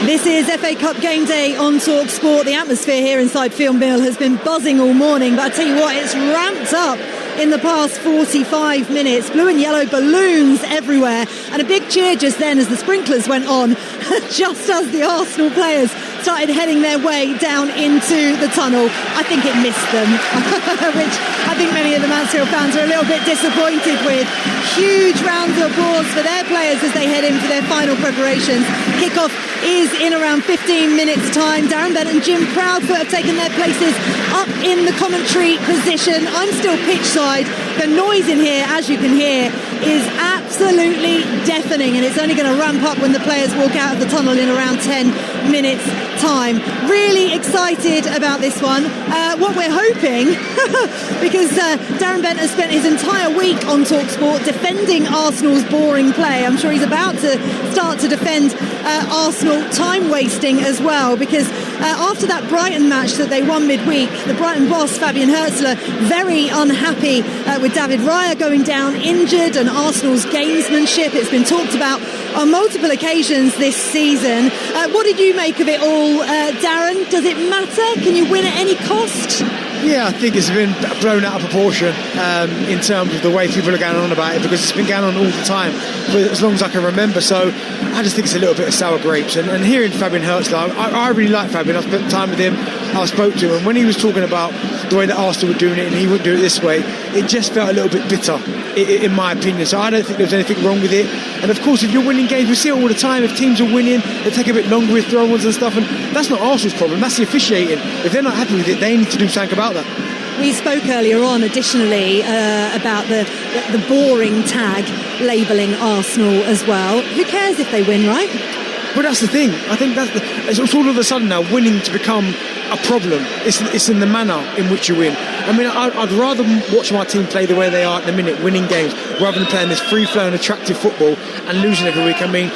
This is FA Cup game day on Talksport. The atmosphere here inside Field Mill has been buzzing all morning, but I tell you what, it's ramped up in the past 45 minutes. Blue and yellow balloons everywhere, and a big cheer just then as the sprinklers went on, just as the Arsenal players started heading their way down into the tunnel. I think it missed them, which I think many of the Mansfield fans are a little bit disappointed with. Huge rounds of applause for their players as they head in for their final preparations. Kickoff is in around 15 minutes time. Darren Bent and Jim Proudfoot have taken their places up in the commentary position. I'm still pitch side. The noise in here, as you can hear, is absolutely deafening, and it's only going to ramp up when the players walk out of the tunnel in around 10 minutes time. Really excited about this one. What we're hoping, because Darren Bent has spent his entire week on Talksport defending Arsenal's boring play. I'm sure he's about to start to defend Arsenal time wasting as well, because after that Brighton match that they won midweek, the Brighton boss Fabian Hürzeler very unhappy with David Raya going down injured and Arsenal's gamesmanship. It's been talked about on multiple occasions this season. What did you make of it all, Darren? Does it matter? Can you win at any cost? Yeah, I think it's been blown out of proportion in terms of the way people are going on about it, because it's been going on all the time for as long as I can remember. So I just think it's a little bit of sour grapes. And hearing Fabian Hürzeler, I really like Fabian. I spent time with him, I spoke to him, and when he was talking about the way that Arsenal were doing it and he wouldn't do it this way, it just felt a little bit bitter, in my opinion. So I don't think there's anything wrong with it. And of course, if you're winning games, we see it all the time. If teams are winning, they take a bit longer with throw-ons and stuff, and that's not Arsenal's problem, that's the officiating. If they're not happy with it, they need to do something about that. We spoke earlier on, additionally, about the boring tag labelling Arsenal as well. Who cares if they win, right? But that's the thing. I think it's all of a sudden now winning to become a problem. It's in the manner in which you win. I mean, I'd rather watch my team play the way they are at the minute, winning games, rather than playing this free-flowing, attractive football and losing every week. I mean,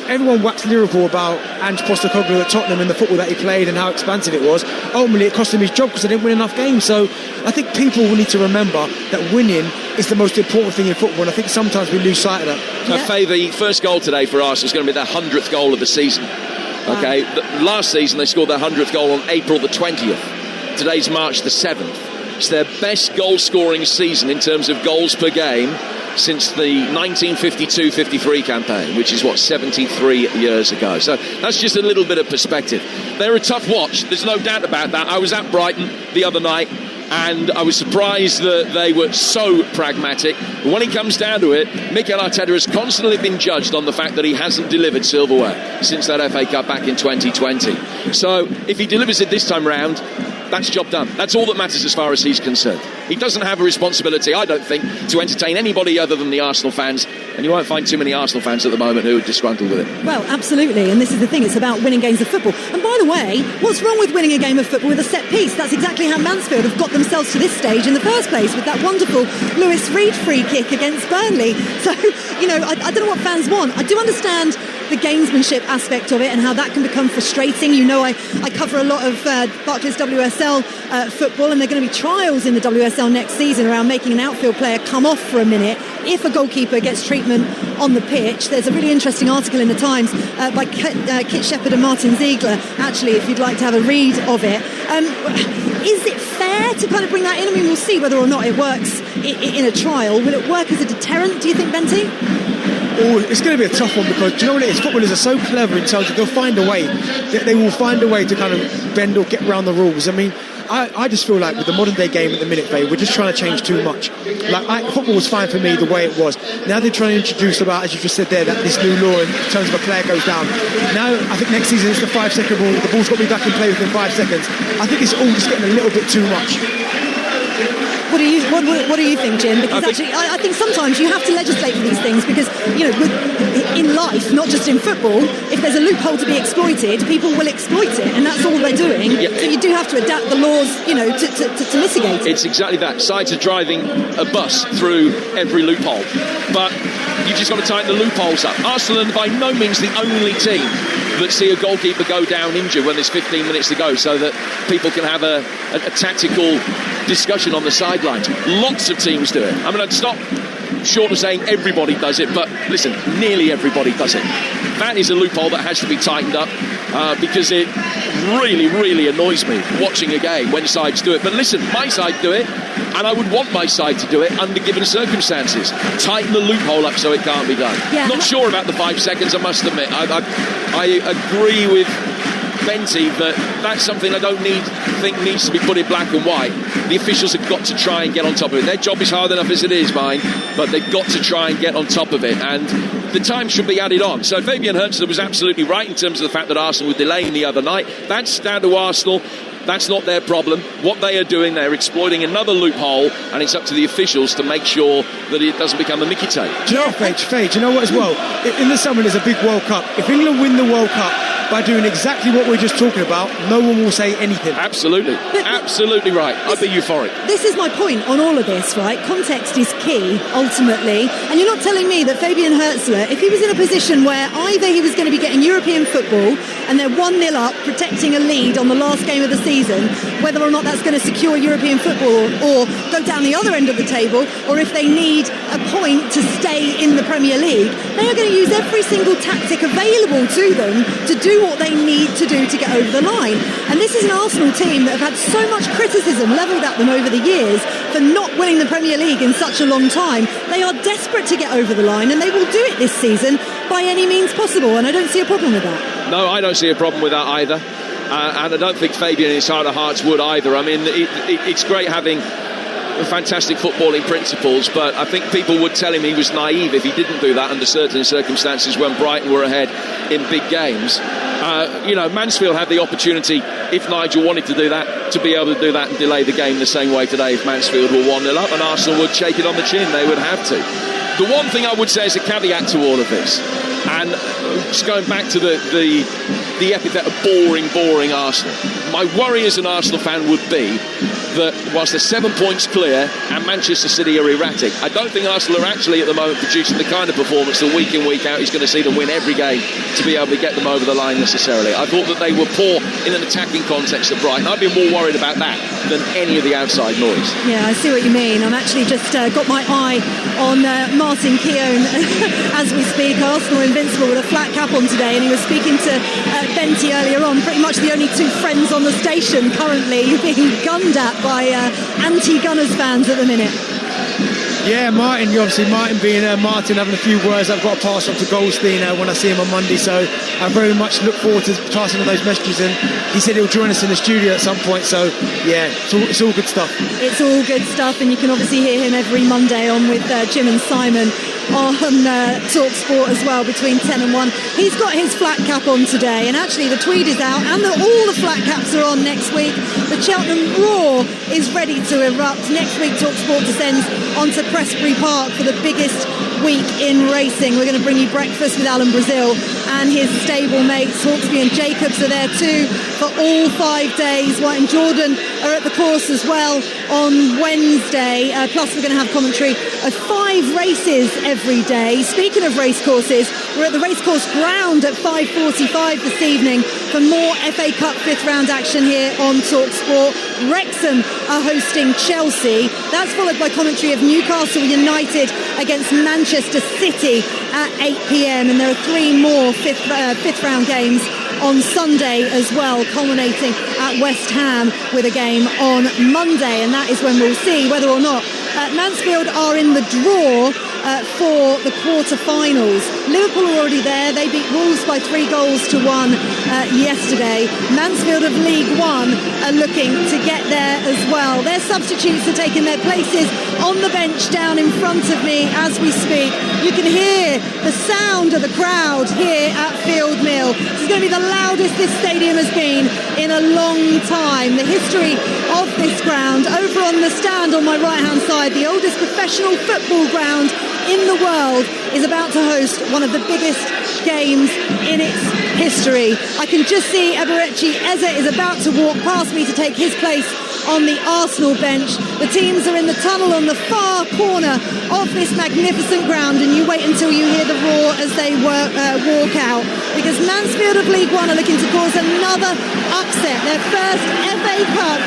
everyone waxed lyrical about Ange Postecoglou at Tottenham and the football that he played and how expansive it was. Ultimately, it cost him his job because they didn't win enough games. So I think people will need to remember that winning is the most important thing in football, and I think sometimes we lose sight of that. Yeah. Faye, the first goal today for Arsenal is going to be their 100th goal of the season. Okay, last season they scored their 100th goal on April the 20th. Today's March the 7th. It's their best goal-scoring season in terms of goals per game since the 1952-53 campaign, which is, 73 years ago. So that's just a little bit of perspective. They're a tough watch, there's no doubt about that. I was at Brighton the other night, and I was surprised that they were so pragmatic. But when it comes down to it, Mikel Arteta has constantly been judged on the fact that he hasn't delivered silverware since that FA Cup back in 2020. So if he delivers it this time round, that's job done. That's all that matters as far as he's concerned. He doesn't have a responsibility, I don't think, to entertain anybody other than the Arsenal fans, and you won't find too many Arsenal fans at the moment who are disgruntled with it. Well, absolutely, and this is the thing, it's about winning games of football. And by the way, what's wrong with winning a game of football with a set piece? That's exactly how Mansfield have got themselves to this stage in the first place, with that wonderful Lewis Reed free kick against Burnley. So, I don't know what fans want. I do understand the gamesmanship aspect of it and how that can become frustrating. I cover a lot of Barclays WSL football, and there are going to be trials in the WSL next season around making an outfield player come off for a minute if a goalkeeper gets treatment on the pitch. There's a really interesting article in the Times by Kit Shepherd and Martin Ziegler, actually, if you'd like to have a read of it. Is it fair to kind of bring that in? I mean, we'll see whether or not it works in a trial. Will it work as a deterrent, do you think, Benty? Oh, it's going to be a tough one, because do you know what it is? Footballers are so clever in terms of they'll find a way. They will find a way to kind of bend or get around the rules. I mean, I just feel like with the modern day game at the minute, Faye, we're just trying to change too much. Football was fine for me the way it was. Now they're trying to introduce about, as you just said there, that this new law in terms of a player goes down. Now I think next season it's the 5-second rule. The ball's got to be back in play within 5 seconds. I think it's all just getting a little bit too much. What do you think, Jim? Because I think sometimes you have to legislate for these things, because in life, not just in football, if there's a loophole to be exploited, people will exploit it, and that's all they're doing. Yeah. So you do have to adapt the laws, to mitigate it. It's exactly that. Sides are driving a bus through every loophole, but you just got to tighten the loopholes up. Arsenal are by no means the only team that see a goalkeeper go down injured when there's 15 minutes to go, so that people can have a tactical discussion on the sidelines. Lots of teams do it. I mean, I'd stop short of saying everybody does it, but listen, nearly everybody does it. That is a loophole that has to be tightened up, because it really, really annoys me watching a game when sides do it. But listen, my side do it, and I would want my side to do it under given circumstances. Tighten the loophole up so it can't be done. Yeah. Not sure about the 5 seconds, I must admit. I agree with Benty that that's something I don't think needs to be put in black and white. The officials have got to try and get on top of it. Their job is hard enough as it is, mine, but they've got to try and get on top of it, and the time should be added on. So Fabian Hertzler was absolutely right in terms of the fact that Arsenal were delaying the other night. That's down to Arsenal. That's not their problem. What they are doing, they're exploiting another loophole, and it's up to the officials to make sure that it doesn't become a Mickey tape. Do you know what, Fage? Do you know what as well? In the summer there's a big World Cup. If England win the World Cup by doing exactly what we're just talking about, no one will say anything. Absolutely. Absolutely right. I'd be euphoric. This is my point on all of this, right? Context is key, ultimately. And you're not telling me that Fabian Hertzler, if he was in a position where either he was going to be getting European football and they're 1-0 up, protecting a lead on the last game of the season, whether or not that's going to secure European football or go down the other end of the table, or if they need a point to stay in the Premier League, they are going to use every single tactic available to them to do what they need to do to get over the line. And this is an Arsenal team that have had so much criticism levelled at them over the years for not winning the Premier League in such a long time. They are desperate to get over the line, and they will do it this season by any means possible, and I don't see a problem with that. No, I don't see a problem with that either. And I don't think Fabian in his heart of hearts would either. I mean, it's great having fantastic footballing principles, but I think people would tell him he was naive if he didn't do that under certain circumstances when Brighton were ahead in big games. Mansfield had the opportunity, if Nigel wanted to do that, to be able to do that and delay the game the same way today if Mansfield were 1-0 up, and Arsenal would shake it on the chin. They would have to. The one thing I would say is a caveat to all of this, and just going back to the epithet of boring Arsenal, my worry as an Arsenal fan would be that whilst they're 7 points clear and Manchester City are erratic, I don't think Arsenal are actually at the moment producing the kind of performance that week in, week out is going to see them win every game to be able to get them over the line necessarily. I thought that they were poor in an attacking context at Brighton. I've been more worried about that than any of the outside noise. Yeah, I see what you mean. I'm actually just got my eye on Martin Keown as we speak. Arsenal invincible with a flat cap on today, and he was speaking to Benty earlier on, pretty much the only two friends on the station currently being gunned at by anti-Gunners fans at the minute. Yeah, Martin being Martin, having a few words. I've got to pass on to Goldstein when I see him on Monday, so I very much look forward to passing on those messages, and he said he'll join us in the studio at some point, so yeah, it's all good stuff. It's all good stuff, and you can obviously hear him every Monday on with Jim and Simon on Talksport as well between 10 and 1. He's got his flat cap on today, and actually the tweed is out, and all the flat caps are on next week. The Cheltenham Roar is ready to erupt. Next week Talksport descends onto Prestbury Park for the biggest week in racing. We're going to bring you breakfast with Alan Brazil and his stable mates. Hawksby and Jacobs are there too for all 5 days. White and Jordan are at the course as well on Wednesday. Plus we're going to have commentary of 5 races every day. Speaking of racecourses, we're at the racecourse ground at 5:45 this evening for more FA Cup 5th round action here on Talksport. Wrexham are hosting Chelsea. That's followed by commentary of Newcastle United against Manchester City at 8 p.m. and there are 3 more fifth round games on Sunday as well, culminating at West Ham with a game on Monday, and that is when we'll see whether or not Mansfield are in the draw for the quarter-finals. Liverpool are already there. They beat Wolves by 3-1 yesterday. Mansfield of League One are looking to get there as well. Their substitutes are taking their places on the bench down in front of me as we speak. You can hear the sound of the crowd here at Field Mill. This is going to be the loudest this stadium has been in a long time. The history of this ground, over on the stand on my right-hand side, the oldest professional football ground in the world, is about to host one of the biggest games in its history. I can just see Eberechi Eze is about to walk past me to take his place on the Arsenal bench. The teams are in the tunnel on the far corner of this magnificent ground, and you wait until you hear the roar as they walk out, because Mansfield of League One are looking to cause another upset, their first FA Cup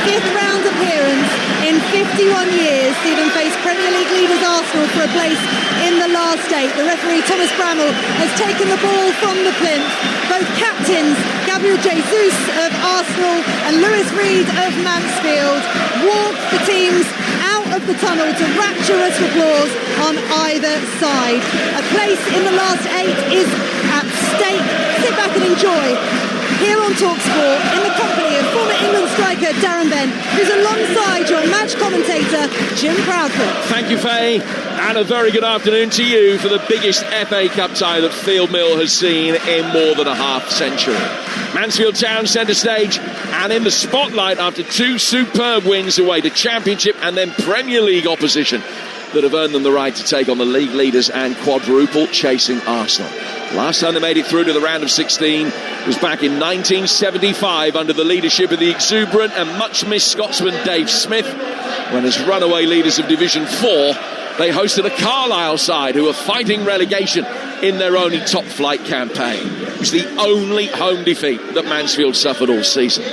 5th round appearance in 51 years. See them face Premier League leaders Arsenal for a place in the last 8. The referee Thomas Bramall has taken the ball from the plinth. Both captains, Gabriel Jesus of Arsenal and Lewis Reed of Mansfield, walk the teams out of the tunnel to rapturous applause on either side. A place in the last 8 is at stake. Sit back and enjoy here on Talksport in the company of former England striker Darren Bent, who's alongside your match commentator Jim Proudfoot. Thank you, Faye, and a very good afternoon to you for the biggest FA Cup tie that Field Mill has seen in more than a half century. Mansfield Town centre stage and in the spotlight after 2 superb wins away to Championship and then Premier League opposition that have earned them the right to take on the league leaders and quadruple chasing Arsenal. Last time they made it through to the round of 16 was back in 1975 under the leadership of the exuberant and much missed Scotsman Dave Smith, when as runaway leaders of Division 4 they hosted a Carlisle side who were fighting relegation in their only top flight campaign. It was the only home defeat that Mansfield suffered all season.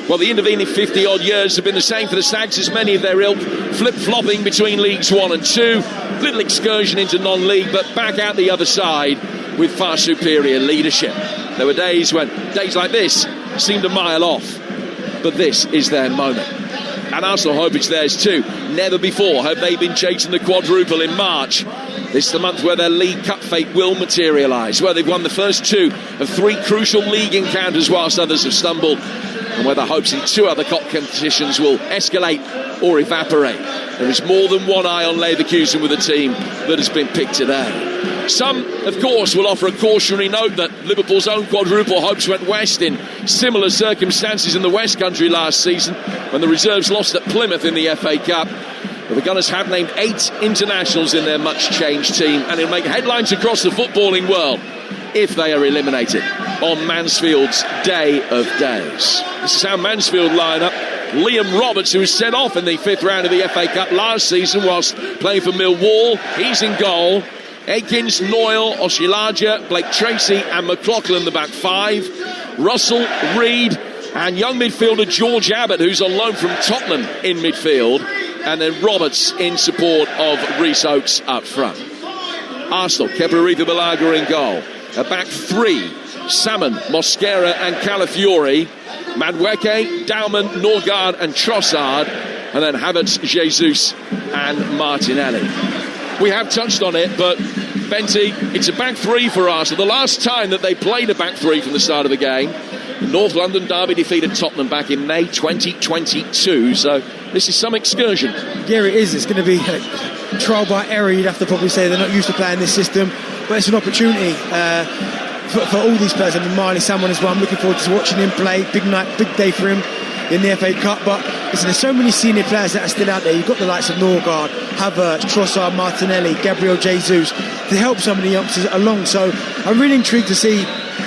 Well, the intervening 50-odd years have been the same for the Stags as many of their ilk, flip-flopping between Leagues 1 and 2, little excursion into non-league, but back out the other side with far superior leadership. There were days when days like this seemed a mile off, but this is their moment. And Arsenal hope it's theirs too. Never before have they been chasing the quadruple in March. This is the month where their League Cup fate will materialise, where they've won the first 2 of 3 crucial league encounters whilst others have stumbled, and where the hopes in 2 other cup competitions will escalate or evaporate. There is more than one eye on Leverkusen with a team that has been picked today. Some, of course, will offer a cautionary note that Liverpool's own quadruple hopes went west in similar circumstances in the West Country last season when the reserves lost at Plymouth in the FA Cup. But the Gunners have named 8 internationals in their much-changed team, and it'll make headlines across the footballing world if they are eliminated on Mansfield's day of days. This is how Mansfield line up. Liam Roberts, who was sent off in the 5th round of the FA Cup last season whilst playing for Millwall, he's in goal. Aikins, Noyle, Oshilaja, Blake Tracy and McLaughlin the back 5. Russell, Reed and young midfielder George Abbott, who's on loan from Tottenham in midfield, and then Roberts in support of Rhys Oakes up front. Arsenal, Kepa Balaga in goal. A back 3, Salmon, Mosquera and Calafiori, Madueke, Dauman, Norgard and Trossard, and then Havertz, Jesus and Martinelli. We have touched on it, but Benty, it's a back 3 for Arsenal. The last time that they played a back 3 from the start of the game, the North London derby defeated Tottenham back in May 2022, so this is some excursion. Yeah, it is. It's going to be trial by error, you'd have to probably say. They're not used to playing this system, but it's an opportunity for all these players. I mean, Marley Salmon as well. I'm looking forward to watching him play. Big night, big day for him in the FA Cup. But listen, there's so many senior players that are still out there. You've got the likes of Norgard, Havertz, Trossard, Martinelli, Gabriel Jesus to help some of the youngsters along. So I'm really intrigued to see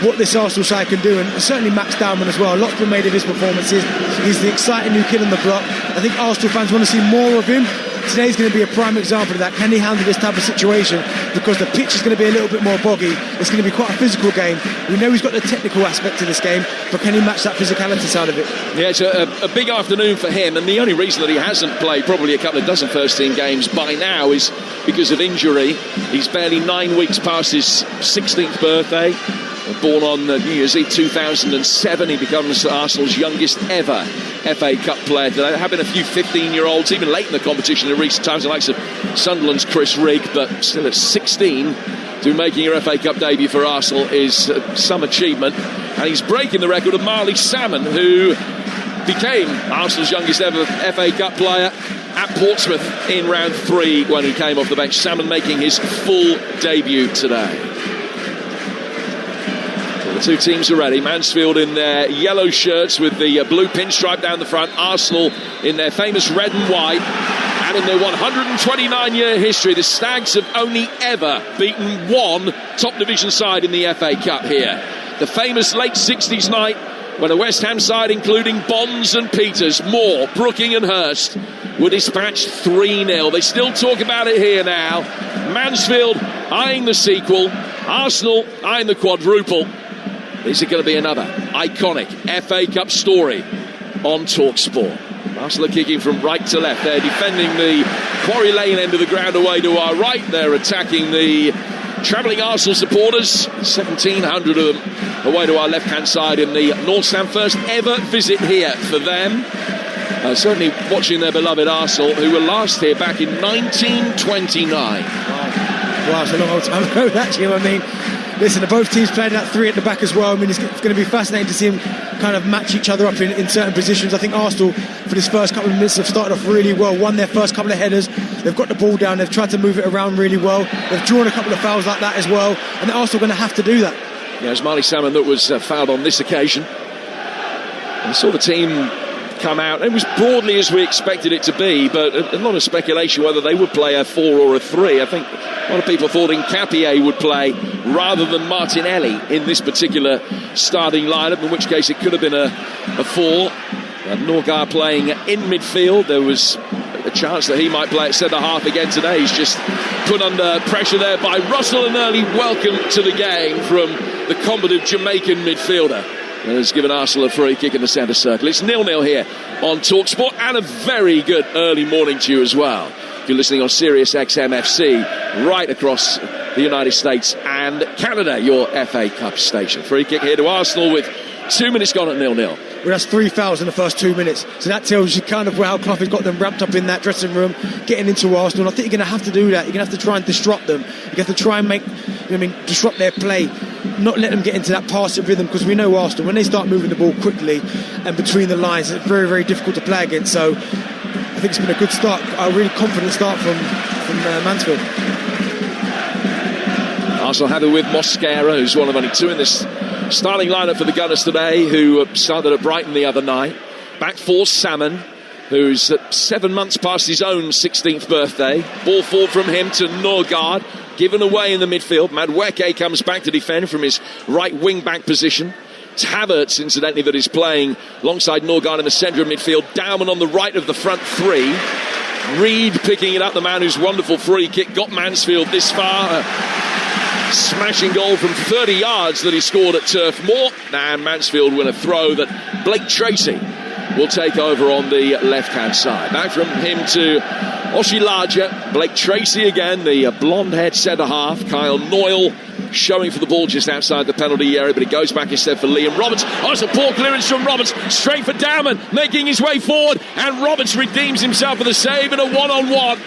what this Arsenal side can do, and certainly Max Dauman as well. A lot's been made of his performances. He's the exciting new kid on the block. I think Arsenal fans want to see more of him. Today's going to be a prime example of that. Can he handle this type of situation? Because the pitch is going to be a little bit more boggy. It's going to be quite a physical game. We know he's got the technical aspect to this game, but can he match that physicality side of it? Yeah, it's a big afternoon for him, and the only reason that he hasn't played probably a couple of dozen first-team games by now is because of injury. He's barely 9 weeks past his 16th birthday. Born on New Year's Eve 2007, he becomes Arsenal's youngest ever FA Cup player. There have been a few 15-year-olds, even late in the competition in recent times, the likes of Sunderland's Chris Rigg, but still at 16, to be making your FA Cup debut for Arsenal is some achievement. And he's breaking the record of Marley Salmon, who became Arsenal's youngest ever FA Cup player at Portsmouth in round 3 when he came off the bench. Salmon making his full debut today. The two teams are ready. Mansfield in their yellow shirts with the blue pinstripe down the front. Arsenal in their famous red and white. And in their 129-year history, the Stags have only ever beaten one top division side in the FA Cup here. The famous late 60s night when the West Ham side, including Bonds and Peters, Moore, Brooking and Hurst, were dispatched 3-0. They still talk about it here now. Mansfield eyeing the sequel, Arsenal eyeing the quadruple. This is going to be another iconic FA Cup story on Talksport. Arsenal are kicking from right to left. They're defending the Quarry Lane end of the ground away to our right. They're attacking the travelling Arsenal supporters, 1,700 of them away to our left-hand side in the North Stand. First ever visit here for them. Certainly watching their beloved Arsenal, who were last here back in 1929. Wow, it's a long old time ago, actually. I mean, listen, both teams played that three at the back as well. I mean, it's going to be fascinating to see them kind of match each other up in certain positions. I think Arsenal, for this first couple of minutes, have started off really well, won their first couple of headers. They've got the ball down, they've tried to move it around really well. They've drawn a couple of fouls like that as well, and Arsenal are going to have to do that. Yeah, it's Marley Salmon that was fouled on this occasion. We saw the team come out. It was broadly as we expected it to be, but a lot of speculation whether they would play a 4 or a 3. I think a lot of people thought Nkapie would play rather than Martinelli in this particular starting lineup, in which case it could have been a 4. Norgard playing in midfield. There was a chance that he might play at centre half again today. He's just put under pressure there by Russell. An early welcome to the game from the combative Jamaican midfielder. And has given Arsenal a free kick in the centre circle. It's 0-0 here on Talksport, and a very good early morning to you as well. If you're listening on Sirius XM FC, right across the United States and Canada, your FA Cup station. Free kick here to Arsenal with 2 minutes gone at 0-0. Well, that's 3 fouls in the first 2 minutes. So that tells you kind of how Clough has got them wrapped up in that dressing room, getting into Arsenal. And I think you're going to have to do that. You're going to have to try and disrupt them. You have to try and disrupt their play. Not let them get into that passing rhythm, because we know Arsenal, when they start moving the ball quickly and between the lines, it's very, very difficult to play against. So I think it's been a good start, a really confident start from Mansfield. Arsenal have it with Mosquera, who's one of only 2 in this starting lineup for the Gunners today, who started at Brighton the other night. Back 4, Salmon, who's 7 months past his own 16th birthday. Ball forward from him to Norgard, given away in the midfield. Madueke comes back to defend from his right wing-back position. It's Havertz, incidentally, that is playing alongside Norgard in the centre of midfield. Dowman on the right of the front 3. Reed picking it up, the man whose wonderful free kick got Mansfield this far. Smashing goal from 30 yards that he scored at Turf Moor. And Mansfield win a throw that Blake Tracy will take over on the left-hand side. Back from him to Oshilaja. Blake Tracy again, the blonde-haired centre-half. Kyle Noyle showing for the ball just outside the penalty area, but it goes back instead for Liam Roberts. Oh, it's a poor clearance from Roberts, straight for Dowman, making his way forward, and Roberts redeems himself with a save in a one-on-one.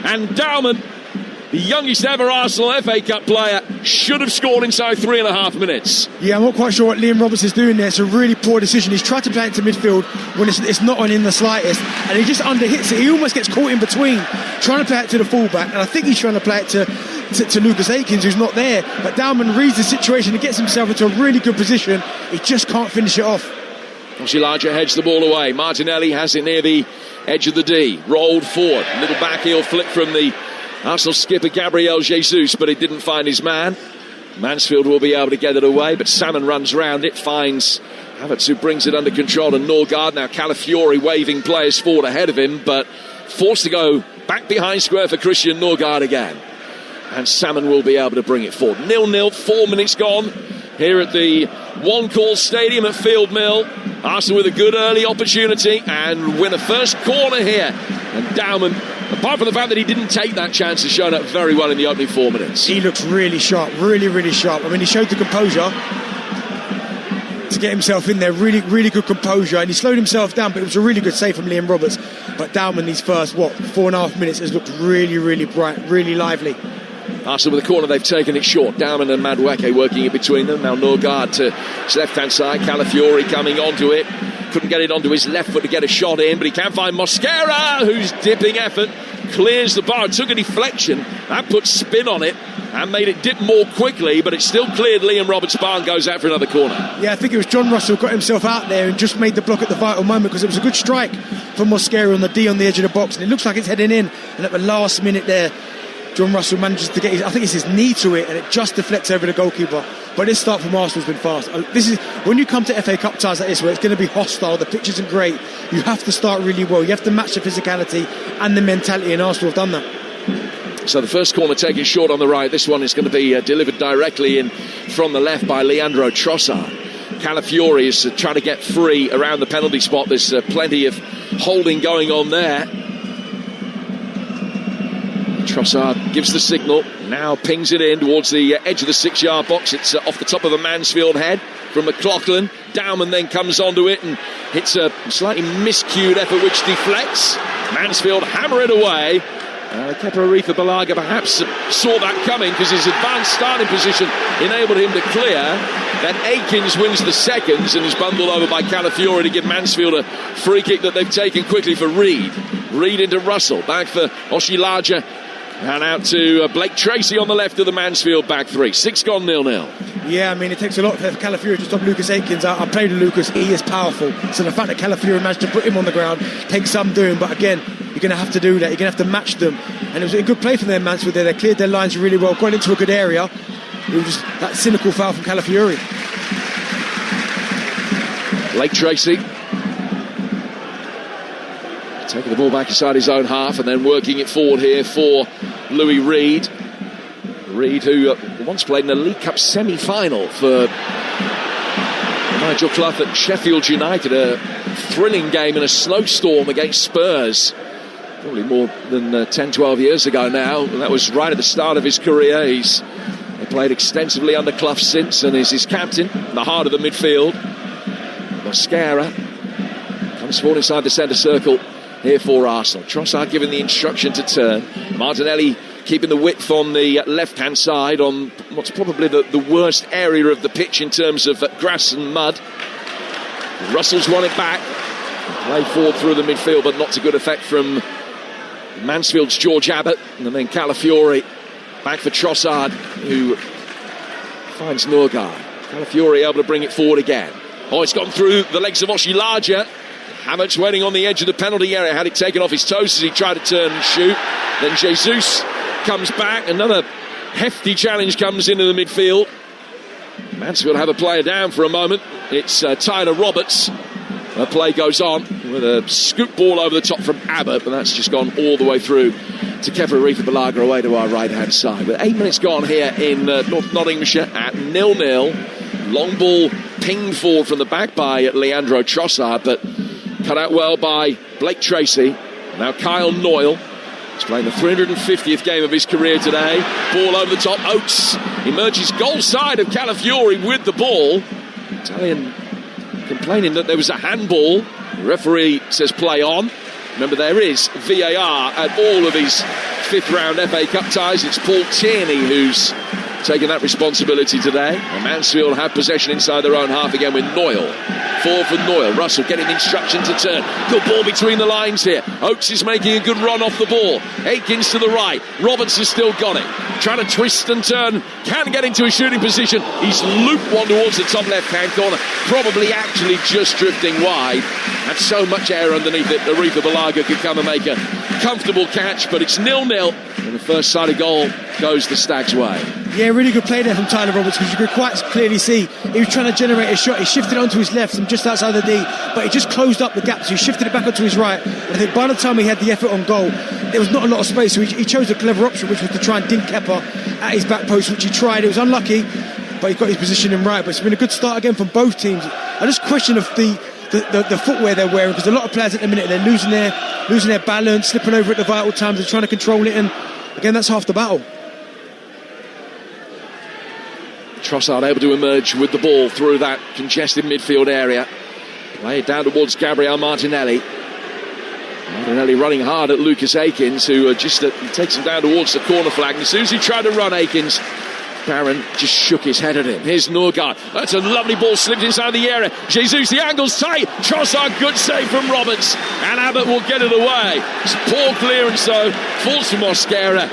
And Dowman, the youngest ever Arsenal FA Cup player, should have scored inside 3.5 minutes. Yeah, I'm not quite sure what Liam Roberts is doing there. It's a really poor decision. He's tried to play it to midfield when it's not on in the slightest, and he just underhits it. He almost gets caught in between, trying to play it to the fullback, and I think he's trying to play it to Lucas Akins, who's not there. But Dowman reads the situation and gets himself into a really good position. He just can't finish it off. Oshilaja heads the ball away. Martinelli has it near the edge of the D. Rolled forward. Little backheel flick from the Arsenal skipper Gabriel Jesus, but it didn't find his man. Mansfield will be able to get it away, but Salmon runs round it, finds Havertz, who brings it under control, and Norgard. Now Calafiori waving players forward ahead of him, but forced to go back behind square for Christian Norgard again. And Salmon will be able to bring it forward. 0-0, 4 minutes gone here at the One Call Stadium at Field Mill. Arsenal with a good early opportunity and win a first corner here. And Dowman, apart from the fact that he didn't take that chance, has shown up very well in the opening 4 minutes. He looks really sharp, really, really sharp. I mean, he showed the composure to get himself in there, really, really good composure, and he slowed himself down, but it was a really good save from Liam Roberts. But Dowman, these first, 4.5 minutes, has looked really, really bright, really lively. Arsenal with the corner, they've taken it short. Dowman and Madueke working in between them. Now Norgard to his left-hand side. Calafiori coming onto it. Couldn't get it onto his left foot to get a shot in, but he can find Mosquera, whose dipping effort clears the bar. It took a deflection. That put spin on it and made it dip more quickly, but it still cleared Liam Roberts' bar and goes out for another corner. Yeah, I think it was John Russell got himself out there and just made the block at the vital moment, because it was a good strike from Mosquera on the D on the edge of the box, and it looks like it's heading in, and at the last minute there, John Russell manages to get I think it's his knee to it, and it just deflects over the goalkeeper. But this start from Arsenal's been fast. This is when you come to FA Cup ties like this, where it's going to be hostile, the pitch isn't great, you have to start really well. You have to match the physicality and the mentality, and Arsenal have done that. So the first corner taken short on the right. This one is going to be delivered directly in from the left by Leandro Trossard. Calafiori is trying to get free around the penalty spot. There's plenty of holding going on there. Trossard gives the signal, now pings it in towards the edge of the 6-yard box. It's off the top of a Mansfield head from McLaughlin. Dowman then comes onto it and hits a slightly miscued effort which deflects. Mansfield hammer it away. Kepa Arrizabalaga perhaps saw that coming, because his advanced starting position enabled him to clear. Then Akins wins the seconds and is bundled over by Calafiori to give Mansfield a free kick that they've taken quickly for Reed. Reed into Russell, back for Oshilaja, and out to Blake Tracy on the left of the Mansfield back three. 6 gone 0-0. Yeah, I mean, it takes a lot for Calafiori to stop Lucas Akins. I played with Lucas, he is powerful. So the fact that Calafiori managed to put him on the ground takes some doing. But again, you're going to have to do that. You're going to have to match them. And it was a good play from them, Mansfield there. They cleared their lines really well, got into a good area. It was just that cynical foul from Calafiori. Blake Tracy taking the ball back inside his own half and then working it forward here for Louis Reed. Reed, who once played in a League Cup semi-final for Nigel Clough at Sheffield United, a thrilling game in a snowstorm against Spurs, probably more than 10-12 years ago now. That was right at the start of his career. He's played extensively under Clough since and is his captain in the heart of the midfield. Mosquera comes forward inside the centre circle here for Arsenal. Trossard giving the instruction to turn. Martinelli keeping the width on the left-hand side on what's probably the worst area of the pitch in terms of grass and mud. Russell's won it back. Play forward through the midfield, but not to good effect from Mansfield's George Abbott. And then Calafiori back for Trossard, who finds Norgard. Calafiori able to bring it forward again. Oh, it's gone through the legs of Oshilaja. Havertz waiting on the edge of the penalty area, had it taken off his toes as he tried to turn and shoot. Then Jesus comes back, another hefty challenge comes into the midfield. Mansfield have a player down for a moment. It's Tyler Roberts. The play goes on with a scoop ball over the top from Abbott, but that's just gone all the way through to Kepa Arrizabalaga away to our right-hand side. With 8 minutes gone here in North Nottinghamshire at 0-0. Long ball pinged forward from the back by Leandro Trossard, but cut out well by Blake Tracy. Now Kyle Noyle. He's playing the 350th game of his career today. Ball over the top. Oates emerges goal side of Calafiori with the ball. Italian complaining that there was a handball. The referee says play on. Remember, there is VAR at all of his 5th round FA Cup ties. It's Paul Tierney who's taking that responsibility today. And Mansfield have possession inside their own half again with Noyle. Forward for Noyle. Russell getting the instruction to turn. Good ball between the lines here. Oates is making a good run off the ball. Akins to the right. Roberts has still got it. Trying to twist and turn. Can get into a shooting position. He's looped one towards the top left-hand corner. Probably actually just drifting wide. Had so much air underneath it. Arrizabalaga could come and make a comfortable catch. But it's 0-0. And the first side of goal goes the Stags' way. Yeah, really good play there from Tyler Roberts, because you could quite clearly see he was trying to generate a shot. He shifted onto his left from just outside the D, but he just closed up the gap, so he shifted it back onto his right. And I think by the time he had the effort on goal, there was not a lot of space, so he chose a clever option, which was to try and dink Kepa at his back post, which he tried. It was unlucky, but he got his position in right. But it's been a good start again from both teams. I just question of the footwear they're wearing, because a lot of players at the minute, they're losing their balance, slipping over at the vital times, they're trying to control it, and again, that's half the battle. Trossard able to emerge with the ball through that congested midfield area. Play it down towards Gabriel Martinelli. Martinelli running hard at Lucas Akins, who just takes him down towards the corner flag. And as soon as he tried to run Akins, Barron just shook his head at him. Here's Norgard. That's a lovely ball, slipped inside the area. Jesus, the angle's tight. Trossard, good save from Roberts. And Abbott will get it away. It's poor clearance, though. Falls to Mosquera.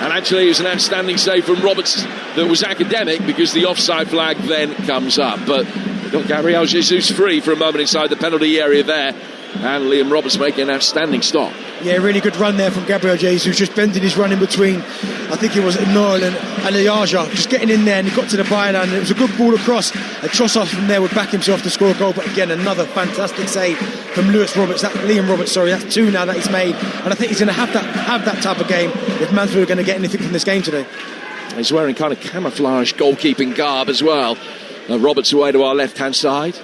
And actually, it was an outstanding save from Roberts that was academic, because the offside flag then comes up. But we've got Gabriel Jesus free for a moment inside the penalty area there. And Liam Roberts making an outstanding stop. Yeah, really good run there from Gabriel Jesus, just bending his run in between, I think it was Noel and Aliaja, just getting in there, and he got to the byline, and it was a good ball across, and Trossard from there would back himself to score a goal. But again, another fantastic save from Liam Roberts, that's 2 now that he's made, and I think he's going to have that type of game if Mansfield are going to get anything from this game today. He's wearing kind of camouflage goalkeeping garb as well. Roberts away to our left-hand side.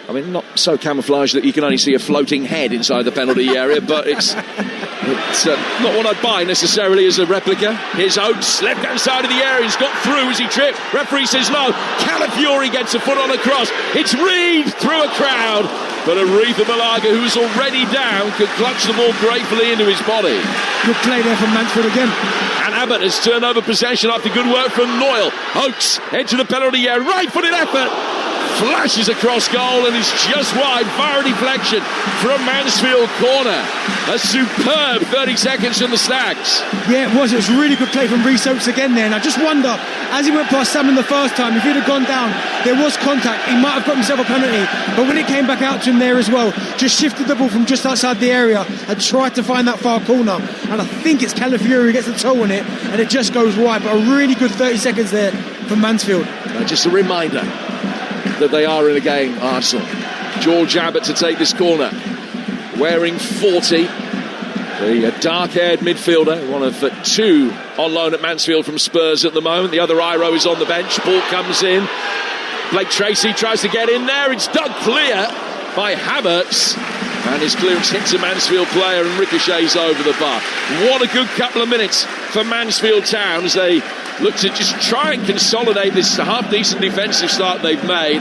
I mean, not so camouflaged that you can only see a floating head inside the penalty area, but it's not what I'd buy necessarily as a replica. Here's Oates, left-hand side of the area. He's got through as he tripped. Referee says no. Calafiori gets a foot on the cross. It's Reed through a crowd, but Aretha Malaga, who's already down, could clutch the ball gratefully into his body. Good play there from Mansfield again. And Abbott has turned over possession after good work from Noyle. Oates into the penalty area. Right-footed effort. Flashes across goal and is just wide. Fire deflection from Mansfield corner. A superb 30 seconds from the Stags. Yeah, it was. It was a really good play from Rhys Oates again there. And I just wonder, as he went past Salmon the first time, if he'd have gone down, there was contact. He might have got himself a penalty. But when it came back out to him there as well, just shifted the ball from just outside the area and tried to find that far corner. And I think it's Calafiori who gets the toe on it, and it just goes wide. But a really good 30 seconds there from Mansfield. Just a reminder that they are in a game, Arsenal. George Abbott to take this corner, wearing 40, the dark-haired midfielder, one of 2 on loan at Mansfield from Spurs at the moment. The other Iro is on the bench. Ball comes in. Blake Tracy tries to get in there. It's dug clear by Havertz, and his clearance hits a Mansfield player and ricochets over the bar. What a good couple of minutes for Mansfield Town as they look to just try and consolidate this half-decent defensive start they've made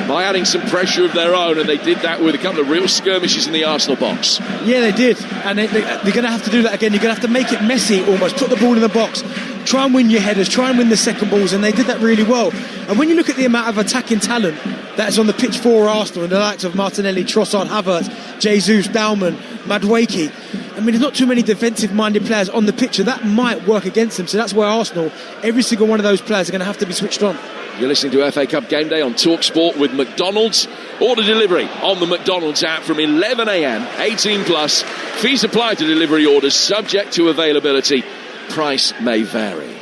by adding some pressure of their own, and they did that with a couple of real skirmishes in the Arsenal box. Yeah, they did, and they're going to have to do that again. You're going to have to make it messy almost, put the ball in the box, try and win your headers, try and win the second balls, and they did that really well. And when you look at the amount of attacking talent that is on the pitch for Arsenal, and the likes of Martinelli, Trossard, Havertz, Jesus, Baumann, Madueke, I mean, there's not too many defensive-minded players on the pitch, and that might work against them. So that's why Arsenal, every single one of those players are going to have to be switched on. You're listening to FA Cup Game Day on Talksport with McDonald's. Order delivery on the McDonald's app from 11 a.m, 18 plus. Fees apply to delivery orders, subject to availability. Price may vary.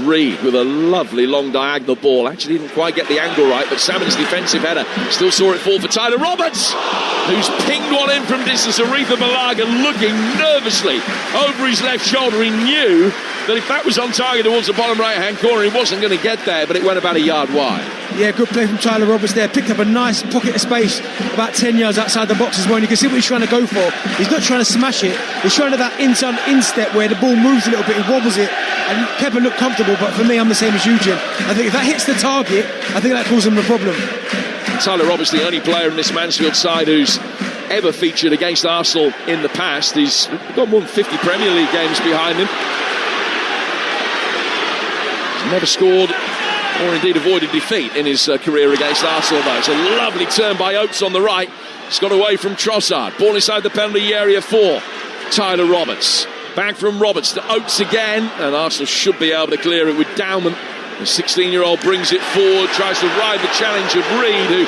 Reed with a lovely long diagonal ball. Actually didn't quite get the angle right, but Salmon's defensive header still saw it fall for Tyler Roberts, who's pinged one in from distance. Aretha Malaga looking nervously over his left shoulder. He knew that if that was on target towards the bottom right-hand corner, he wasn't going to get there, but it went about a yard wide. Yeah, good play from Tyler Roberts there. Picked up a nice pocket of space about 10 yards outside the box as well. And you can see what he's trying to go for. He's not trying to smash it. He's trying to that inside instep where the ball moves a little bit. He wobbles it. And Pepper looked comfortable, but for me, I'm the same as you, Jim. I think if that hits the target, I think that causes him a problem. Tyler Roberts, the only player in this Mansfield side who's ever featured against Arsenal in the past. He's got more than 50 Premier League games behind him. He's never scored or indeed avoided defeat in his career against Arsenal, though. It's a lovely turn by Oates on the right. He's got away from Trossard. Ball inside the penalty area for Tyler Roberts. Back from Roberts to Oates again, and Arsenal should be able to clear it with Dowman. The 16-year-old brings it forward, tries to ride the challenge of Reed, who,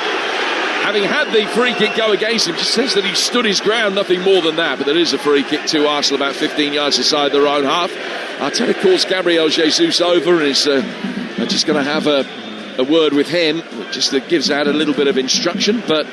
having had the free kick go against him, just says that he stood his ground, nothing more than that. But there is a free kick to Arsenal about 15 yards inside their own half. Arteta calls Gabriel Jesus over and is just going to have a word with him. It just gives out a little bit of instruction, but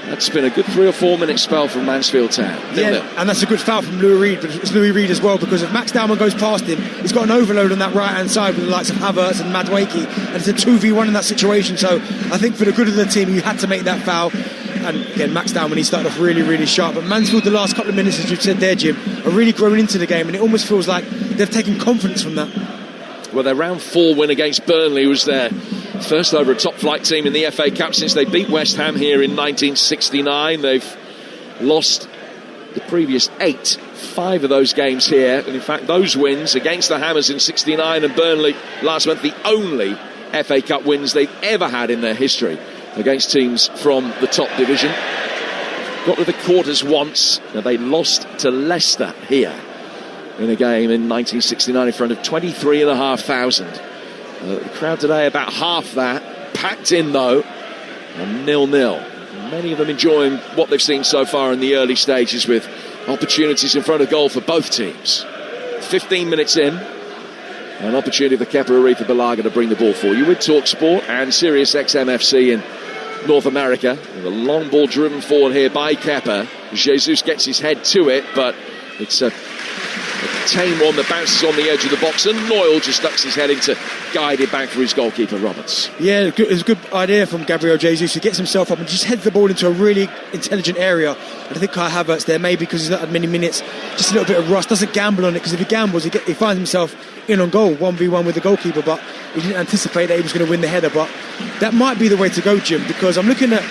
that's been a good 3 or 4 minute spell from Mansfield Town. Yeah, and that's a good foul from Louis Reed, but it's Louis Reed as well, because if Max Dowman goes past him, he's got an overload on that right hand side with the likes of Havertz and Madueke, and it's a 2v1 in that situation. So I think for the good of the team, you had to make that foul. And again, Max Dowman, he started off really, really sharp. But Mansfield, the last couple of minutes, as you've said there, Jim, are really growing into the game, and it almost feels like they've taken confidence from that. Well, their round 4 win against Burnley was their first over a top flight team in the FA Cup since they beat West Ham here in 1969. They've lost the previous 5 of those games here, and in fact those wins against the Hammers in 69 and Burnley last month, the only FA Cup wins they've ever had in their history against teams from the top division. Got to the quarters once. Now they lost to Leicester here in a game in 1969 in front of 23,500. The crowd today about half that, packed in though, and 0-0 Many of them enjoying what they've seen so far in the early stages, with opportunities in front of goal for both teams. 15 minutes in, an opportunity for Kepa Arrizabalaga to bring the ball for you with Talksport and Sirius XM-FC in North America. With a long ball driven forward here by Kepa. Jesus gets his head to it, but it's a tame one that bounces on the edge of the box, and Noyle just ducks his head in to guide it back for his goalkeeper, Roberts. Yeah, it was a good idea from Gabriel Jesus. He gets himself up and just heads the ball into a really intelligent area. And I think Kai Havertz there, maybe because he's not had many minutes, just a little bit of rust, doesn't gamble on it, because if he gambles, he finds himself in on goal, 1v1 with the goalkeeper, but he didn't anticipate that he was going to win the header. But that might be the way to go, Jim, because I'm looking at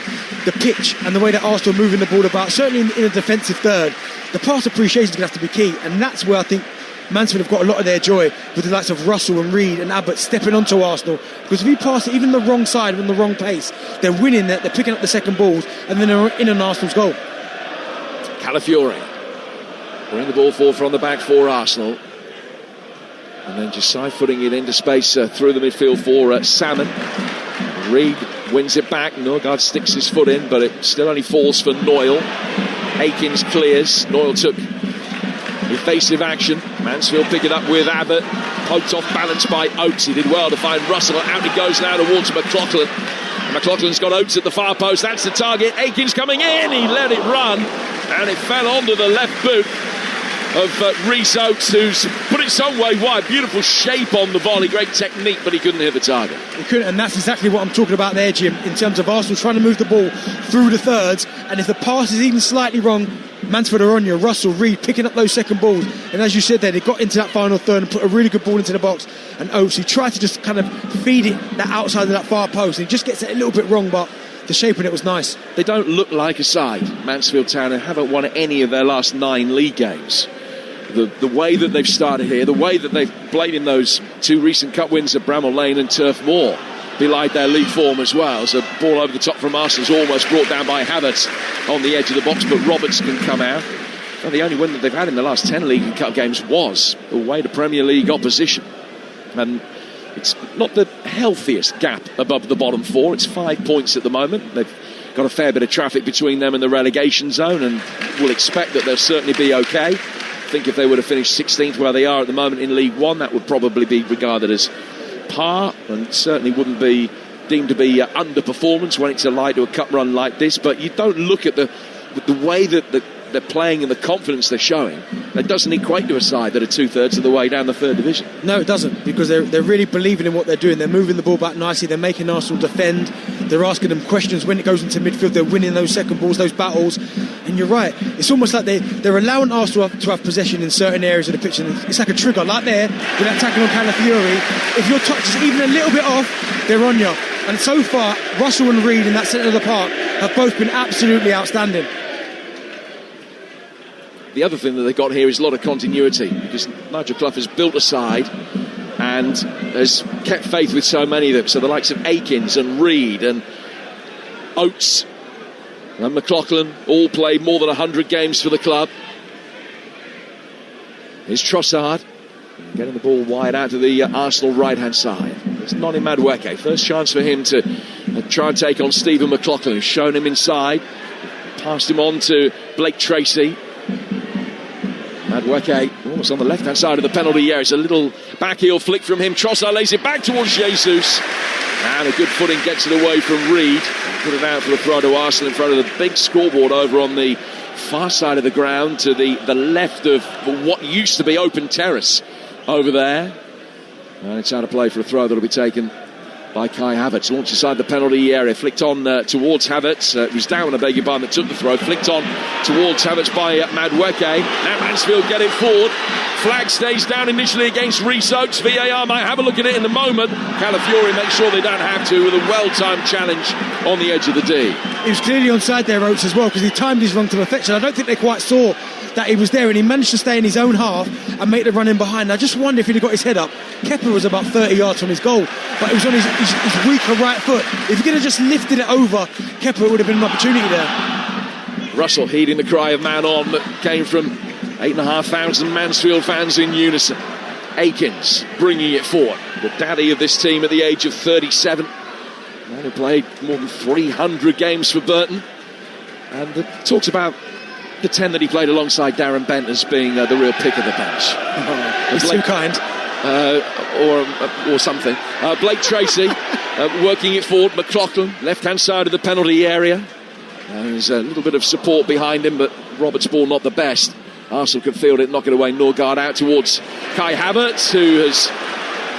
the pitch and the way that Arsenal are moving the ball about, certainly in a defensive third. The pass appreciation is going to have to be key, and that's where I think Mansfield have got a lot of their joy, with the likes of Russell and Reed and Abbott stepping onto Arsenal, because if you pass it even the wrong side on the wrong pace, they're winning, they're picking up the second balls, and then they're in on Arsenal's goal. Calafiori bring the ball forward from the back for Arsenal, and then just side-footing it into space through the midfield for Salmon. Reed wins it back. Norgard sticks his foot in, but it still only falls for Noyle. Akins clears. Noyle took evasive action. Mansfield pick it up with Abbott. Poked off balance by Oates. He did well to find Russell. Out he goes now towards McLaughlin. McLaughlin's got Oates at the far post. That's the target. Akins coming in. He let it run, and it fell onto the left boot of Rhys Oates, who's put it some way wide. Beautiful shape on the volley, great technique, but he couldn't hit the target. He couldn't, and that's exactly what I'm talking about there, Jim, in terms of Arsenal trying to move the ball through the thirds, and if the pass is even slightly wrong, Mansfield are on you. Russell, Reed picking up those second balls, and as you said there, they got into that final third and put a really good ball into the box, and Oates, he tried to just kind of feed it that outside of that far post, and he just gets it a little bit wrong, but the shape of it was nice. They don't look like a side, Mansfield Town, and haven't won any of their last 9 league games. The way that they've started here, the way that they've played in those 2 recent cup wins at Bramall Lane and Turf Moor, belied their league form as well. So ball over the top from Arsenal's almost brought down by Havertz on the edge of the box, but Roberts can come out. Well, the only win that they've had in the last 10 league and cup games was away to Premier League opposition. And it's not the healthiest gap above the bottom 4. It's 5 points at the moment. They've got a fair bit of traffic between them and the relegation zone, and we'll expect that they'll certainly be okay. I think if they were to finish 16th where they are at the moment in League One, that would probably be regarded as par, and certainly wouldn't be deemed to be underperformance when it's allied to a cup run like this. But you don't look at the way that they're playing and the confidence they're showing. That doesn't equate to a side that are 2/3 of the way down the 3rd division. No, it doesn't, because they're really believing in what they're doing. They're moving the ball back nicely. They're making Arsenal defend. They're asking them questions when it goes into midfield. They're winning those second balls, those battles. And you're right, it's almost like they're allowing Arsenal to have possession in certain areas of the pitch, and it's like a trigger, like there with that tackle on Calafiori. If your touch is even a little bit off, they're on you. And so far, Russell and Reed in that centre of the park have both been absolutely outstanding. The other thing that they've got here is a lot of continuity, because Nigel Clough has built a side and has kept faith with so many of them. So the likes of Akins and Reed and Oates and McLaughlin all played more than 100 games for the club. Here's Trossard getting the ball wide out to the Arsenal right-hand side. It's Noni Madueke. First chance for him to try and take on Stephen McLaughlin, who's shown him inside. Passed him on to Blake Tracy. Madueke almost on the left-hand side of the penalty area. It's a little back-heel flick from him. Trossard lays it back towards Jesus. And a good footing gets it away from Reed. Put it out for the throw to Arsenal in front of the big scoreboard over on the far side of the ground to the left of what used to be open terrace over there. And it's out of play for a throw that'll be taken by Kai Havertz. Launched inside the penalty area, flicked on towards Havertz. It was Down, I beg your pardon, that took the throw. Flicked on towards Havertz by Madueke. Now Mansfield get it forward. Flag stays down initially against Rhys Oates. VAR might have a look at it in a moment. Calafiori makes sure they don't have to with a well-timed challenge on the edge of the D. He was clearly onside there, Oates, as well, because he timed his run to perfection. I don't think they quite saw that he was there, and he managed to stay in his own half and make the run in behind. I just wonder if he'd have got his head up. Kepa was about 30 yards from his goal, but it was on his weaker right foot. If he could have just lifted it over, Kepa would have been an opportunity there. Russell heeding the cry of man on that came from 8,500 Mansfield fans in unison. Akins bringing it forward. The daddy of this team at the age of 37. Man who played more than 300 games for Burton. and talks about the 10 that he played alongside Darren Bent as being the real pick of the bunch. He's too kind. Or something. Blake Tracy working it forward. McLaughlin, left-hand side of the penalty area. There's a little bit of support behind him, but Roberts' ball not the best. Arsenal can field it, knock it away. Norgard out towards Kai Havertz, who has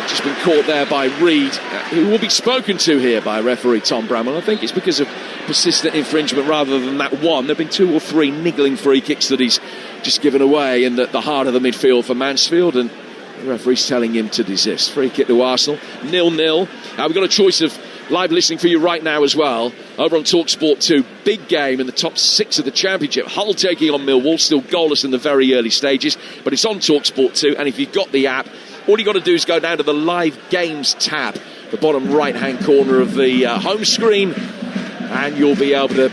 just been caught there by Reed, who will be spoken to here by referee Tom Bramwell. I think it's because of persistent infringement rather than that one. There have been 2 or 3 niggling free kicks that he's just given away in the heart of the midfield for Mansfield, and the referee's telling him to desist. Free kick to Arsenal, 0-0. We've got a choice of live listening for you right now as well over on Talksport 2. Big game in the top 6 of the Championship. Hull taking on Millwall, still goalless in the very early stages, but it's on Talksport 2, and if you've got the app, all you've got to do is go down to the live games tab, the bottom right hand corner of the home screen, and you'll be able to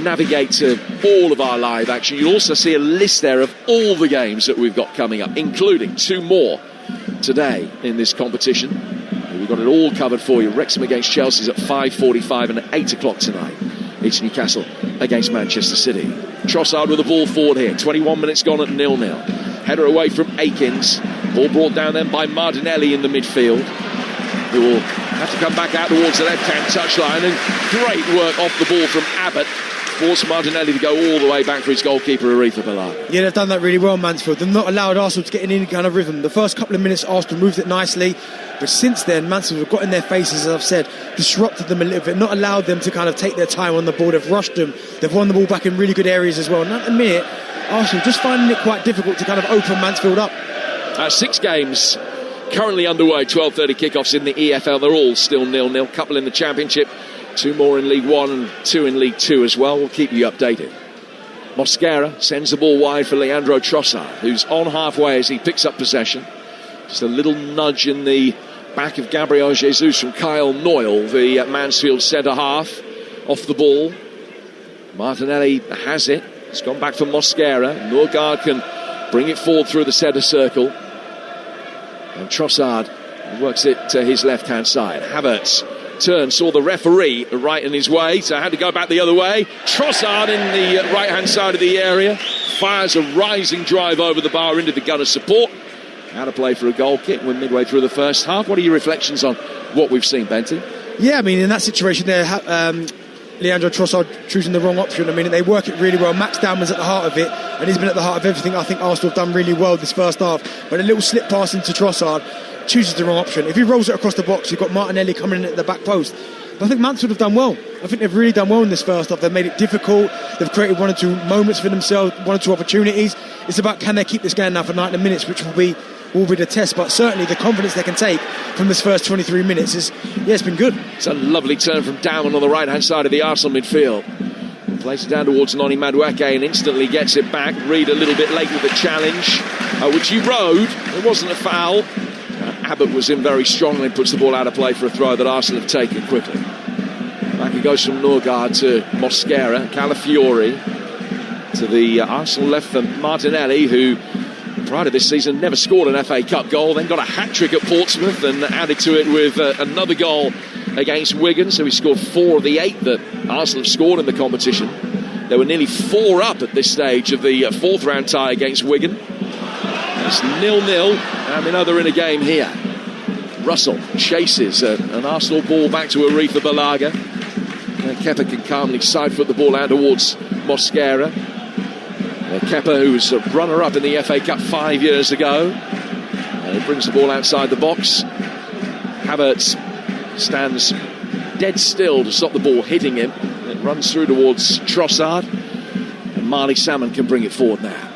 navigate to all of our live action. You'll also see a list there of all the games that we've got coming up, including 2 more today in this competition. We've got it all covered for you. Wrexham against Chelsea is at 5:45 and at 8 o'clock tonight. It's Newcastle against Manchester City. Trossard with the ball forward here. 21 minutes gone at 0-0. Header away from Akins. Ball brought down then by Martinelli in the midfield, who will have to come back out towards the left-hand touchline. And great work off the ball from Abbott. Forced Martinelli to go all the way back for his goalkeeper, Aretha Ballard. Yeah, they've done that really well, Mansfield. They've not allowed Arsenal to get in any kind of rhythm. The first couple of minutes, Arsenal moved it nicely, but since then, Mansfield have got in their faces, as I've said, disrupted them a little bit, not allowed them to kind of take their time on the ball. They've rushed them. They've won the ball back in really good areas as well. And at the minute, Arsenal just finding it quite difficult to kind of open Mansfield up. 6 games currently underway, 12:30 kickoffs in the EFL. They're all still 0-0. Couple in the Championship, 2 more in League 1 and 2 in League 2 as well. We'll keep you updated. Mosquera sends the ball wide for Leandro Trossard, who's on halfway as he picks up possession. Just a little nudge in the back of Gabriel Jesus from Kyle Noyle, the Mansfield centre-half, off the ball. Martinelli has it. It's gone back for Mosquera. Norgard can bring it forward through the centre circle. And Trossard works it to his left-hand side. Havertz turns, saw the referee right in his way, so had to go back the other way. Trossard in the right-hand side of the area. Fires a rising drive over the bar into the gunner support. Out of play for a goal kick. We're midway through the first half. What are your reflections on what we've seen, Benty? Yeah, I mean, in that situation there, Leandro Trossard choosing the wrong option. I mean, they work it really well. Max Downman's at the heart of it, and he's been at the heart of everything. I think Arsenal have done really well this first half. But a little slip pass into Trossard, chooses the wrong option. If he rolls it across the box, you've got Martinelli coming in at the back post. But I think Mansfield have done well. I think they've really done well in this first half. They've made it difficult. They've created 1 or 2 moments for themselves, 1 or 2 opportunities. It's about, can they keep this going now for 90 minutes, which will be the test. But certainly the confidence they can take from this first 23 minutes is, it's been good. It's a lovely turn from Downman on the right hand side of the Arsenal midfield. Plays it down towards Noni Madueke and instantly gets it back. Reed a little bit late with the challenge, which he rode. It wasn't a foul. Abbott was in very strongly and puts the ball out of play for a throw that Arsenal have taken quickly. Back it goes from Norgard to Mosquera. Calafiori to the Arsenal left for Martinelli, who prior to this season never scored an FA Cup goal, then got a hat-trick at Portsmouth and added to it with another goal against Wigan. So he scored 4 of the 8 that Arsenal have scored in the competition. They were nearly 4 up at this stage of the 4th round tie against Wigan. It's 0-0, and we know they're in a game here. Russell chases an Arsenal ball back to Aretha Balaga. Kepa can calmly side-foot the ball out towards Mosquera. Kepa, who was a runner-up in the FA Cup 5 years ago. He brings the ball outside the box. Havertz stands dead still to stop the ball hitting him. It runs through towards Trossard. And Marley Salmon can bring it forward now.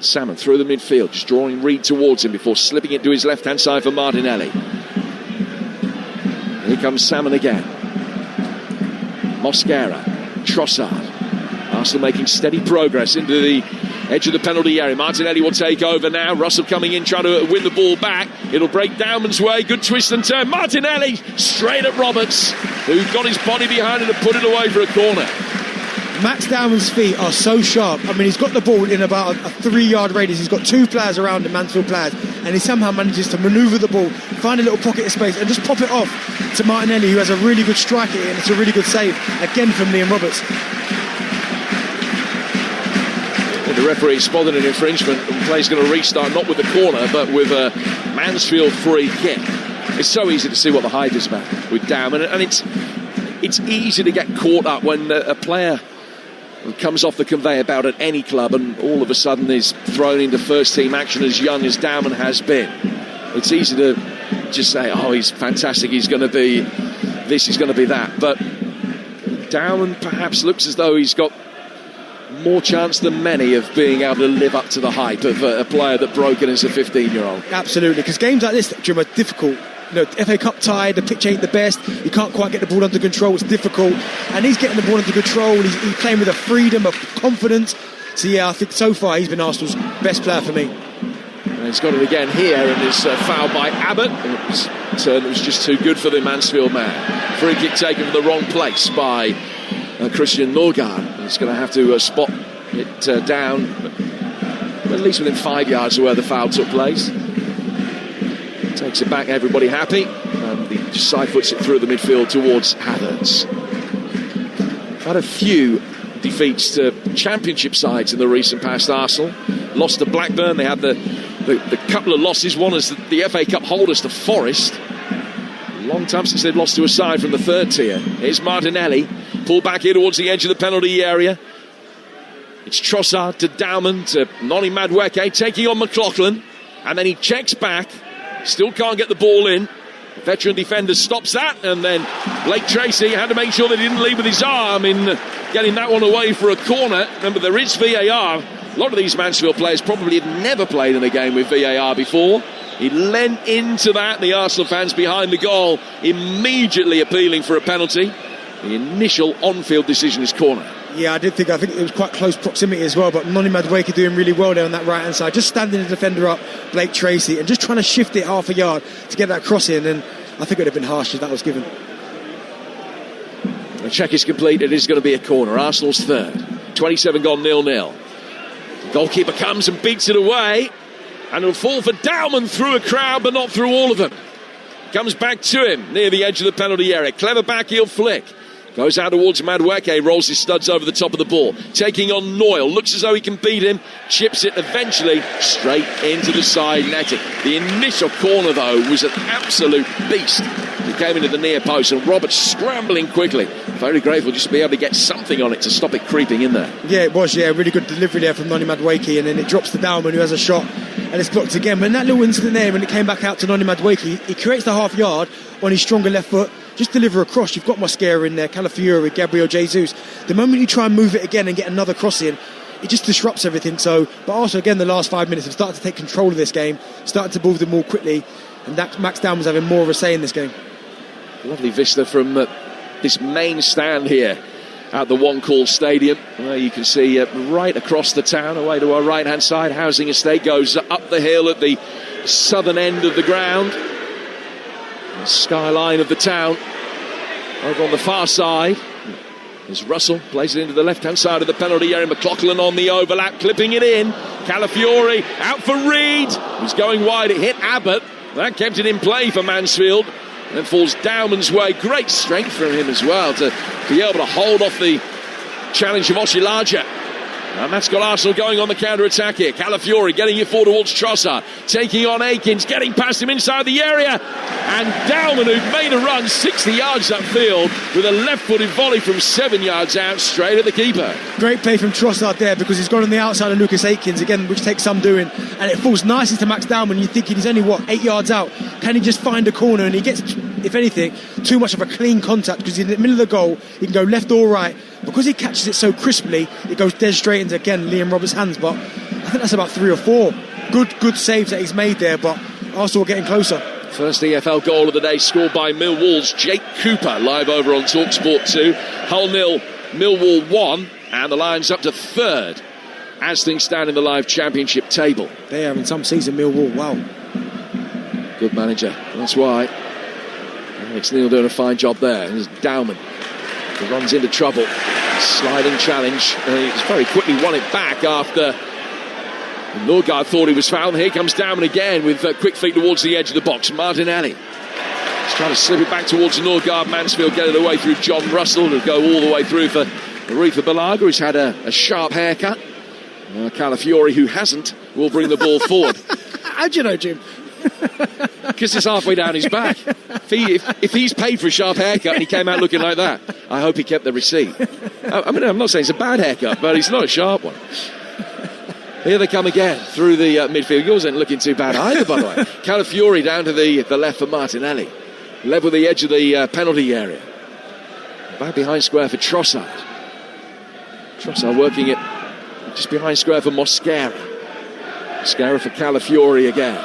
Salmon through the midfield, just drawing Reed towards him before slipping it to his left-hand side for Martinelli. Here comes Salmon again. Mosquera, Trossard. Arsenal making steady progress into the edge of the penalty area. Martinelli will take over now. Russell coming in, trying to win the ball back. It'll break Downman's way. Good twist and turn. Martinelli straight at Roberts, who got his body behind it and put it away for a corner. Max Downman's feet are so sharp. I mean, he's got the ball in about a 3-yard radius. He's got 2 players around him, Mansfield players, and he somehow manages to manoeuvre the ball, find a little pocket of space, and just pop it off to Martinelli, who has a really good strike at it, and it's a really good save again from Liam Roberts. The referee spotted an infringement, and the play's going to restart not with the corner but with a Mansfield free kick. It's so easy to see what the hype is about with Dowman, and it's easy to get caught up when a player comes off the conveyor belt at any club and all of a sudden is thrown into first team action as young as Dowman has been. It's easy to just say, oh, he's fantastic, he's going to be this, he's going to be that, but Dowman perhaps looks as though he's got more chance than many of being able to live up to the hype of a player that broke in as a 15-year-old. Absolutely, because games like this, Jim, are difficult. FA Cup tie, the pitch ain't the best, you can't quite get the ball under control, it's difficult, and he's getting the ball under control, he's playing with a freedom, a confidence. So yeah, I think so far he's been Arsenal's best player for me. And he's got it again here, and it's fouled by Abbott. It was just too good for the Mansfield man. Free kick taken from the wrong place by Christian Norgard. He's going to have to spot it down, at least within 5 yards of where the foul took place. Takes it back, everybody happy, and the side foots it through the midfield towards Havertz. Had a few defeats to championship sides in the recent past. Arsenal lost to Blackburn. They had the couple of losses, one as the FA Cup holders to Forest. Long time since they've lost to a side from the third tier. Here's Martinelli, pulled back here towards the edge of the penalty area. It's Trossard to Dowman to Noni Madueke, taking on McLaughlin, and then he checks back. Still can't get the ball in. The veteran defender stops that, and then Blake Tracy had to make sure they didn't lead with his arm in getting that one away for a corner. Remember, there is VAR. A lot of these Mansfield players probably have never played in a game with VAR before. He leant into that. The Arsenal fans behind the goal immediately appealing for a penalty. The initial on-field decision is corner. Yeah, I think it was quite close proximity as well, but Noni Madueke doing really well there on that right hand side, just standing the defender up, Blake Tracy, and just trying to shift it half a yard to get that cross in, and I think it would have been harsh if that was given. The check is complete. It is going to be a corner. Arsenal's third. 27 gone 0-0. The goalkeeper comes and beats it away, and it'll fall for Dowman through a crowd, but not through all of them. Comes back to him near the edge of the penalty area. Clever backheel flick. Goes out towards Madueke, rolls his studs over the top of the ball. Taking on Noyle, looks as though he can beat him. Chips it eventually straight into the side netting. The initial corner, though, was an absolute beast. He came into the near post, and Roberts scrambling quickly. Very grateful just to be able to get something on it to stop it creeping in there. Yeah, it was, really good delivery there from Noni Madueke, and then it drops to Dowman, who has a shot, and it's blocked again. When that little incident there, when it came back out to Noni Madueke, he creates the half yard on his stronger left foot. Just deliver a cross. You've got Mosquera in there, Calafiori, Gabriel Jesus. The moment you try and move it again and get another cross in, it just disrupts everything. So, but also again, the last 5 minutes have started to take control of this game, started to move them more quickly, and that Max Dowman's having more of a say in this game. Lovely vista from this main stand here at the One Call Stadium, where you can see right across the town, away to our right-hand side, housing estate goes up the hill at the southern end of the ground. The skyline of the town over on the far side. As Russell plays it into the left-hand side of the penalty area. McLaughlin on the overlap, clipping it in. Calafiori out for Reed. He's going wide. It hit Abbott. That kept it in play for Mansfield. And then falls Dowman's way. Great strength from him as well to be able to hold off the challenge of Oshilaja. And that's got Arsenal going on the counter-attack here. Calafiori getting it forward towards Trossard, taking on Akins, getting past him inside the area. And Dowman, who made a run 60 yards upfield with a left-footed volley from 7 yards out, straight at the keeper. Great play from Trossard there, because he's gone on the outside of Lucas Akins again, which takes some doing, and it falls nicely to Max Dowman. You're thinking he's only 8 yards out. Can he just find a corner? And he gets, if anything, too much of a clean contact, because he's in the middle of the goal. He can go left or right. Because he catches it so crisply, it goes dead straight into, again, Liam Roberts' hands. But I think that's about 3 or 4 good saves that he's made there, but Arsenal getting closer. First EFL goal of the day scored by Millwall's Jake Cooper, live over on Talksport 2. Hull 0, Millwall 1, and the Lions up to third as things stand in the live championship table. They are in some season, Millwall. Wow. Good manager, that's why. Alex Neil doing a fine job there. There's Dowman. He runs into trouble. Sliding challenge. He's very quickly won it back after Norgard thought he was fouled. Here comes Dowman again with quick feet towards the edge of the box. Martinelli. He's trying to slip it back towards Norgard. Mansfield get it away through John Russell to go all the way through for Aretha Balaga, who's had a sharp haircut. Calafiori, who hasn't, will bring the ball forward. How do you know, Jim? Because it's halfway down his back. If he's paid for a sharp haircut and he came out looking like that, I hope he kept the receipt. I mean, I'm not saying it's a bad haircut, but it's not a sharp one. Here they come again through the midfield. Yours ain't looking too bad either, by the way. Calafiori down to the left for Martinelli. Level the edge of the penalty area. Back behind square for Trossard. Trossard working it just behind square for Mosquera. Mosquera for Calafiori again.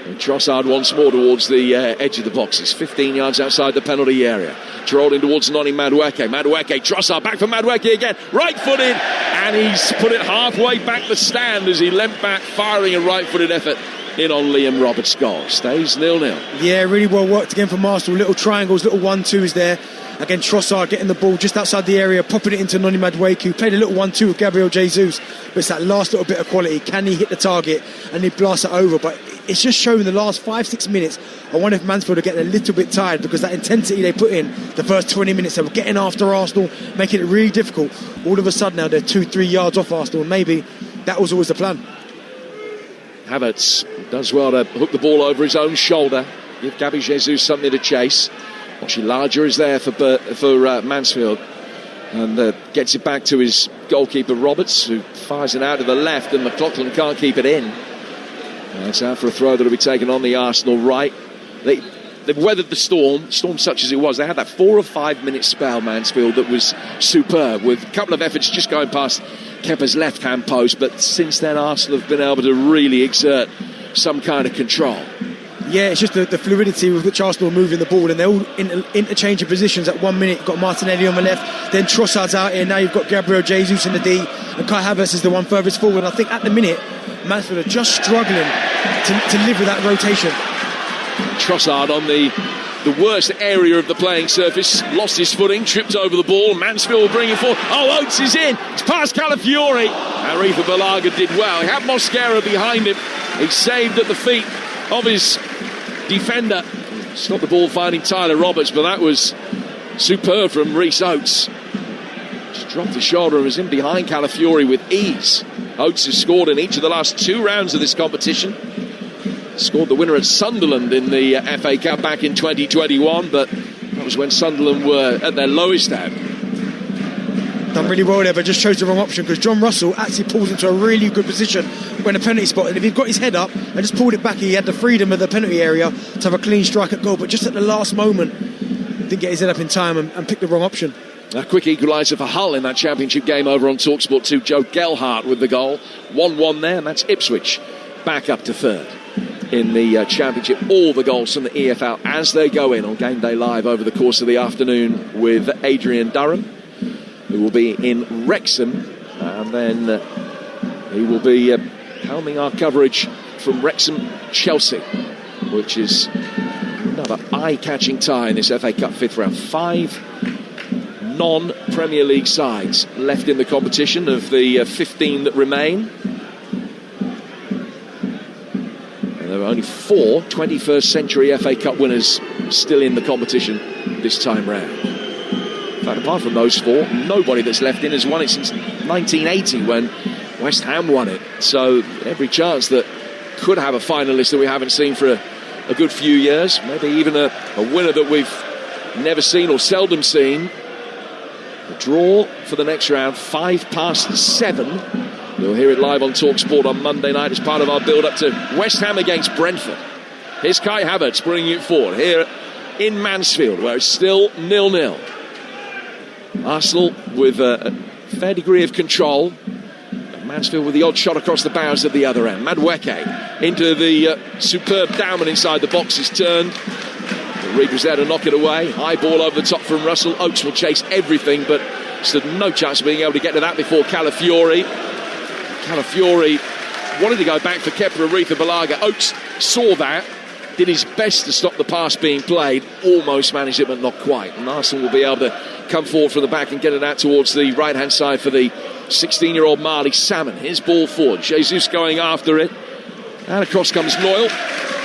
And Trossard once more towards the edge of the boxes. 15 yards outside the penalty area. Trolling towards Noni Madueke. Madueke, Trossard back for Madueke again. Right-footed. And he's put it halfway back the stand as he leant back, firing a right-footed effort in on Liam Roberts' goal. Stays 0-0. Yeah, really well worked again from Arsenal. Little triangles, little 1-2s there. Again, Trossard getting the ball just outside the area, popping it into Noni Madueke, who played a little 1-2 with Gabriel Jesus. But it's that last little bit of quality. Can he hit the target? And he blasts it over. But it's just showing the last 5-6 minutes. I wonder if Mansfield are getting a little bit tired, because that intensity they put in the first 20 minutes, they were getting after Arsenal, making it really difficult. All of a sudden now they're 2-3 yards off Arsenal, and maybe that was always the plan. Havertz does well to hook the ball over his own shoulder, give Gabi Jesus something to chase. Actually, Larger is there for Mansfield, and gets it back to his goalkeeper Roberts, who fires it out to the left, and McLaughlin can't keep it in. It's out for a throw that will be taken on the Arsenal right. They've weathered the storm such as it was. They had that 4 or 5 minute spell, Mansfield, that was superb, with a couple of efforts just going past Kepa's left hand post, but since then Arsenal have been able to really exert some kind of control. Yeah, it's just the fluidity with which Arsenal are moving the ball, and they're all interchanging positions. At 1 minute, you've got Martinelli on the left, then Trossard's out here, now you've got Gabriel Jesus in the D, and Kai Havertz is the one furthest forward. And I think at the minute, Mansfield are just struggling to live with that rotation. Trossard on the worst area of the playing surface, lost his footing, tripped over the ball. Mansfield will bring it forward. Oh, Oates is in. It's past Calafiori. Aretha Balaga did well. He had Mosquera behind him. He saved at the feet of his defender. Stopped the ball finding Tyler Roberts, but that was superb from Rhys Oates. Just dropped his shoulder and was in behind Calafiori with ease. Oates has scored in each of the last 2 rounds of this competition. Scored the winner at Sunderland in the FA Cup back in 2021, but that was when Sunderland were at their lowest ebb. Done really well there, but just chose the wrong option, because John Russell actually pulls into a really good position when the penalty spot, and if he'd got his head up and just pulled it back, he had the freedom of the penalty area to have a clean strike at goal, but just at the last moment didn't get his head up in time and picked the wrong option. A quick equaliser for Hull in that championship game over on Talksport 2. Joe Gelhardt with the goal. 1-1 there, and that's Ipswich back up to third in the championship. All the goals from the EFL as they go in on Game Day Live over the course of the afternoon with Adrian Durham, who will be in Wrexham, and then he will be helming our coverage from Wrexham-Chelsea, which is another eye-catching tie in this FA Cup 5th round. 5 non-Premier League sides left in the competition of the 15 that remain. And there are only 4 21st century FA Cup winners still in the competition this time round. In fact, apart from those 4, nobody that's left in has won it since 1980 when West Ham won it. So every chance that could have a finalist that we haven't seen for a good few years, maybe even a winner that we've never seen or seldom seen. The draw for the next round, 7:05. You'll hear it live on Talksport on Monday night as part of our build-up to West Ham against Brentford. Here's Kai Havertz bringing it forward here in Mansfield, where it's still 0-0. Arsenal with a fair degree of control. Mansfield with the odd shot across the bows at the other end. Madueke into the superb Dowman inside the box is turned. Reaper's there to knock it away. High ball over the top from Russell. Oates will chase everything, but stood no chance of being able to get to that before Calafiori. Calafiori wanted to go back for Kepa Aretha Balaga. Oates saw that, did his best to stop the pass being played, almost managed it but not quite. And Arsenal will be able to come forward from the back and get it out towards the right hand side for the 16-year-old Marley Salmon. His ball forward, Jesus going after it, and across comes Noyle.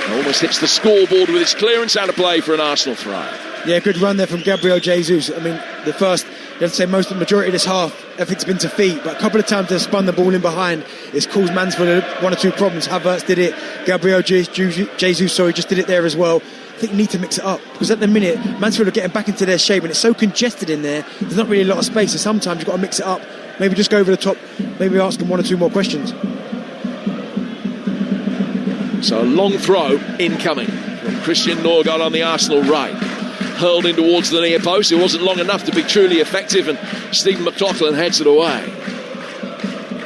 Almost hits the scoreboard with his clearance, out of play for an Arsenal try. Yeah, good run there from Gabriel Jesus. I mean, the majority of this half, everything's been to feet, but a couple of times they've spun the ball in behind. It's caused Mansfield one or two problems. Havertz did it. Gabriel Jesus, just did it there as well. I think you need to mix it up, because at the minute Mansfield are getting back into their shape and it's so congested in there, there's not really a lot of space, so sometimes you've got to mix it up, maybe just go over the top, maybe ask them one or two more questions. So a long throw incoming from Christian Norgard on the Arsenal right, hurled in towards the near post. It wasn't long enough to be truly effective, and Stephen McLaughlin heads it away.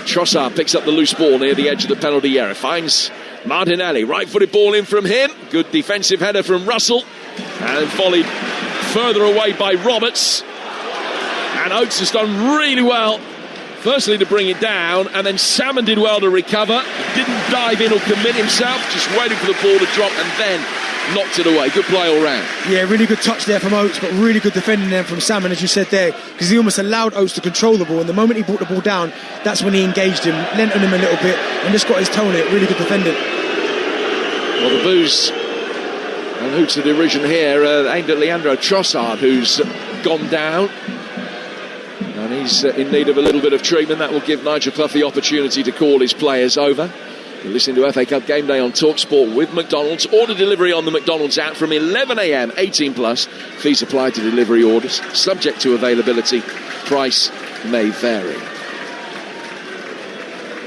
Trossard picks up the loose ball near the edge of the penalty area, finds Martinelli, right-footed ball in from him. Good defensive header from Russell, and volleyed further away by Roberts. And Oates has done really well, firstly to bring it down, and then Salmon did well to recover. Didn't dive in or commit himself, just waited for the ball to drop and then knocked it away. Good play all round. Yeah, really good touch there from Oates, but really good defending there from Salmon, as you said there, because he almost allowed Oates to control the ball, and the moment he brought the ball down, that's when he engaged him, lent on him a little bit, and just got his toe on it. Really good defending. Well, the boos and hoots of derision here aimed at Leandro Trossard, who's gone down, and he's in need of a little bit of treatment. That will give Nigel Clough the opportunity to call his players over. You're listening to FA Cup Game Day on Talksport with McDonald's. Order delivery on the McDonald's app from 11 a.m, 18 plus. Fees apply to delivery orders, subject to availability. Price may vary.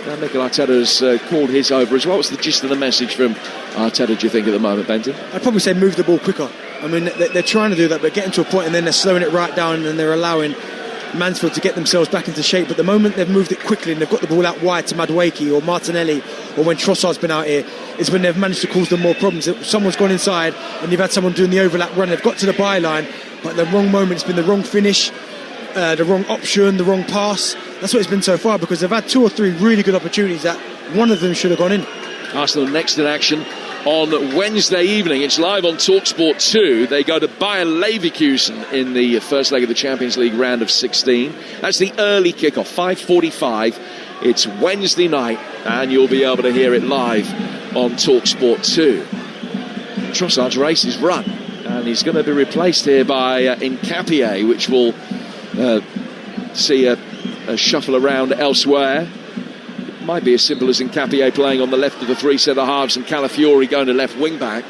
Now Mikel Arteta has called his over as well. What's the gist of the message from Arteta, do you think, at the moment, Benton? I'd probably say move the ball quicker. I mean, they're trying to do that, but getting to a point and then they're slowing it right down, and they're allowing Mansfield to get themselves back into shape. But the moment they've moved it quickly and they've got the ball out wide to Madueke or Martinelli, or when Trossard's been out here, is when they've managed to cause them more problems. Someone's gone inside and you've had someone doing the overlap run, they've got to the byline, but at the wrong moment, it's been the wrong finish, the wrong option, the wrong pass. That's what it's been so far, because they've had two or three really good opportunities that one of them should have gone in. Arsenal next in action on Wednesday evening. It's live on Talksport 2. They go to Bayer Leverkusen in the first leg of the Champions League round of 16. That's the early kickoff, 5:45. It's Wednesday night, and you'll be able to hear it live on Talksport 2. Trossard's race is run, and he's going to be replaced here by Nkapie, which will see a shuffle around elsewhere. Might be as simple as Nkapie playing on the left of the three centre halves and Calafiori going to left wing back.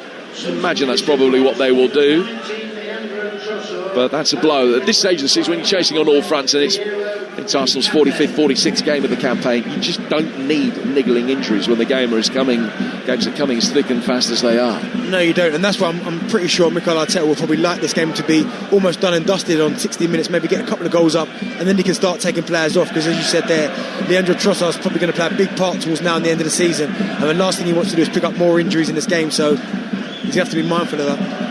I imagine that's probably what they will do. But that's a blow. At this stage of the season, when you're chasing on all fronts, and it's Arsenal's 45th, 46th game of the campaign, you just don't need niggling injuries when the games are coming as thick and fast as they are. No, you don't, and that's why I'm pretty sure Mikel Arteta will probably like this game to be almost done and dusted on 60 minutes, maybe get a couple of goals up, and then he can start taking players off, because as you said there, Leandro Trossard is probably going to play a big part towards now and the end of the season, and the last thing he wants to do is pick up more injuries in this game, so he's going to have to be mindful of that.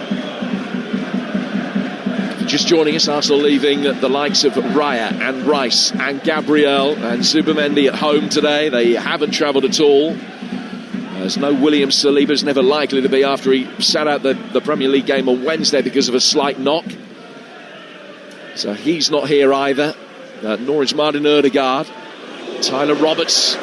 Just joining us, Arsenal leaving the likes of Raya and Rice and Gabriel and Zubimendi at home today. They haven't travelled at all. There's no William Saliba's never likely to be after he sat out the Premier League game on Wednesday because of a slight knock. So he's not here either. Nor is Martin Ødegaard. Tyler Roberts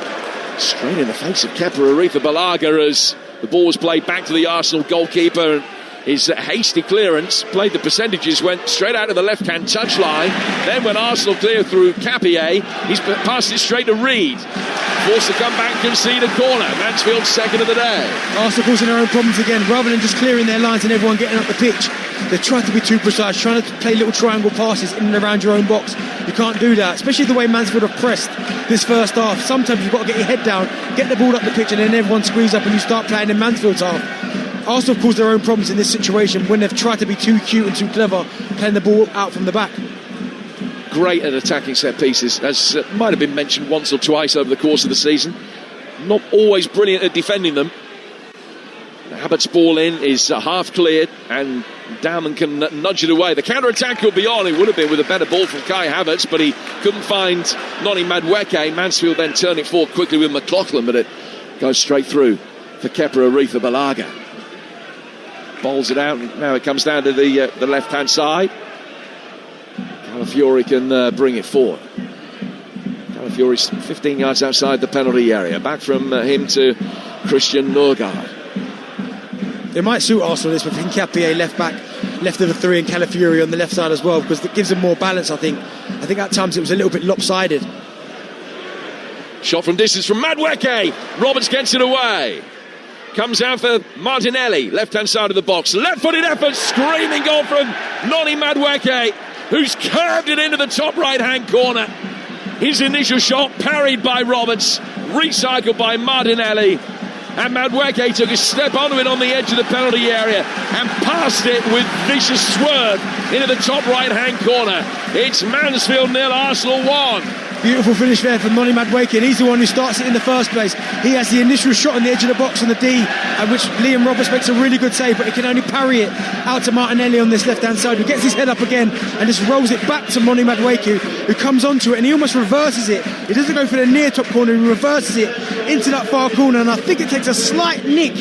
straight in the face of Kepa Arrizabalaga as the ball was played back to the Arsenal goalkeeper. His hasty clearance, played the percentages, went straight out of the left-hand touchline. Then when Arsenal clear through Capie, he's passed it straight to Reed. Forced to come back and concede a corner. Mansfield's second of the day. Arsenal causing their own problems again. Rather than just clearing their lines and everyone getting up the pitch, they're trying to be too precise, trying to play little triangle passes in and around your own box. You can't do that, especially the way Mansfield have pressed this first half. Sometimes you've got to get your head down, get the ball up the pitch, and then everyone squeeze up and you start playing in Mansfield's half. Arsenal caused their own problems in this situation when they've tried to be too cute and too clever, playing the ball out from the back. Great at attacking set pieces, as might have been mentioned once or twice over the course of the season. Not always brilliant at defending them. Abbott's ball in is half cleared, and Dowman can nudge it away. The counter-attack could be on. It would have been with a better ball from Kai Havertz, but he couldn't find Noni Madueke. Mansfield then turned it forward quickly with McLaughlin, but it goes straight through for Kepa Arrizabalaga. Bowls it out, and now it comes down to the left-hand side. Calafiori can bring it forward. Calafiori's 15 yards outside the penalty area. Back from him to Christian Norgard. It might suit Arsenal this, with Nkapie left back left of the three and Calafiori on the left side as well, because it gives them more balance. I think at times it was a little bit lopsided. Shot from distance from Madueke. Roberts gets it away. Comes out for Martinelli, left-hand side of the box. Left-footed effort, screaming goal from Noni Madueke, who's curved it into the top right-hand corner. His initial shot parried by Roberts, recycled by Martinelli, and Madueke took a step onto it on the edge of the penalty area and passed it with vicious swerve into the top right-hand corner. It's Mansfield 0, Arsenal 1. Beautiful finish there from Noni Madueke, and he's the one who starts it in the first place. He has the initial shot on the edge of the box on the D, at which Liam Roberts makes a really good save, but he can only parry it out to Martinelli on this left-hand side, who gets his head up again and just rolls it back to Noni Madueke, who comes onto it, and he almost reverses it. He doesn't go for the near top corner, he reverses it into that far corner, and I think it takes a slight nick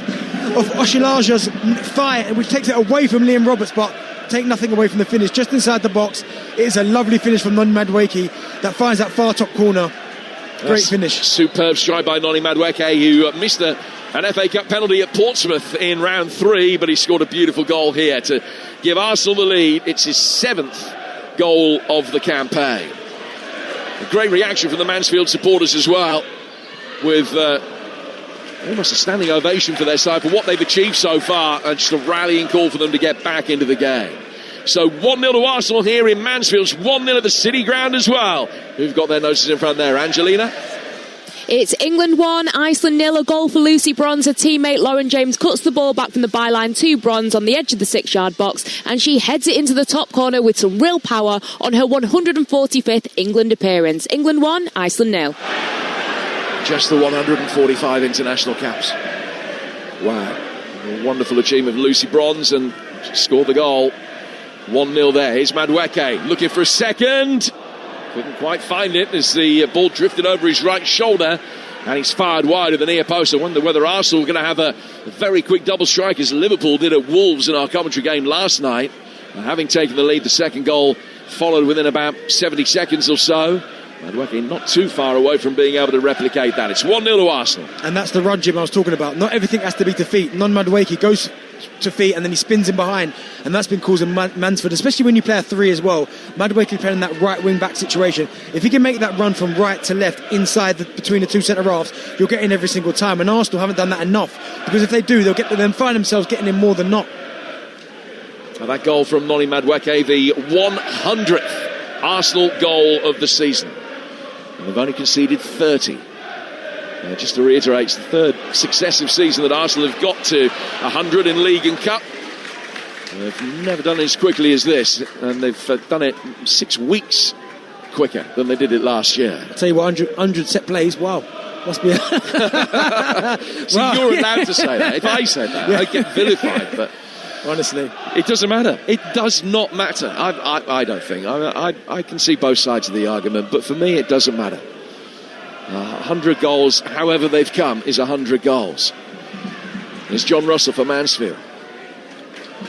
of Oshilaja's thigh, which takes it away from Liam Roberts, but take nothing away from the finish. Just inside the box, it is a lovely finish from Noni Madueke that finds that far top corner. Great finish. Superb strike by Noni Madueke, who missed an FA Cup penalty at Portsmouth in round 3, but he scored a beautiful goal here to give Arsenal the lead. It's his 7th goal of the campaign. A great reaction from the Mansfield supporters as well, with almost a standing ovation for their side for what they've achieved so far, and just a rallying call for them to get back into the game. So 1-0 to Arsenal here in Mansfield, 1-0 at the City Ground as well. Who've got their noses in front there? Angelina? It's England 1, Iceland 0, a goal for Lucy Bronze. Her teammate Lauren James cuts the ball back from the byline to Bronze on the edge of the 6-yard box, and she heads it into the top corner with some real power on her 145th England appearance. England 1, Iceland 0. Just the 145 international caps. Wow. A wonderful achievement of Lucy Bronze, and she scored the goal. 1-0 there. Here's Madueke looking for a second. Couldn't quite find it as the ball drifted over his right shoulder, and he's fired wide of the near post. I wonder whether Arsenal are going to have a very quick double strike, as Liverpool did at Wolves in our commentary game last night. Having taken the lead, the second goal followed within about 70 seconds or so. Madueke not too far away from being able to replicate that. It's 1-0 to Arsenal. And that's the run, Jim, I was talking about. Not everything has to be to feet. Madueke goes to feet and then he spins in behind, and that's been causing Mansfield, especially when you play a 3 as well. Madueke playing in that right wing back situation. If he can make that run from right to left inside between the two centre halves, you'll get in every single time, and Arsenal haven't done that enough, because if they do, they'll find themselves getting in more than not. Now that goal from Noni Madueke, the 100th Arsenal goal of the season. And they've only conceded 30. Just to reiterate, it's the 3rd successive season that Arsenal have got to 100 in League and Cup. They've never done it as quickly as this, and they've done it 6 weeks quicker than they did it last year. I'll tell you what, 100 set plays, wow. Must be So you're allowed to say that. If I said that, I'd get vilified, but honestly, it doesn't matter. It does not matter. I don't think. I can see both sides of the argument, but for me, it doesn't matter. 100 goals, however they've come, is 100 goals. It's John Russell for Mansfield.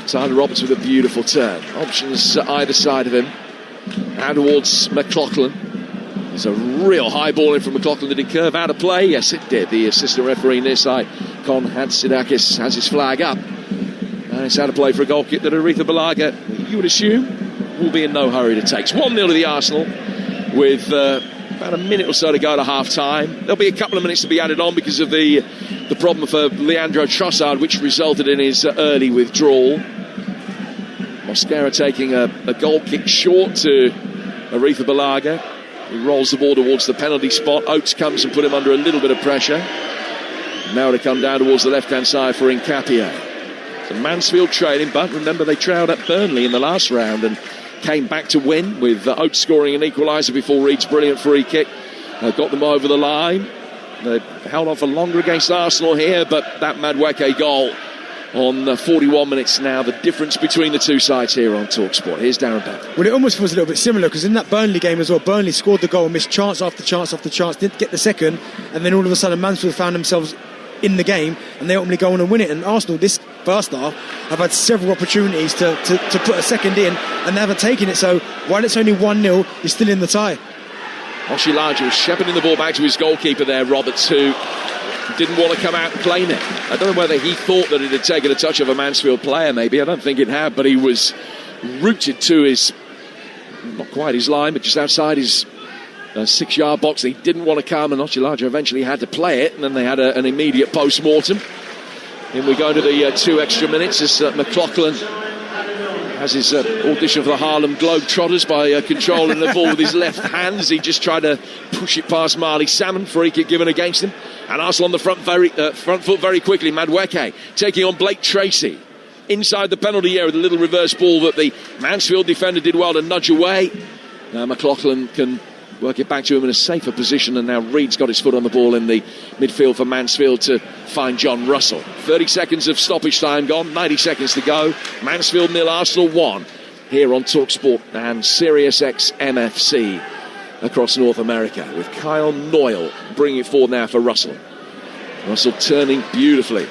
Tyler Roberts with a beautiful turn. Options either side of him. Out towards McLaughlin. There's a real high ball in from McLaughlin. Did it curve out of play? Yes, it did. The assistant referee near side, Con Hadsidakis, has his flag up. And it's out of play for a goal kick that Aretha Balaga, you would assume, will be in no hurry to take. It's 1-0 to the Arsenal with about a minute or so to go to half-time. There'll be a couple of minutes to be added on because of the problem for Leandro Trossard, which resulted in his early withdrawal. Mosquera taking a goal kick short to Aretha Balaga. He rolls the ball towards the penalty spot. Oates comes and put him under a little bit of pressure. Now to come down towards the left-hand side for Nkapia. So Mansfield trailing, but remember they trailed at Burnley in the last round and came back to win, with Oates scoring an equaliser before Reed's brilliant free kick. Got them over the line. They held on for longer against Arsenal here, but that Madueke goal on 41 minutes now, the difference between the two sides here on Talksport. Here's Darren Bell. Well, it almost feels a little bit similar, because in that Burnley game as well, Burnley scored the goal, missed chance after chance after chance, didn't get the second, and then all of a sudden Mansfield found themselves in the game, and they ultimately go on and win it. And Arsenal this first half have had several opportunities to put a second in, and they haven't taken it. So while it's only 1-0, he's still in the tie. Oshilaja was shepherding the ball back to his goalkeeper there, Roberts, who didn't want to come out and claim it. I don't know whether he thought that it had taken a touch of a Mansfield player, maybe. I don't think it had, but he was rooted to his, not quite his line, but just outside his 6-yard box. He didn't want to come, and Ochilage eventually had to play it, and then they had an immediate post-mortem. Then we go to the 2 extra minutes as McLaughlin has his audition for the Harlem Globetrotters by controlling the ball with his left hand as he just tried to push it past Marley Salmon. Free kick given against him. And Arsenal on the front foot very quickly. Madueke taking on Blake Tracy. Inside the penalty area with a little reverse ball that the Mansfield defender did well to nudge away. Now McLaughlin can work it back to him in a safer position, and now Reed's got his foot on the ball in the midfield for Mansfield to find John Russell. 30 seconds of stoppage time gone, 90 seconds to go. Mansfield 0, Arsenal 1 here on Talksport and Sirius XMFC across North America, with Kyle Noyle bringing it forward now for Russell. Russell turning beautifully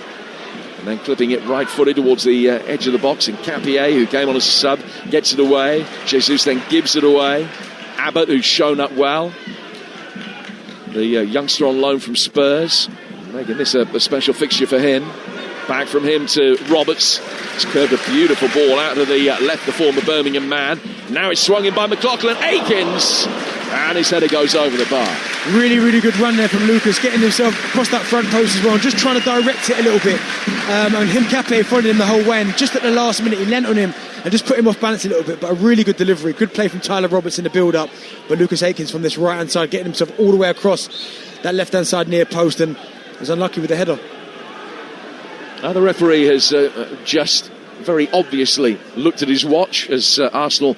and then clipping it right-footed towards the edge of the box, and Capier, who came on as a sub, gets it away. Jesus then gives it away. Abbott, who's shown up well, the youngster on loan from Spurs, making this a special fixture for him. Back from him to Roberts. He's curved a beautiful ball out of the left, the former Birmingham man. Now it's swung in by McLaughlin. Akins, and his header goes over the bar. Really, really good run there from Lucas, getting himself across that front post as well, and just trying to direct it a little bit. And him, Cape, followed him the whole way, and just at the last minute he leant on him and just put him off balance a little bit. But a really good delivery, good play from Tyler Roberts in the build-up. But Lucas Akins from this right-hand side, getting himself all the way across that left-hand side near post, and was unlucky with the header. Now the referee has just very obviously looked at his watch as Arsenal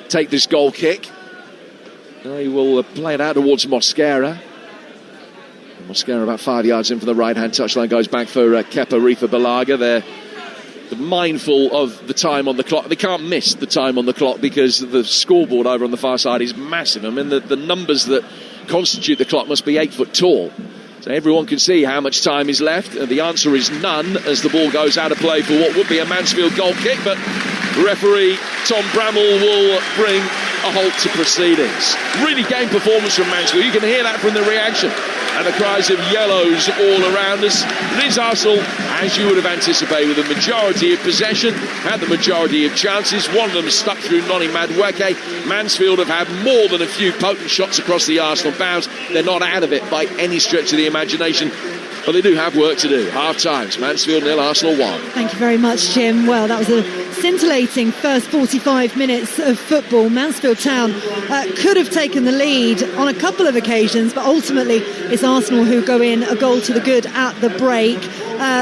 take this goal kick. Now he will play it out towards Mosquera. Mosquera about 5 yards in from the right-hand touchline, goes back for Kepa Arrizabalaga. They're mindful of the time on the clock. They can't miss the time on the clock because the scoreboard over on the far side is massive. I mean, the numbers that constitute the clock must be 8 foot tall. So everyone can see how much time is left. The answer is none as the ball goes out of play for what would be a Mansfield goal kick. But referee Tom Bramall will bring a halt to proceedings. Really game performance from Mansfield. You can hear that from the reaction and the cries of yellows all around us. It is Arsenal, as you would have anticipated, with the majority of possession, had the majority of chances. One of them stuck through Noni Madueke. Mansfield have had more than a few potent shots across the Arsenal bounds. They're not out of it by any stretch of the imagination, but they do have work to do. Half times, Mansfield 0, Arsenal 1. Thank you very much, Jim. Well, that was a scintillating first 45 minutes of football. Mansfield Town could have taken the lead on a couple of occasions, but ultimately it's Arsenal who go in a goal to the good at the break.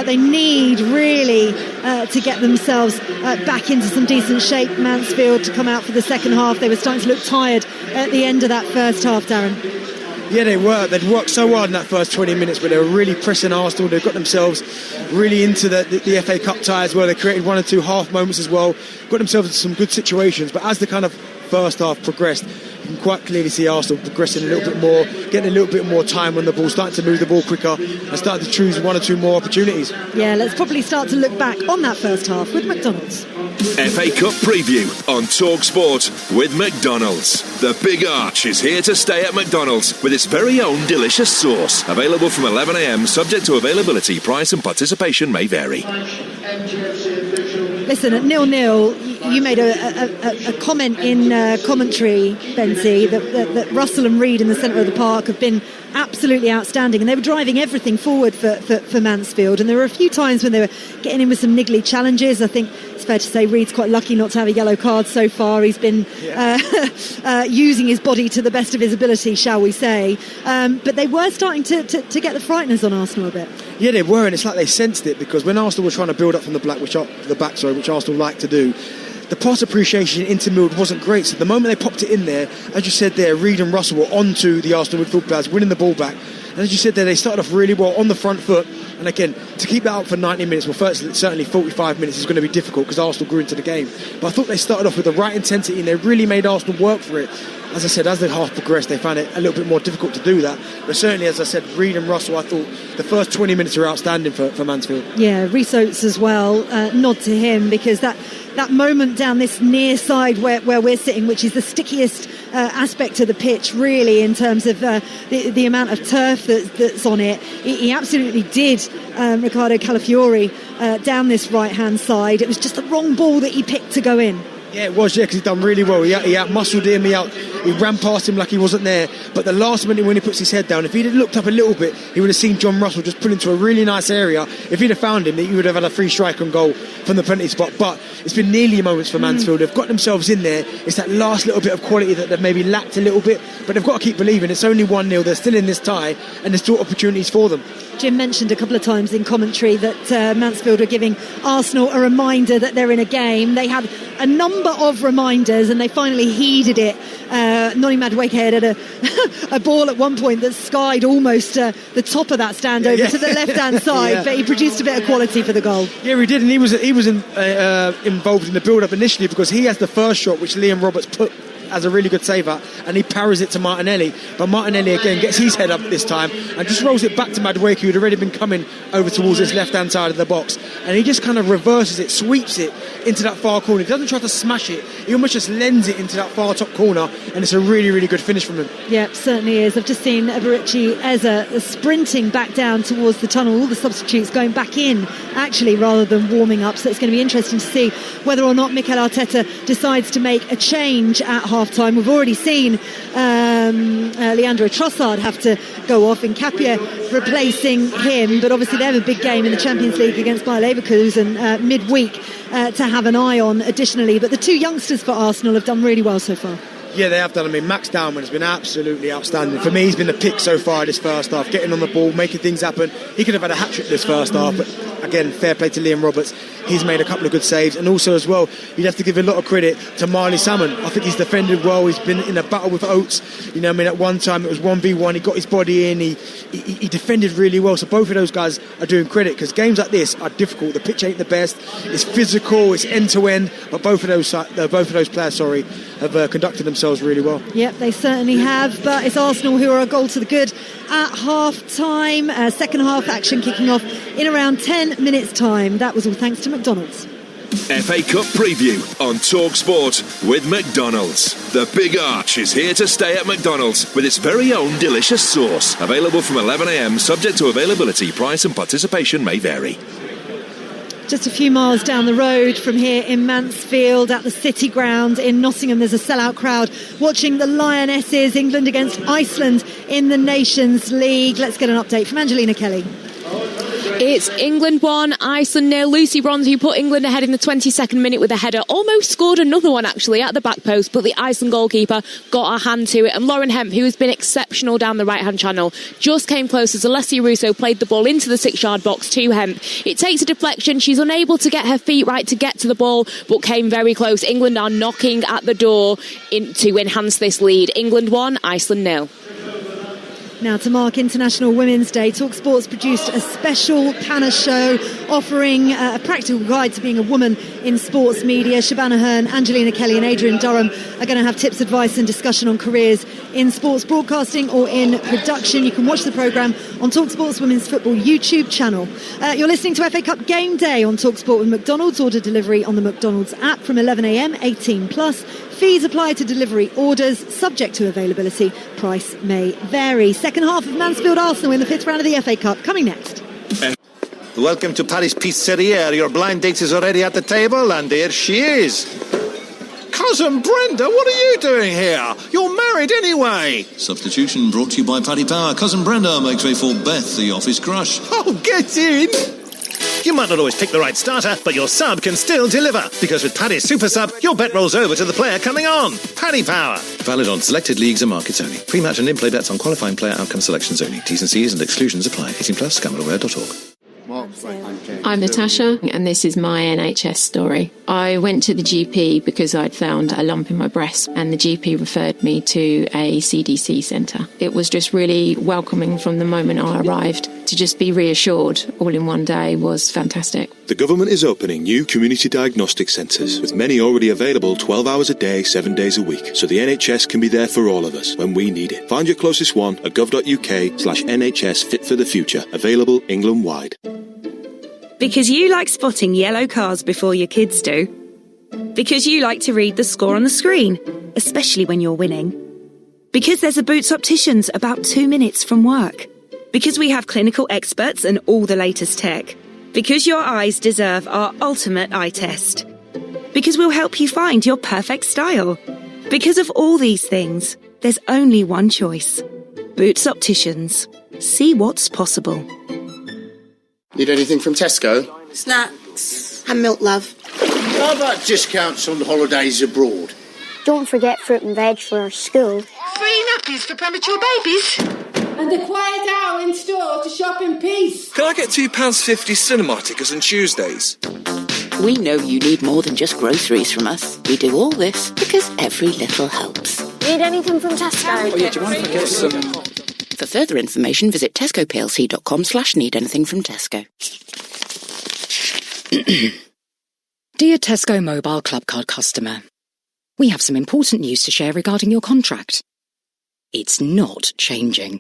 They need really to get themselves back into some decent shape, Mansfield, to come out for the second half. They were starting to look tired at the end of that first half, Darren. Yeah, they were. They'd worked so hard in that first 20 minutes, but they were really pressing Arsenal. They got themselves really into the FA Cup tie as well. They created 1 or 2 half moments as well. Got themselves into some good situations. But as the kind of first half progressed, you can quite clearly see Arsenal progressing a little bit more, getting a little bit more time on the ball, starting to move the ball quicker, and starting to choose 1 or 2 more opportunities. Yeah, let's probably start to look back on that first half with McDonald's. FA Cup preview on Talksport with McDonald's. The Big Arch is here to stay at McDonald's with its very own delicious sauce. Available from 11 a.m, subject to availability. Price and participation may vary. Listen, at 0-0, you made a comment in commentary, Benzi, that Russell and Reed in the centre of the park have been absolutely outstanding, and they were driving everything forward for Mansfield. And there were a few times when they were getting in with some niggly challenges. I think it's fair to say Reed's quite lucky not to have a yellow card so far. He's been using his body to the best of his ability, shall we say. But they were starting to get the frighteners on Arsenal a bit. Yeah, they were, and it's like they sensed it, because when Arsenal were trying to build up from the back, which Arsenal like to do, the pass appreciation into midfield wasn't great. So the moment they popped it in there, as you said there, Reed and Russell were onto the Arsenal midfield players, winning the ball back. And as you said there, they started off really well on the front foot. And again, to keep that up for 90 minutes, well, first, certainly 45 minutes is going to be difficult because Arsenal grew into the game. But I thought they started off with the right intensity and they really made Arsenal work for it. as I said, as the half progressed, they found it a little bit more difficult to do that. But certainly, as I said, Reid and Russell, I thought the first 20 minutes were outstanding for Mansfield. Yeah, Rhys Oates as well. Nod to him, because that moment down this near side where we're sitting, which is the stickiest aspect of the pitch, really, in terms of the amount of turf that's on it. He absolutely did Riccardo Calafiori down this right-hand side. It was just the wrong ball that he picked to go in. Yeah, it was, because he done really well. He out-muscled him, he ran past him like he wasn't there. But the last minute when he puts his head down, if he'd have looked up a little bit, he would have seen John Russell just pull into a really nice area. If he'd have found him, he would have had a free strike and goal from the penalty spot. But it's been nearly moments for Mansfield. They've got themselves in there. It's that last little bit of quality that they've maybe lacked a little bit. But they've got to keep believing. It's only 1-0. They're still in this tie, and there's still opportunities for them. Jim mentioned a couple of times in commentary that Mansfield are giving Arsenal a reminder that they're in a game. They had a number of reminders and they finally heeded it. Noni Madueke had a ball at one point that skied almost the top of that stand over to the left-hand side, but he produced a bit of quality for the goal. Yeah, he did, and he was involved in the build-up initially, because he has the first shot, which Liam Roberts put as a really good saver, and he parries it to Martinelli. But Martinelli again gets his head up this time and just rolls it back to Madueke, who'd already been coming over towards this left-hand side of the box, and he just kind of reverses it, sweeps it into that far corner. He doesn't try to smash it, he almost just lends it into that far top corner, and it's a really, really good finish from him. Yeah, certainly is. I've just seen Eberici Eze sprinting back down towards the tunnel, all the substitutes going back in actually rather than warming up, so it's going to be interesting to see whether or not Mikel Arteta decides to make a change at half-time. We've already seen Leandro Trossard have to go off and Capia replacing him, but obviously they have a big game in the Champions League against Bayer Leverkusen midweek to have an eye on additionally. But the two youngsters for Arsenal have done really well so far. Yeah, they have done. I mean, Max Downman has been absolutely outstanding. For me, he's been the pick so far this first half, getting on the ball, making things happen. He could have had a hat-trick this first half, but again, fair play to Liam Roberts. He's made a couple of good saves, and also as well, you'd have to give a lot of credit to Marley Salmon. I think he's defended well. He's been in a battle with Oates. You know, I mean, at one time it was 1v1. He got his body in. He defended really well. So both of those guys are doing credit, because games like this are difficult. The pitch ain't the best. It's physical. It's end to end. But both of those players, have conducted themselves really well. Yep, they certainly have. But it's Arsenal who are a goal to the good at half-time. Second half action kicking off in around 10 minutes' time. That was all thanks to McDonald's. FA Cup preview on Talksport with McDonald's. The Big Arch is here to stay at McDonald's with its very own delicious sauce. Available from 11 a.m, subject to availability. Price and participation may vary. Just a few miles down the road from here in Mansfield at the City Ground in Nottingham, there's a sellout crowd watching the Lionesses, England against Iceland in the Nations League. Let's get an update from Angelina Kelly. It's England 1, Iceland 0. Lucy Bronze, who put England ahead in the 22nd minute with a header, almost scored another one actually at the back post, but the Iceland goalkeeper got a hand to it, and Lauren Hemp, who has been exceptional down the right hand channel, just came close as Alessia Russo played the ball into the 6-yard box to Hemp. It takes a deflection, she's unable to get her feet right to get to the ball, but came very close. England are knocking at the door to enhance this lead. England 1, Iceland 0. Now, to mark International Women's Day, Talksport's produced a special panel show offering a practical guide to being a woman in sports media. Shabana Hearn, Angelina Kelly and Adrian Durham are going to have tips, advice and discussion on careers in sports broadcasting or in production. You can watch the programme on Talksport's Women's Football YouTube channel. You're listening to FA Cup Game Day on Talksport with McDonald's. Order delivery on the McDonald's app from 11 a.m, 18 plus. Fees apply to delivery orders, subject to availability. Price may vary. Second half of Mansfield Arsenal in the 5th round of the FA Cup. Coming next. Welcome to Paris Pizzeria. Your blind date is already at the table, and there she is. Cousin Brenda, what are you doing here? You're married anyway. Substitution brought to you by Paddy Power. Cousin Brenda makes way for Beth, the office crush. Oh, get in. You might not always pick the right starter, but your sub can still deliver. Because with Paddy's Super Sub, your bet rolls over to the player coming on. Paddy Power. Valid on selected leagues and markets only. Pre-match and in-play bets on qualifying player outcome selections only. T's and C's and exclusions apply. 18 plus, gambleaware.org. I'm Natasha, and this is my NHS story. I went to the GP because I'd found a lump in my breast, and the GP referred me to a CDC centre. It was just really welcoming from the moment I arrived. To just be reassured all in one day was fantastic. The government is opening new community diagnostic centres, with many already available 12 hours a day, 7 days a week, so the NHS can be there for all of us when we need it. Find your closest one at gov.uk/NHS Fit for the Future, available England-wide. Because you like spotting yellow cars before your kids do. Because you like to read the score on the screen, especially when you're winning. Because there's a Boots Opticians about 2 minutes from work. Because we have clinical experts and all the latest tech. Because your eyes deserve our ultimate eye test. Because we'll help you find your perfect style. Because of all these things, there's only one choice. Boots Opticians. See what's possible. Need anything from Tesco? Snacks and milk, love. How about discounts on holidays abroad? Don't forget fruit and veg for our school. Free nappies for premature babies. And a quiet hour in store to shop in peace. Can I get £2.50 cinema tickets on Tuesdays? We know you need more than just groceries from us. We do all this because every little helps. Need anything from Tesco? Oh yeah, do you mind if I get some... For further information, visit tescoplc.com/need anything from Tesco. Dear Tesco Mobile Club Card customer, we have some important news to share regarding your contract. It's not changing.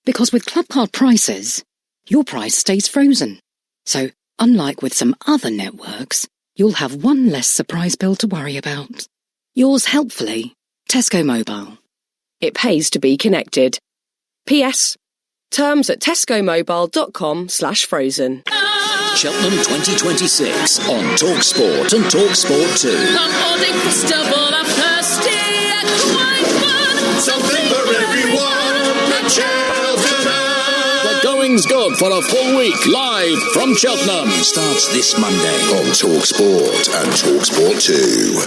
Because with Club Card prices, your price stays frozen. So, unlike with some other networks, you'll have one less surprise bill to worry about. Yours helpfully, Tesco Mobile. It pays to be connected. P.S. Terms at tescomobile.com/frozen. Cheltenham 2026 on Talksport and Talksport 2. Morning festival, I'm thirsty and quite fun. Something for everyone at Cheltenham. The going's good for a full week, live from Cheltenham. Starts this Monday on Talksport and Talksport 2.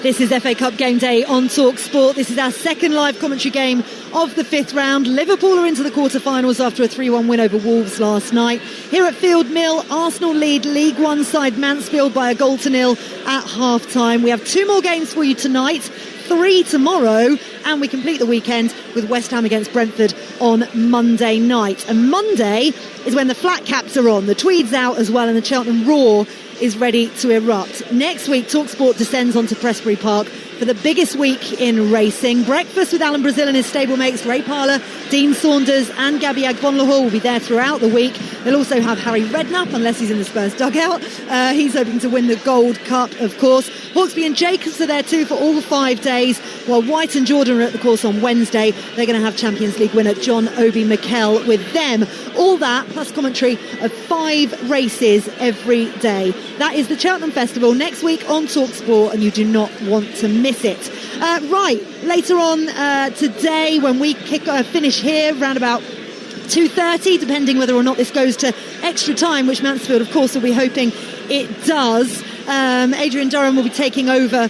This is FA Cup game day on Talksport. This is our second live commentary game of the fifth round. Liverpool are into the quarter-finals after a 3-1 win over Wolves last night. Here at Field Mill, Arsenal lead League One side Mansfield by 1-0 at half-time. We have 2 more games for you tonight, 3 tomorrow, and we complete the weekend with West Ham against Brentford on Monday night. And Monday is when the flat caps are on, the tweeds out as well, and the Cheltenham Roar is ready to erupt. Next week, TalkSport descends onto Prestbury Park for the biggest week in racing. Breakfast with Alan Brazil and his stablemates Ray Parler, Dean Saunders and Gabby Agbonlahor will be there throughout the week. They'll also have Harry Redknapp, unless he's in the Spurs dugout. He's hoping to win the Gold Cup, of course. Hawksby and Jacobs are there too for all 5 days, while White and Jordan are at the course on Wednesday. They're going to have Champions League winner John Obi Mikel with them. All that, plus commentary of 5 races every day. That is the Cheltenham Festival next week on TalkSport, and you do not want to miss it. Right, later on today, when we finish here, around about 2:30, depending whether or not this goes to extra time, which Mansfield, of course, will be hoping it does. Adrian Durham will be taking over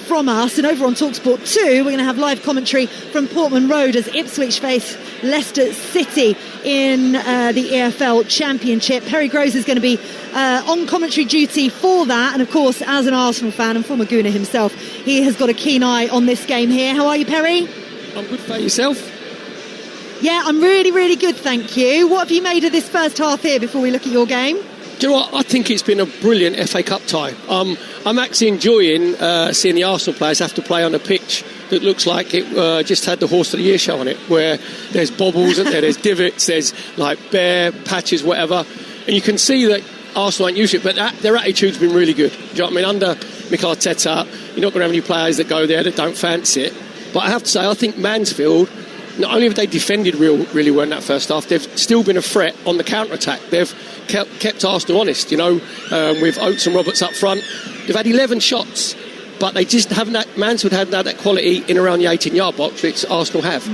from us, and over on TalkSport 2 we're going to have live commentary from Portman Road as Ipswich face Leicester City in the EFL Championship. Perry Groves is going to be on commentary duty for that, and of course, as an Arsenal fan and former Gooner himself, he has got a keen eye on this game here. How are you, Perry? I'm good, for yourself? Yeah, I'm really, really good, thank you. What have you made of this first half here before we look at your game? Do you know what? I think it's been a brilliant FA Cup tie. I'm actually enjoying seeing the Arsenal players have to play on a pitch that looks like it just had the Horse of the Year show on it, where there's bobbles, there's divots, there's like bare patches, whatever. And you can see that Arsenal ain't used to it, but their attitude's been really good. Do you know what I mean? Under Mikel Arteta, you're not going to have any players that go there that don't fancy it. But I have to say, I think Mansfield, not only have they defended really well in that first half, they've still been a threat on the counter-attack. They've kept Arsenal honest, with Oates and Roberts up front. They've had 11 shots, but they just haven't Mansfield haven't had that quality in around the 18-yard box, which Arsenal have.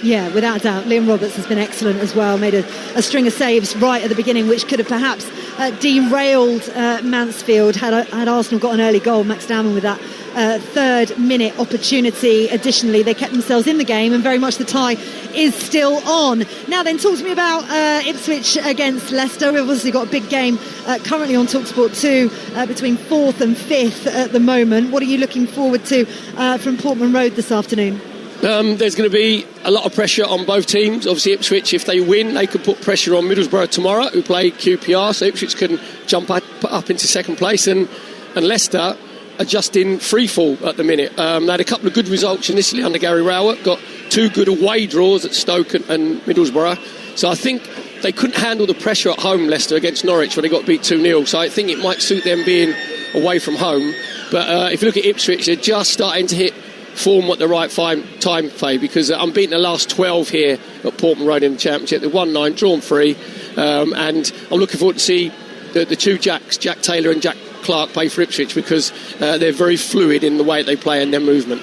Yeah, without a doubt. Liam Roberts has been excellent as well. Made a string of saves right at the beginning, which could have perhaps derailed Mansfield had Arsenal got an early goal. Max Damon with that third minute opportunity. Additionally, they kept themselves in the game, and very much the tie is still on. Now then, talk to me about Ipswich against Leicester. We've obviously got a big game currently on Talksport 2 between 4th and 5th at the moment. What are you looking forward to from Portman Road this afternoon? There's going to be a lot of pressure on both teams. Obviously, Ipswich, if they win, they could put pressure on Middlesbrough tomorrow, who play QPR, so Ipswich can jump up into second place, and Leicester are just in free fall at the minute. They had a couple of good results initially under Gary Rowett, got 2 good away draws at Stoke and Middlesbrough, so I think they couldn't handle the pressure at home, Leicester, against Norwich, where they got beat 2-0, so I think it might suit them being away from home. But if you look at Ipswich, they're just starting to hit form at the right time, Faye, because I'm beating the last 12 here at Portman Road in the Championship. They've won 9, drawn 3, and I'm looking forward to see the two Jacks, Jack Taylor and Jack Clark, play for Ipswich, because they're very fluid in the way they play and their movement.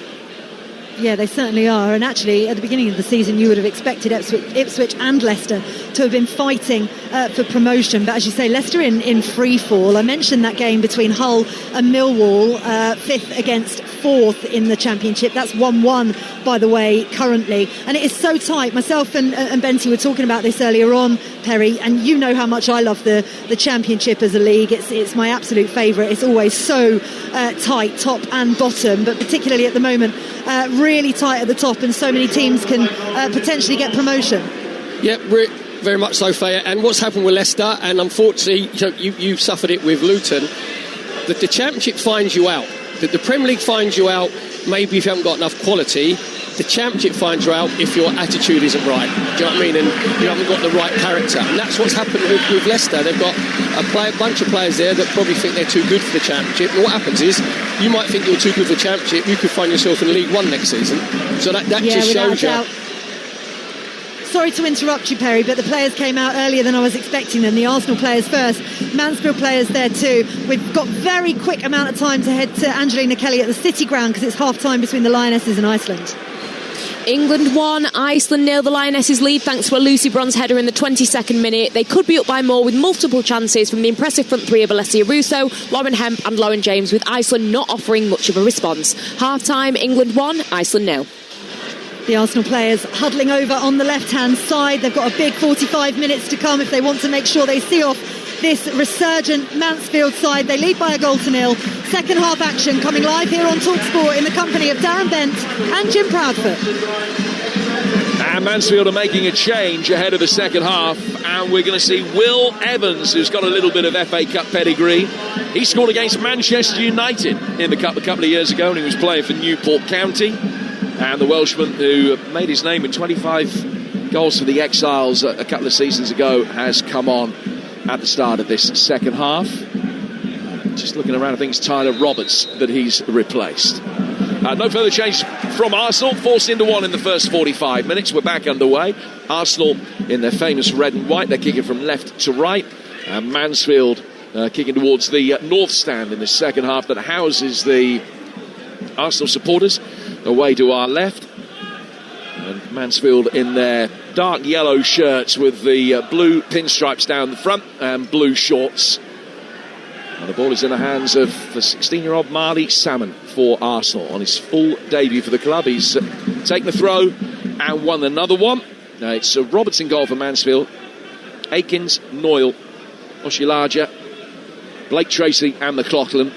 Yeah, they certainly are. And actually, at the beginning of the season, you would have expected Ipswich and Leicester to have been fighting for promotion. But as you say, Leicester in free fall. I mentioned that game between Hull and Millwall, 5th against 4th in the Championship. That's 1-1, by the way, currently. And it is so tight. Myself and Benty were talking about this earlier on, Perry, and you know how much I love the Championship as a league. It's my absolute favourite. It's always so tight, top and bottom, but particularly at the moment, really tight at the top, and so many teams can potentially get promotion. Yep, very much so, Faye. And what's happened with Leicester, and unfortunately you've suffered it with Luton, that the Championship finds you out. The Premier League finds you out maybe if you haven't got enough quality. The Championship finds you out if your attitude isn't right. Do you know what I mean? And you haven't got the right character. And that's what's happened with Leicester. They've got a bunch of players there that probably think they're too good for the Championship. And what happens is, you might think you're too good for the Championship, you could find yourself in League One next season. So that just shows you. Sorry to interrupt you, Perry, but the players came out earlier than I was expecting them. The Arsenal players first, Mansfield players there too. We've got very quick amount of time to head to Angelina Kelly at the City Ground, because it's half-time between the Lionesses and Iceland. England 1, Iceland 0. The Lionesses lead thanks to a Lucy Bronze header in the 22nd minute. They could be up by more with multiple chances from the impressive front three of Alessia Russo, Lauren Hemp and Lauren James, with Iceland not offering much of a response. Half-time, England 1, Iceland 0. The Arsenal players huddling over on the left-hand side. They've got a big 45 minutes to come if they want to make sure they see off this resurgent Mansfield side. They lead by a 0-0. Second half action coming live here on Talksport in the company of Darren Bent and Jim Proudfoot. And Mansfield are making a change ahead of the second half, and we're going to see Will Evans, who's got a little bit of FA Cup pedigree. He scored against Manchester United in the Cup a couple of years ago, and he was playing for Newport County. And the Welshman, who made his name with 25 goals for the Exiles a couple of seasons ago, has come on at the start of this second half. Just looking around, I think it's Tyler Roberts that he's replaced. No further change from Arsenal. Forced into one in the first 45 minutes. We're back underway. Arsenal in their famous red and white. They're kicking from left to right. And Mansfield kicking towards the north stand in the second half that houses the Arsenal supporters. Away to our left. And Mansfield in their dark yellow shirts with the blue pinstripes down the front and blue shorts. And the ball is in the hands of the 16-year-old Marley Salmon for Arsenal on his full debut for the club. He's taken the throw and won another one. Now it's Robertson goal for Mansfield. Akins, Noyle, Oshilaja, Blake Tracy and McLaughlin.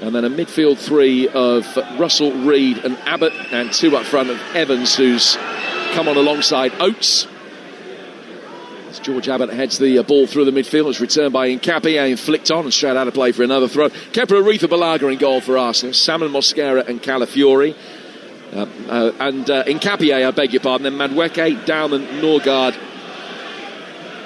And then a midfield three of Russell, Reid and Abbott, and two up front of Evans, who's come on alongside Oates. As George Abbott heads the ball through the midfield, it's returned by Nkapie and flicked on and straight out of play for another throw. Kepler Aretha Balaga in goal for Arsenal, Salmon, Mosquera and Calafiori. And Nkapie, I beg your pardon, then Madweke, Dowman, Norgard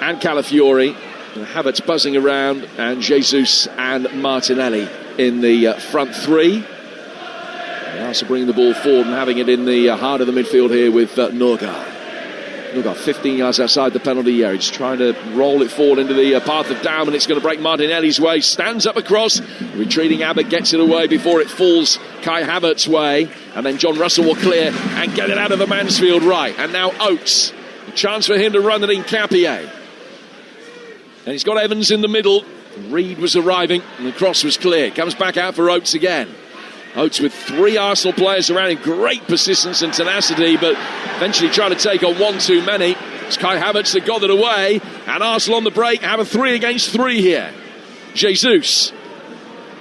and Calafiori. And Havertz buzzing around, and Jesus and Martinelli in the front three. Also bringing the ball forward and having it in the heart of the midfield here with Norgard. Norgard 15 yards outside the penalty area. He's trying to roll it forward into the path of Dowman. It's going to break Martinelli's way. Stands up across. Retreating Abbott gets it away before it falls Kai Havertz's way. And then John Russell will clear and get it out of the Mansfield right. And now Oates. A chance for him to run it in Nkapie. And he's got Evans in the middle. Reid was arriving and the cross was clear. Comes back out for Oates again. Oates with 3 Arsenal players around him, great persistence and tenacity, but eventually trying to take on one too many. It's Kai Havertz that got it away, and Arsenal on the break have a 3 against 3 here. Jesus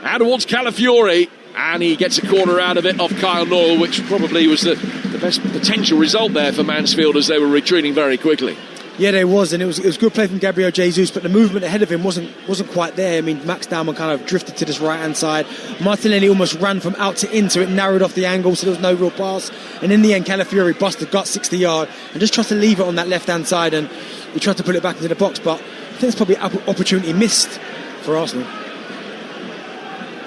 out towards Calafiori, and he gets a corner out of it off Kyle Newell, which probably was the best potential result there for Mansfield as they were retreating very quickly. Yeah, there was, and it was good play from Gabriel Jesus, but the movement ahead of him wasn't quite there. I mean, Max Dowman kind of drifted to this right-hand side. Martinelli almost ran from out to in, so it narrowed off the angle, so there was no real pass. And in the end, Calafiori busted, got 60-yard, and just tried to leave it on that left-hand side, and he tried to put it back into the box, but I think it's probably an opportunity missed for Arsenal.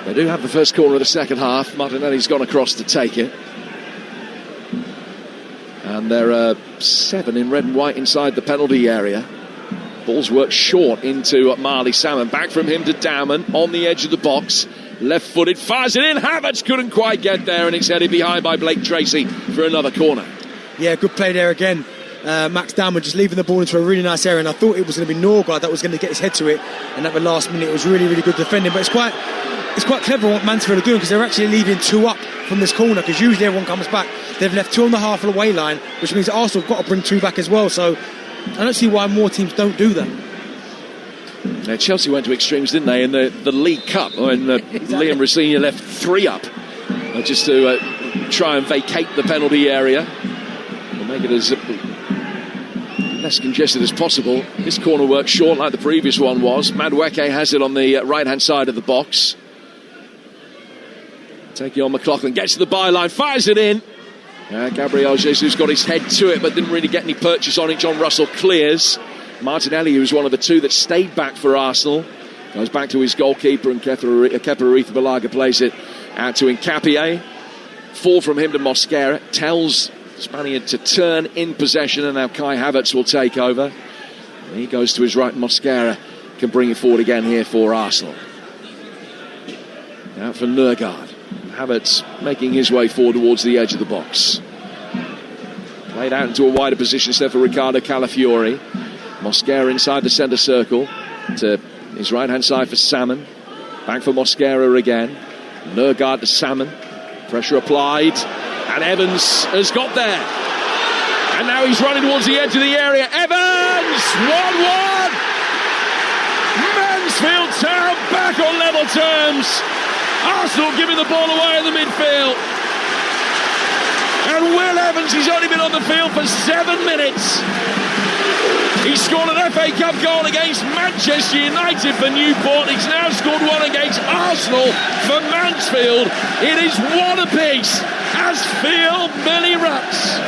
They do have the first corner of the second half. Martinelli's gone across to take it. And there are 7 in red and white inside the penalty area. Ball's worked short into Marley Salmon. Back from him to Dowman on the edge of the box. Left-footed, fires it in. Havertz couldn't quite get there, and it's headed behind by Blake Tracy for another corner. Yeah, good play there again. Max Dowman just leaving the ball into a really nice area, and I thought it was going to be Norgard that was going to get his head to it, and at the last minute it was really, really good defending. But it's quite clever what Mansfield are doing, because they're actually leaving 2 up from this corner, because usually everyone comes back. They've left 2.5 on the way line, which means Arsenal have got to bring 2 back as well. So I don't see why more teams don't do that. Now, Chelsea went to extremes, didn't they, in the League Cup, when Exactly. Liam Rosenior left 3 up just to try and vacate the penalty area and make it as less congested as possible. This corner worked short like the previous one was. Madueke has it on the right-hand side of the box. Taking on McLaughlin, gets to the byline, fires it in. Gabriel Jesus got his head to it, but didn't really get any purchase on it. John Russell clears. Martinelli, who was one of the 2 that stayed back for Arsenal, goes back to his goalkeeper, and Kepa Arrizabalaga plays it out to Nkapie. Fall from him to Mosquera, tells Spaniard to turn in possession, and now Kai Havertz will take over. And he goes to his right, Mosquera can bring it forward again here for Arsenal. Out for Nørgaard. Havertz making his way forward towards the edge of the box. Played out into a wider position instead for Ricardo Calafiori. Mosquera inside the centre circle to his right-hand side for Salmon. Back for Mosquera again. Nørgaard to Salmon. Pressure applied. And Evans has got there. And now he's running towards the edge of the area. Evans! 1-1! Mansfield Town back on level terms. Arsenal giving the ball away in the midfield. And Will Evans, he's only been on the field for 7 minutes. He scored an FA Cup goal against Manchester United for Newport. He's now scored 1 against Arsenal for Mansfield. It is 1 apiece as field Billy Ruts.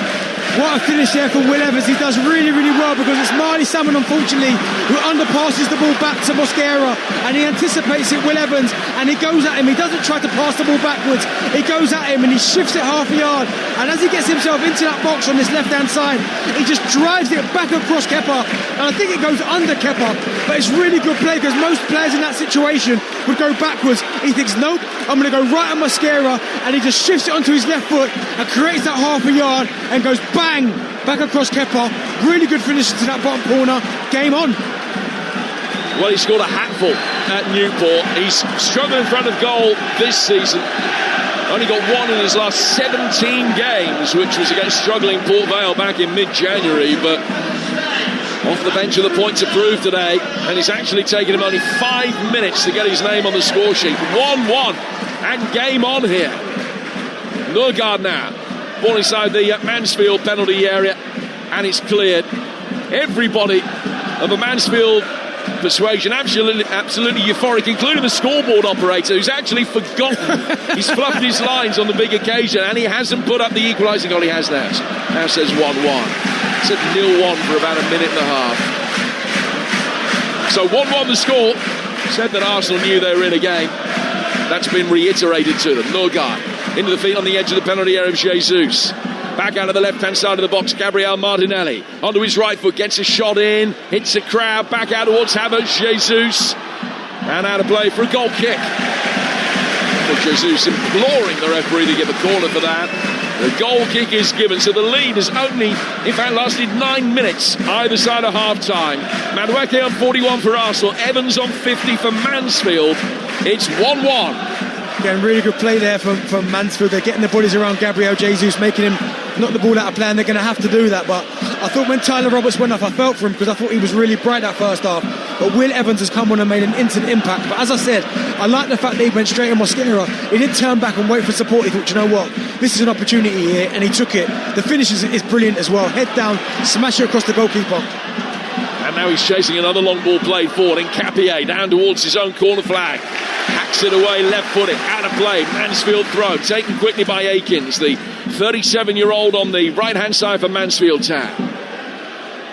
What a finish there from Will Evans. He does really, really well, because it's Marley Salmon, unfortunately, who underpasses the ball back to Mosquera, and he anticipates it, Will Evans, and he goes at him. He doesn't try to pass the ball backwards. He goes at him and he shifts it half a yard, and as he gets himself into that box on this left-hand side, he just drives it back across Kepa, and I think it goes under Kepa, but it's really good play, because most players in that situation would go backwards. He thinks, nope, I'm going to go right at Mosquera, and he just shifts it onto his left foot and creates that half a yard and goes bang back across Kepa. Really good finish to that bottom corner. Game on. Well, he scored a hatful at Newport. He's struggled in front of goal this season. Only got 1 in his last 17 games, which was against struggling Port Vale back in mid-January, but off the bench with a point to prove today, and it's actually taken him only 5 minutes to get his name on the score sheet. 1-1 and game on here. Nørgaard now, ball inside the Mansfield penalty area, and it's cleared. Everybody of a Mansfield persuasion absolutely euphoric, including the scoreboard operator, who's actually forgotten he's fluffed his lines on the big occasion, and he hasn't put up the equalising goal. He has now says 1-1. It's at 0-1 for about a minute and a half. So 1-1 the score. Said that Arsenal knew they were in a game. That's been reiterated to them. Nørgaard into the feet on the edge of the penalty area of Jesus. Back out of the left-hand side of the box, Gabriel Martinelli. Onto his right foot, gets a shot in, hits a crowd, back out towards Havertz, Jesus. And out of play for a goal kick. But Jesus imploring the referee to give a corner for that. The goal kick is given, so the lead has only, in fact, lasted 9 minutes either side of half-time. Madueke on 41 for Arsenal, Evans on 50 for Mansfield. It's 1-1. Again, really good play there from Mansfield. They're getting the bodies around Gabriel Jesus, making him knock the ball out of play, and they're going to have to do that. But I thought when Tyler Roberts went off, I felt for him because I thought he was really bright that first half. But Will Evans has come on and made an instant impact. But as I said, I like the fact that he went straight on Mosquera. He didn't turn back and wait for support. He thought, you know what, this is an opportunity here, and he took it. The finish is brilliant as well. Head down, smash it across the goalkeeper. And now he's chasing another long ball played forward. Nkapie down towards his own corner flag. Hacks it away, left footed, out of play. Mansfield throw, taken quickly by Akins, the 37-year-old on the right-hand side for Mansfield Town.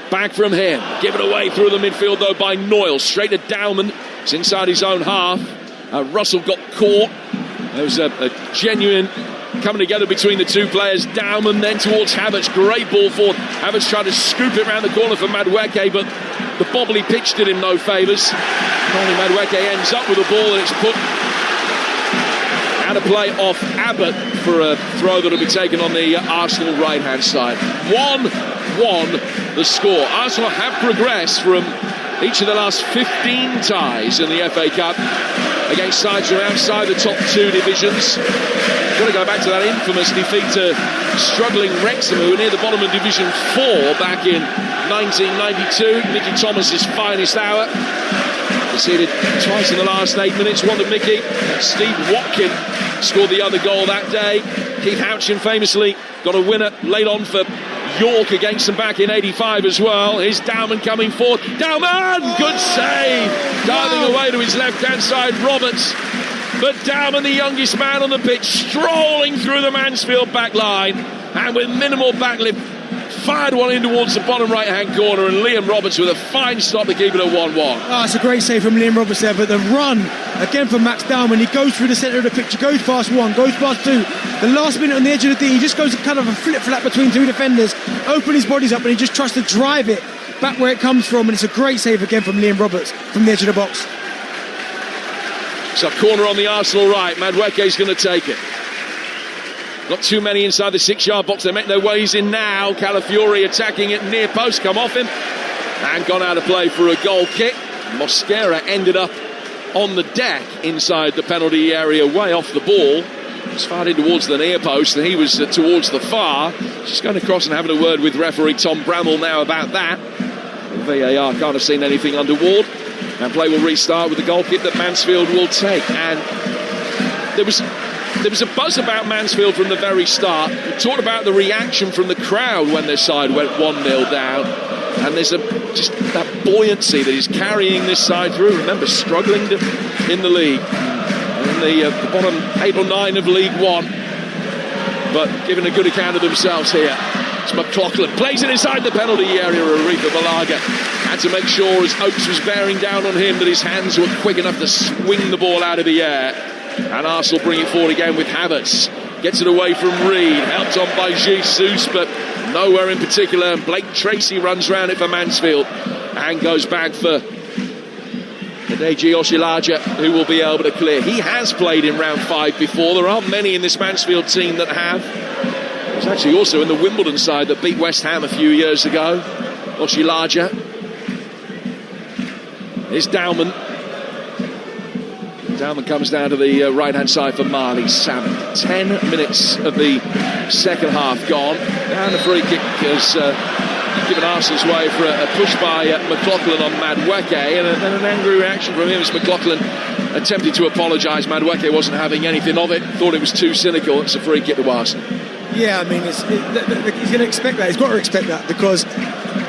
Back from him, given away through the midfield though by Noyle, straight to Dowman. It's inside his own half. Russell got caught. There was a genuine coming together between the two players. Dowman then towards Havertz, great ball forward. Havertz tried to scoop it around the corner for Madueke, but the bobbly pitch did him no favours. Only Madueke ends up with the ball, and it's put out of play off Abbott for a throw that will be taken on the Arsenal right-hand side. 1-1 the score. Arsenal have progressed from each of the last 15 ties in the FA Cup against sides from outside the top two divisions. Got to go back to that infamous defeat to struggling Wrexham, who were near the bottom of Division 4 back in 1992. Mickey Thomas's finest hour. Conceded twice in the last 8 minutes. One to Mickey. Steve Watkin scored the other goal that day. Keith Houchin famously got a winner late on for York against them back in 85 as well. Here's Dowman coming forward. Dowman! Good save! Diving away to his left-hand side, Roberts. But Dowman, the youngest man on the pitch, strolling through the Mansfield back line, and with minimal backlift, fired one in towards the bottom right-hand corner, and Liam Roberts with a fine stop to keep it at 1-1. Oh, it's a great save from Liam Roberts there, but the run again from Max Dowman. He goes through the centre of the picture, goes past one, goes past two. The last minute on the edge of the D, he just goes kind of a flip-flap between two defenders, open his bodies up, and he just tries to drive it back where it comes from, and it's a great save again from Liam Roberts from the edge of the box. So corner on the Arsenal right. Madueke's going to take it. Not too many inside the 6-yard box. They make their ways in now. Calafiori attacking it near post. Come off him. And gone out of play for a goal kick. Mosquera ended up on the deck inside the penalty area, way off the ball. He's fired in towards the near post, and he was towards the far. Just going across and having a word with referee Tom Bramall now about that. The VAR can't have seen anything untoward. And play will restart with the goal kick that Mansfield will take. And there was a buzz about Mansfield from the very start. We talked about the reaction from the crowd when their side went 1-0 down. And there's just that buoyancy that is carrying this side through. Remember, struggling in the league. In the bottom 8 or 9 of League One. But giving a good account of themselves here. It's McLaughlin. Plays it inside the penalty area. Aretha Balaga had to make sure as Oates was bearing down on him that his hands were quick enough to swing the ball out of the air. And Arsenal bring it forward again with Havertz. Gets it away from Reed. Helped on by Jesus, but nowhere in particular. And Blake Tracy runs round it for Mansfield. And goes back for Deji Oshilaja, who will be able to clear. He has played in round 5 before. There aren't many in this Mansfield team that have. He was actually also in the Wimbledon side that beat West Ham a few years ago. Oshilaja. Here's Dowman. Dowman comes down to the right-hand side for Marley Salmon. 10 minutes of the second half gone. And the free kick has given Arsenal's way for a push by McLaughlin on Madueke, and an angry reaction from him as McLaughlin attempted to apologise. Madueke wasn't having anything of it, thought it was too cynical. It's a free kick to Arsenal. Yeah, I mean, he's going to expect that. He's got to expect that, because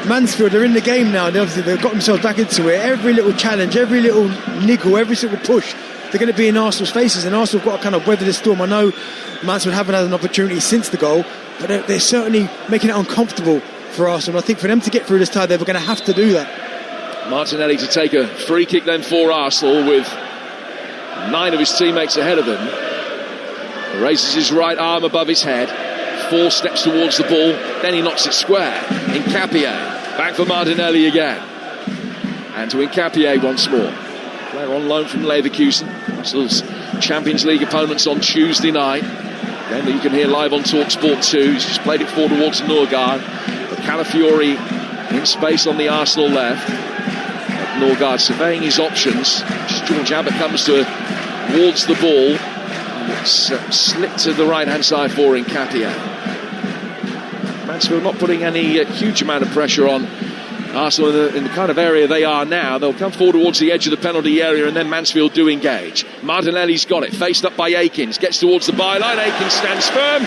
Mansfield are in the game now, and obviously they've got themselves back into it. Every little challenge, every little niggle, every single push, they're going to be in Arsenal's faces, and Arsenal have got to kind of weather this storm. I know Mansfield haven't had an opportunity since the goal, but they're certainly making it uncomfortable for Arsenal. I think for them to get through this tie, they're going to have to do that. Martinelli to take a free kick then for Arsenal, with 9 of his teammates ahead of him. He raises his right arm above his head, 4 steps towards the ball, then he knocks it square. Nkapie, back for Martinelli again. And to Nkapie once more. Player on loan from Leverkusen. Arsenal's Champions League opponents on Tuesday night. Game that you can hear live on Talksport 2. He's just played it forward towards Norgard. But Calafiori in space on the Arsenal left. Norgard surveying his options. George Abbott comes towards the ball. It's slipped to the right-hand side for Nkapia. Mansfield not putting any huge amount of pressure on Arsenal in the kind of area they are now. They'll come forward towards the edge of the penalty area, and then Mansfield do engage. Martinelli's got it, faced up by Akins, gets towards the byline. Akins stands firm,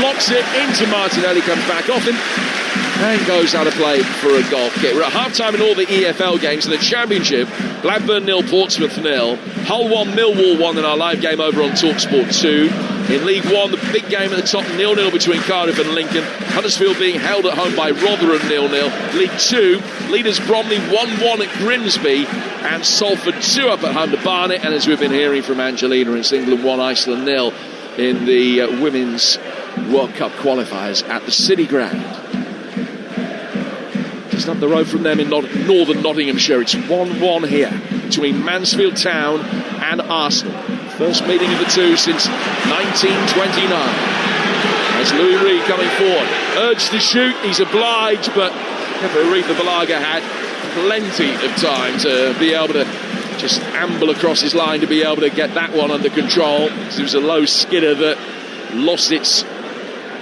blocks it into Martinelli, comes back off him, and goes out of play for a goal kick. We're at half-time in all the EFL games. In the Championship, Blackburn 0, Portsmouth 0. Hull 1, Millwall 1 in our live game over on Talksport 2. In League 1, the big game at the top, 0-0 between Cardiff and Lincoln. Huddersfield being held at home by Rotherham 0-0. League 2, leaders Bromley 1-1 at Grimsby, and Salford 2 up at home to Barnet. And as we've been hearing from Angelina, it's England 1, Iceland 0 in the Women's World Cup qualifiers at the City Ground. Just up the road from them in northern Nottinghamshire. It's 1-1 here between Mansfield Town and Arsenal. First meeting of the two since 1929. As Louis Reed coming forward, urged to shoot, he's obliged, but Aretha Balaga had plenty of time to be able to just amble across his line to be able to get that one under control. It was a low skidder that lost its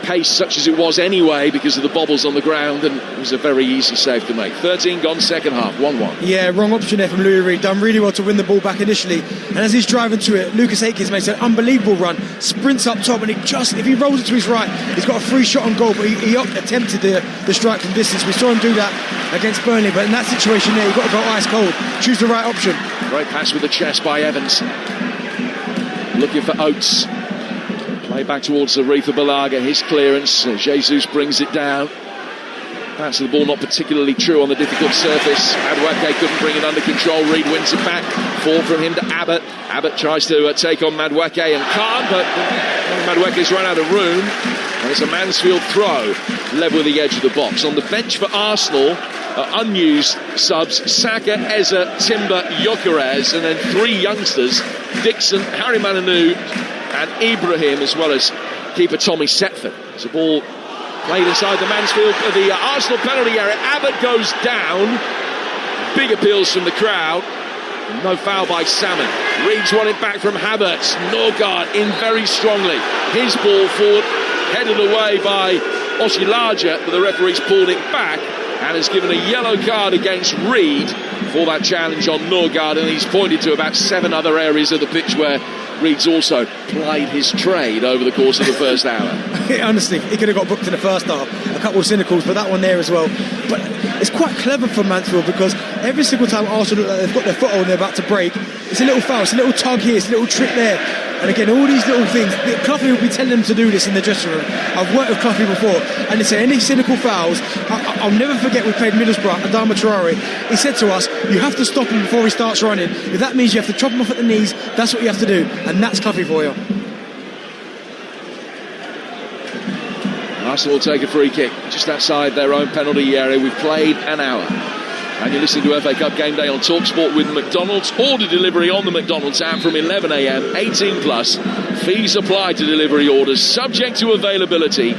pace such as it was anyway because of the bobbles on the ground, and it was a very easy save to make. 13 gone, second half, 1-1. Yeah, wrong option there from Louis Reed. Done really well to win the ball back initially, and as he's driving to it, Lucas Akins makes an unbelievable run, sprints up top, and if he rolls it to his right, he's got a free shot on goal, but he attempted the strike from distance. We saw him do that against Burnley, but in that situation there, you've got to go ice cold, choose the right option. Great pass with the chest by Evans, looking for Oates. Play back towards Aretha Balaga, his clearance. Jesus brings it down. Bounce of the ball not particularly true on the difficult surface. Madueke couldn't bring it under control. Reed wins it back. Fall from him to Abbott. Abbott tries to take on Madueke and can't, but Madueke's run out of room. And it's a Mansfield throw, level with the edge of the box. On the bench for Arsenal, unused subs, Saka, Eza, Timber, Gyökeres, and then three youngsters, Dixon, Harry Mananu, and Ibrahim, as well as keeper Tommy Setford. There's a ball played inside the Arsenal penalty area. Abbott goes down. Big appeals from the crowd. No foul by Salmon. Reads one it back from Havertz. Norgard in very strongly. His ball forward, headed away by Oshilaja, but the referee's pulled it back and has given a yellow card against Reed for that challenge on Norgard, and he's pointed to about 7 other areas of the pitch where Reed's also plied his trade over the course of the first hour. Honestly, he could have got booked in the first half. A couple of cynicals, but that one there as well. But it's quite clever for Mansfield because every single time Arsenal look like they've got their foot on, they're about to break, it's a little foul, it's a little tug here, it's a little trick there. And again, all these little things, Cloughley will be telling them to do this in the dressing room. I've worked with Cloughley before, and they say any cynical fouls, I'll never forget we played Middlesbrough, Adama Traore. He said to us, you have to stop him before he starts running. If that means you have to chop him off at the knees, that's what you have to do. And that's Cloughley for you. Arsenal will take a free kick just outside their own penalty area. We've played an hour. And you're listening to FA Cup Game Day on Talksport with McDonald's. Order delivery on the McDonald's app from 11 a.m, 18 plus. Fees apply to delivery orders, subject to availability.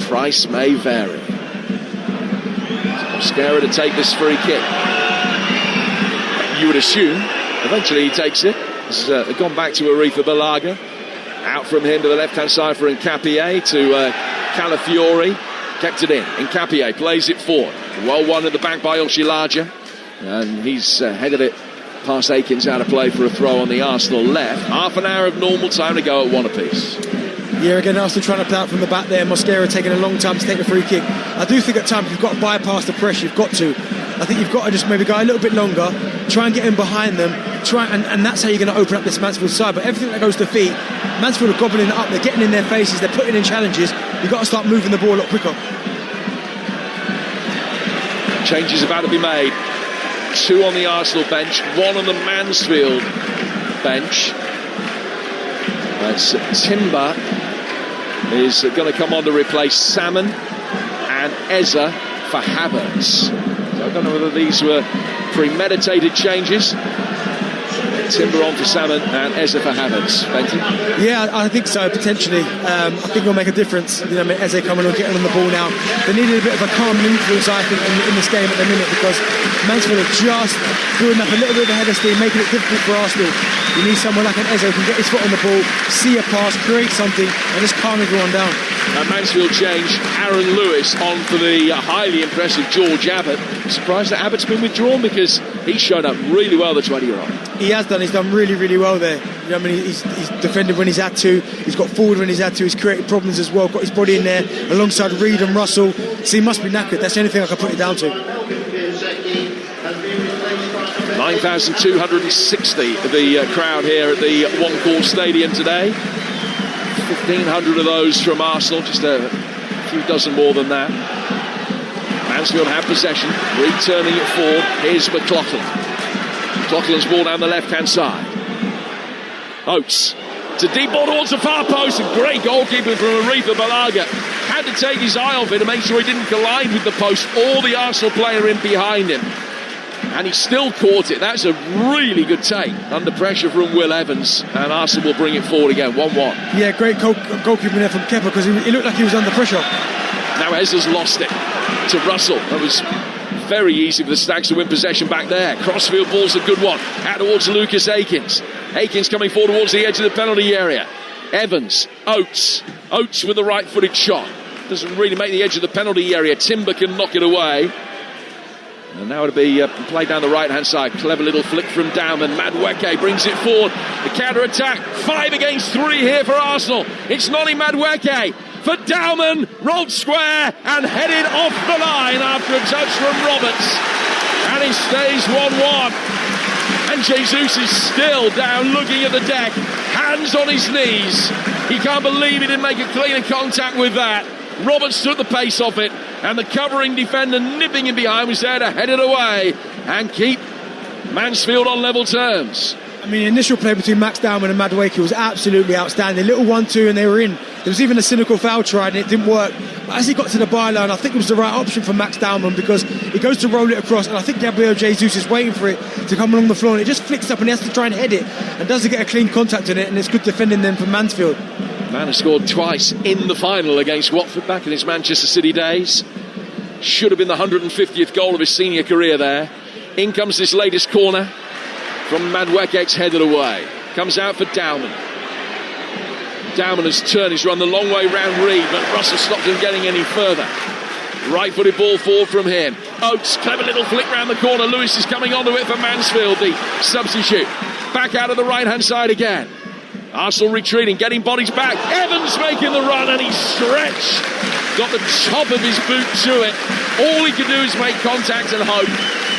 Price may vary. Mosquera to take this free kick. You would assume eventually he takes it. It's gone back to Aretha Balaga. Out from him to the left-hand side for Nkapia to Calafiori. Kept it in. Nkapia plays it forward. Well won at the back by Oshilaja. And he's headed it past Akins out of play for a throw on the Arsenal left. Half an hour of normal time to go at 1 apiece. Yeah, again, Arsenal trying to play out from the back there. Mosquera taking a long time to take the free kick. I do think at times you've got to bypass the pressure. You've got to. I think you've got to just maybe go a little bit longer, try and get in behind them, and that's how you're going to open up this Mansfield side. But everything that goes to feet, Mansfield are gobbling it up. They're getting in their faces. They're putting in challenges. You've got to start moving the ball a lot quicker. Changes about to be made. 2 on the Arsenal bench, 1 on the Mansfield bench. That's Timber is going to come on to replace Salmon and Eza for Havertz. So I don't know whether these were premeditated changes. Timber on for Salmon and Eze for Havertz. Benton? Yeah, I think so, potentially. I think it'll make a difference. Eze coming on, getting on the ball now. They needed a bit of a calming influence, I think, in this game at the minute, because Mansfield are just building up a little bit of a head of steam, making it difficult for Arsenal. You need someone like an Eze who can get his foot on the ball, see a pass, create something, and just calm everyone down. Mansfield change Aaron Lewis on for the highly impressive George Abbott. Surprised that Abbott's been withdrawn, because he's shown up really well, the 20-year-old. He has done. He's done really, really well there. He's defended when he's had to. He's got forward when he's had to. He's created problems as well. Got his body in there alongside Reed and Russell. So he must be knackered. That's the only thing I can put it down to. 9,260 the crowd here at the One Call Stadium today. 1,500 of those from Arsenal, just a few dozen more than that. Mansfield have possession, returning it forward. Here's McLaughlin. McLaughlin's ball down the left-hand side. Oates to deep ball towards the far post, and great goalkeeping from Aretha Balaga. Had to take his eye off it to make sure he didn't collide with the post or the Arsenal player in behind him. And he still caught it. That's a really good take under pressure from Will Evans, and Arsenal will bring it forward again, 1-1. Yeah, great goalkeeping there from Kepa, because he looked like he was under pressure. Now Eze's lost it to Russell. That was very easy for the Stags to win possession back there. Crossfield ball's a good one. Out towards Lucas Akins. Akins coming forward towards the edge of the penalty area. Evans, Oates with the right-footed shot. Doesn't really make the edge of the penalty area. Timber can knock it away. And now it'll be played down the right-hand side. Clever little flick from Dowman. Madueke brings it forward. The counter-attack. 5 against 3 here for Arsenal. It's Noni Madueke for Dowman. Rolled square and headed off the line after a touch from Roberts. And it stays 1-1. And Jesus is still down looking at the deck. Hands on his knees. He can't believe he didn't make a cleaner contact with that. Roberts took the pace off it, and the covering defender nipping in behind was there to head it away and keep Mansfield on level terms. I mean, the initial play between Max Dowman and Madueke was absolutely outstanding. Little 1-2 and they were in. There was even a cynical foul tried and it didn't work. But as he got to the byline, I think it was the right option for Max Dowman, because he goes to roll it across, and I think Gabriel Jesus is waiting for it to come along the floor, and it just flicks up and he has to try and head it and doesn't get a clean contact on it, and it's good defending them from Mansfield. Man has scored twice in the final against Watford back in his Manchester City days. Should have been the 150th goal of his senior career there. In comes this latest corner from Madueke's headed away. Comes out for Dowman. Dowman has turned, he's run the long way round Reed, but Russell stopped him getting any further. Right-footed ball forward from him. Oates, clever little flick round the corner. Lewis is coming onto it for Mansfield, the substitute. Back out of the right-hand side again. Arsenal retreating, getting bodies back. Evans making the run, and he stretched. Got the top of his boot to it. All he could do is make contact and hope.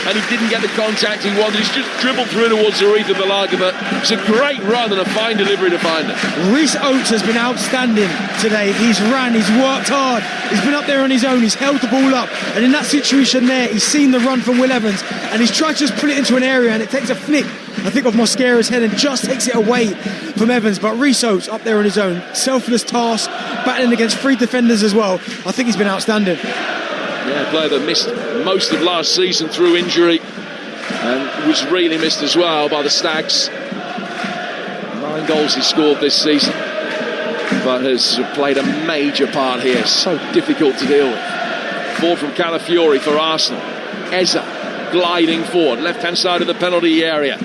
And he didn't get the contact he wanted. He's just dribbled through towards Aretha Balaga, but it's a great run and a fine delivery to find it. Reece Oates has been outstanding today. He's ran, he's worked hard, he's been up there on his own, he's held the ball up, and in that situation there, he's seen the run from Will Evans, and he's tried to just put it into an area, and it takes a flick, I think, of Mosquera's head, and just takes it away from Evans. But Reece Oates up there on his own, selfless task, battling against 3 defenders as well. I think he's been outstanding. Yeah, a player that missed most of last season through injury and was really missed as well by the Stags. 9 goals he scored this season, but has played a major part here. So difficult to deal with. 4 from Calafiori for Arsenal. Eze gliding forward, left-hand side of the penalty area.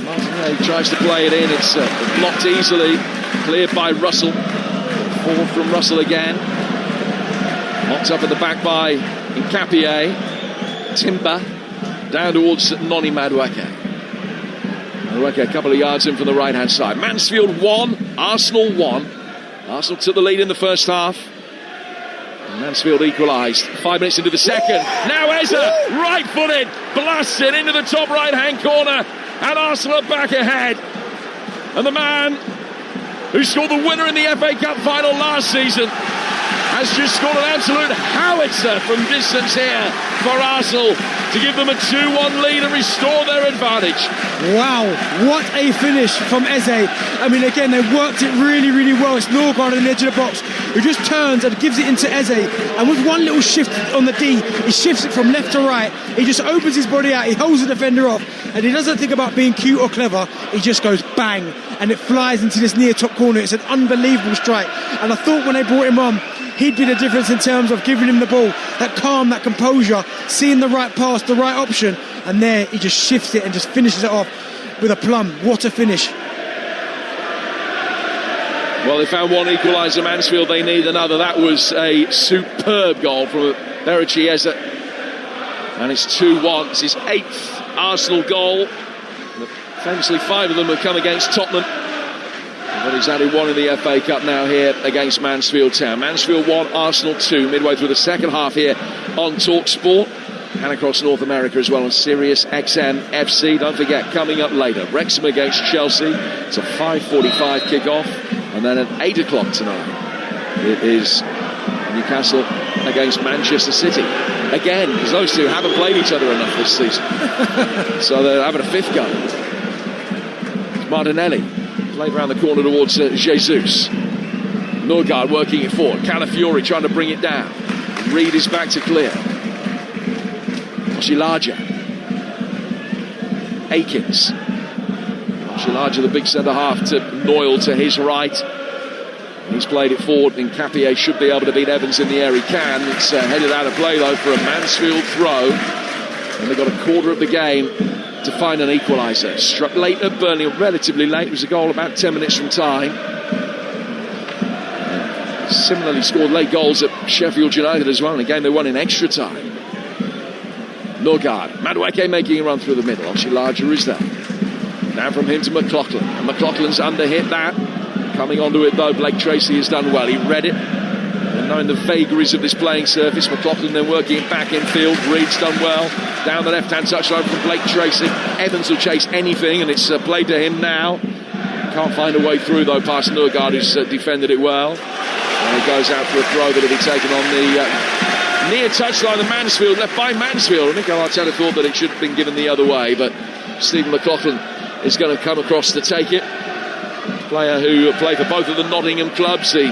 Martinelli tries to play it in. It's blocked easily, cleared by Russell. 4 from Russell again. Locked up at the back by Nkapie. Timber down towards Noni Madueke. Madueke a couple of yards in from the right-hand side. Mansfield 1, Arsenal 1. Arsenal took the lead in the first half. And Mansfield equalised 5 minutes into the second. Now Eze, right-footed, blasts it into the top right-hand corner. And Arsenal are back ahead. And the man who scored the winner in the FA Cup final last season has just scored an absolute howitzer howitzer from distance here for Arsenal to give them a 2-1 lead and restore their advantage. Wow, what a finish from Eze. I mean, again, they worked it really, really well. It's Norgard on the edge of the box who just turns and gives it into Eze. And with one little shift on the D, he shifts it from left to right. He just opens his body out, he holds the defender off, and he doesn't think about being cute or clever. He just goes bang, and it flies into this near top corner. It's an unbelievable strike. And I thought when they brought him on, he'd be the difference in terms of giving him the ball, that calm, that composure, seeing the right pass, the right option, and there he just shifts it and just finishes it off with a plum. What a finish. Well, they found one equaliser, Mansfield, they need another. That was a superb goal from Berechi Eze, and it's 2-1. It's his 8th Arsenal goal. Famously 5 of them have come against Tottenham, but he's added one in the FA Cup now here against Mansfield Town. Mansfield 1, Arsenal 2, midway through the second half here on Talksport and across North America as well on Sirius XM FC. Don't forget, coming up later, Wrexham against Chelsea. It's a 5:45 kick-off, and then at 8 o'clock tonight it is Newcastle against Manchester City. Again, because those two haven't played each other enough this season. So they're having a 5th go. It's Martinelli. Played around the corner towards Jesus. Norgard working it forward. Calafiori trying to bring it down. Reed is back to clear. Oshilaja. Akins. Oshilaja, the big centre half, to Noyle to his right. He's played it forward, and Capier should be able to beat Evans in the air. He can. It's headed out of play though for a Mansfield throw. And they've got a quarter of the game to find an equaliser. Struck late at Burnley, relatively late. It was a goal about 10 minutes from time. Similarly scored late goals at Sheffield United as well, in a game they won in extra time. Norgard, Madueke making a run through the middle. Oshilaja is there. Now from him to McLaughlin, and McLaughlin's under-hit that. Coming onto it though, Blake Tracy has done well. He read it, and knowing the vagaries of this playing surface, McLaughlin then working it back in field. Reed's done well. Down the left-hand touchline from Blake Tracy. Evans will chase anything, and it's played to him now. Can't find a way through though past Norgard, who's defended it well. And it goes out for a throw that'll be taken on the near touchline of Mansfield, left by Mansfield. I think Arteta thought that it should have been given the other way, but Stephen McLaughlin is going to come across to take it. Player who played for both of the Nottingham clubs. He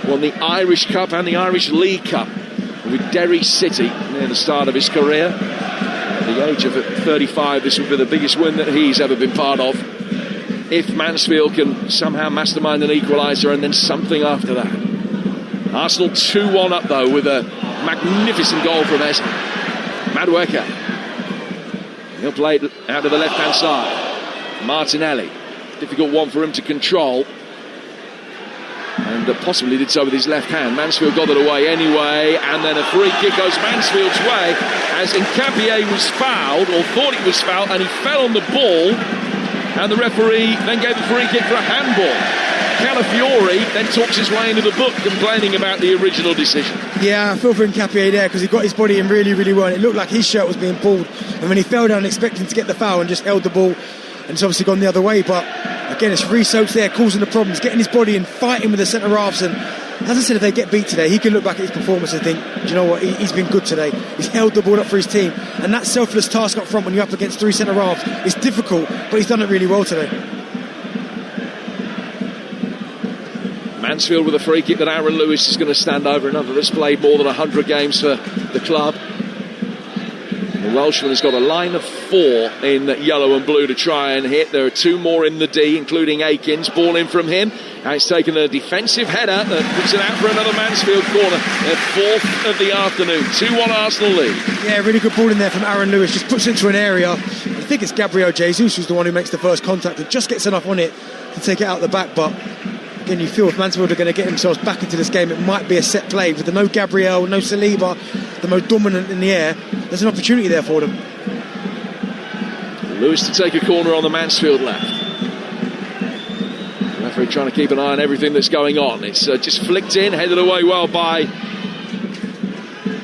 won the Irish Cup and the Irish League Cup with Derry City near the start of his career. At the age of 35, this would be the biggest win that he's ever been part of. If Mansfield can somehow mastermind an equaliser and then something after that. Arsenal 2-1 up though with a magnificent goal from Eze. Madueke. He'll play it out to the left-hand side. Martinelli. Difficult one for him to control. And possibly did so with his left hand. Mansfield got it away anyway, and then a free kick goes Mansfield's way as Nkapié was fouled, or thought he was fouled, and he fell on the ball, and the referee then gave the free kick for a handball. Calafiori then talks his way into the book, complaining about the original decision. Yeah, I feel for Nkapié there, because he got his body in really, really well, and it looked like his shirt was being pulled, and when he fell down expecting to get the foul and just held the ball, and it's obviously gone the other way. But again, it's Rhys Oates there causing the problems, getting his body in, fighting with the centre halves. And as I said, if they get beat today, he can look back at his performance and think, do you know what, he's been good today. He's held the ball up for his team, and that selfless task up front when you're up against 3 centre halves is difficult, but he's done it really well today. Mansfield with a free kick that Aaron Lewis is going to stand over, another that's played more than 100 games for the club. The Welshman has got a line of 4 in yellow and blue to try and hit. There are 2 more in the D, including Akins. Ball in from him. Now it's taken a defensive header that puts it out for another Mansfield corner. Their 4th of the afternoon. 2-1 Arsenal lead. Yeah, really good ball in there from Aaron Lewis. Just puts it into an area. I think it's Gabriel Jesus who's the one who makes the first contact and just gets enough on it to take it out the back. But again, you feel if Mansfield are going to get themselves back into this game, it might be a set play with the no Gabriel, no Saliba, the most dominant in the air. There's an opportunity there for them. Lewis to take a corner on the Mansfield left. The referee trying to keep an eye on everything that's going on. It's just flicked in, headed away well by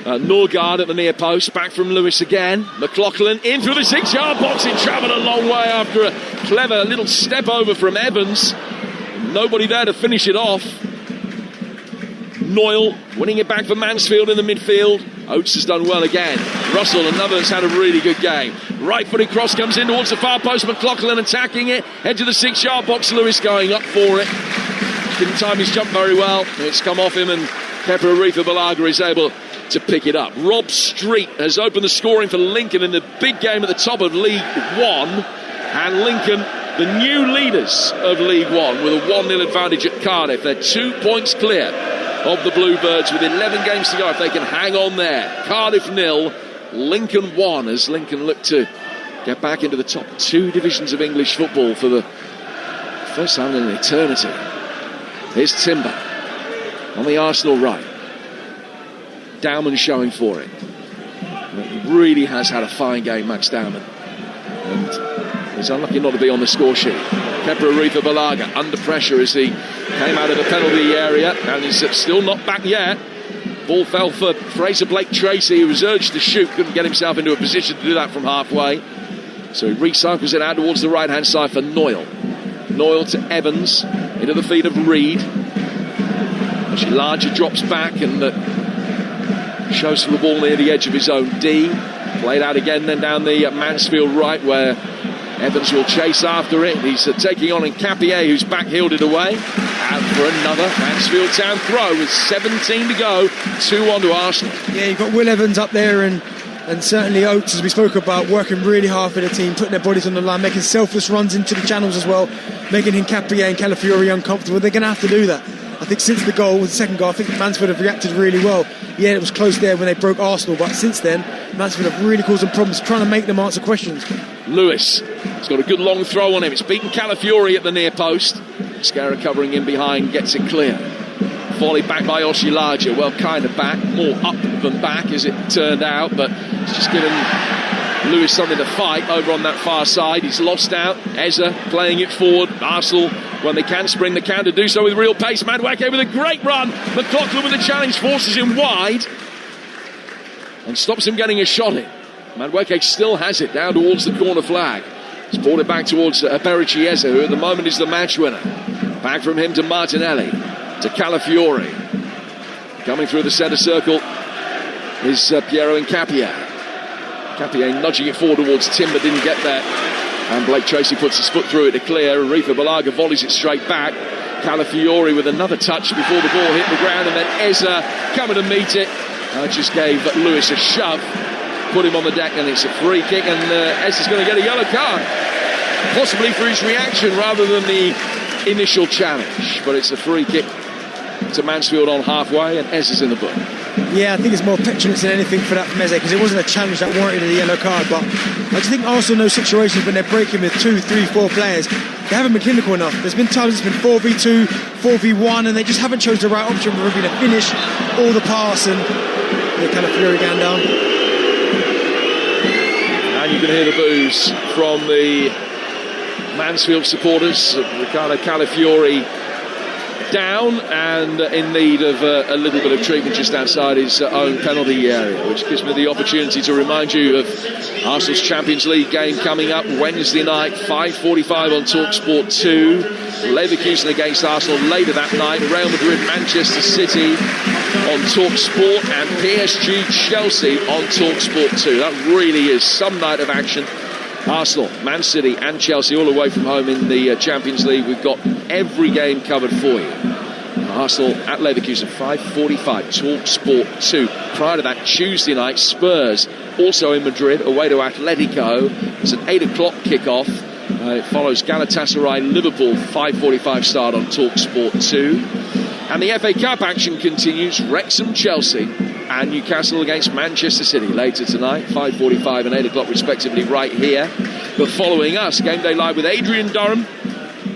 Norgard at the near post. Back from Lewis again. McLaughlin in through the 6-yard box. He travelled a long way after a clever little step over from Evans. Nobody there to finish it off. Noyle winning it back for Mansfield in the midfield. Oates has done well again. Russell, another, has had a really good game. Right-footed cross comes in towards the far post. McLaughlin attacking it. Edge of the 6-yard box. Lewis going up for it. Didn't time his jump very well. It's come off him, and Kepa Arrizabalaga is able to pick it up. Rob Street has opened the scoring for Lincoln in the big game at the top of League One. And Lincoln, the new leaders of League One, with a 1-0 advantage at Cardiff. They're 2 points clear of the Bluebirds with 11 games to go if they can hang on there. Cardiff 0, Lincoln 1, as Lincoln look to get back into the top 2 divisions of English football for the first time in an eternity. Here's Timber on the Arsenal right. Dowman showing for it. He really has had a fine game, Max Dowman. And he's unlucky not to be on the score sheet. Kepa Arrizabalaga under pressure as he came out of the penalty area, and he's still not back yet. Ball fell for Fraser Blake-Tracy, who was urged to shoot, couldn't get himself into a position to do that from halfway. So he recycles it out towards the right-hand side for Noyle. Noyle to Evans, into the feet of Reed. Actually, Larger drops back and shows for the ball near the edge of his own D. Played out again then down the Mansfield right, where Evans will chase after it. He's taking on Nkapié, who's back-heeled it away. Out for another Mansfield Town throw with 17 to go. 2-1 to Arsenal. Yeah, you've got Will Evans up there and certainly Oates, as we spoke about, working really hard for the team, putting their bodies on the line, making selfless runs into the channels as well, making Nkapié and Calafiori uncomfortable. They're going to have to do that. I think since the goal, the second goal, I think Mansfield have reacted really well. Yeah, it was close there when they broke Arsenal, but since then, Mansfield have really caused them problems, trying to make them answer questions. Lewis has got a good long throw on him. It's beaten Calafiori at the near post. Scarra covering in behind, gets it clear. Volley back by Oshilaja. Well, kind of back, more up than back as it turned out, but it's just given Lewis something to fight over on that far side. He's lost out. Eza playing it forward. Arsenal, when they can spring the counter, do so with real pace. Madwake with a great run. McLaughlin with a challenge, forces him wide and stops him getting a shot in. Madwake still has it down towards the corner flag. He's brought it back towards Berici Eza, who at the moment is the match winner. Back from him to Martinelli, to Calafiori. Coming through the centre circle is Piero Nkapié. Nkapié nudging it forward towards Timber, didn't get there. And Blake-Tracy puts his foot through it to clear. Arrizabalaga volleys it straight back. Calafiori with another touch before the ball hit the ground, and then Eza coming to meet it. Just gave Lewis a shove, put him on the deck, and it's a free kick, and Eza's going to get a yellow card. Possibly for his reaction rather than the initial challenge. But it's a free kick to Mansfield on halfway, and Eza's in the book. Yeah, I think it's more petulance than anything for that from Eze, because it wasn't a challenge that warranted a yellow card. But I just think Arsenal know situations when they're breaking with 2, 3, 4 players. They haven't been clinical enough. There's been times it's been 4v2, 4v1, and they just haven't chosen the right option, whether it be the finish or the pass, and they're kind of Fury going down. And you can hear the boos from the Mansfield supporters. Ricardo Calafiori down and in need of a little bit of treatment just outside his own penalty area, which gives me the opportunity to remind you of Arsenal's Champions League game coming up Wednesday night, 5:45 on Talksport 2. Leverkusen against Arsenal later that night. Real Madrid, Manchester City on Talksport, and PSG Chelsea on Talksport 2. That really is some night of action. Arsenal, Man City and Chelsea all away from home in the Champions League. We've got every game covered for you. Arsenal at Leverkusen, 5:45, Talksport 2. Prior to that, Tuesday night, Spurs also in Madrid, away to Atletico. It's an 8 o'clock kickoff. It follows Galatasaray, Liverpool, 5:45 start on Talksport 2. And the FA Cup action continues. Wrexham, Chelsea, and Newcastle against Manchester City later tonight, 5:45 and 8 o'clock respectively, right here. But following us, Game Day Live with Adrian Durham.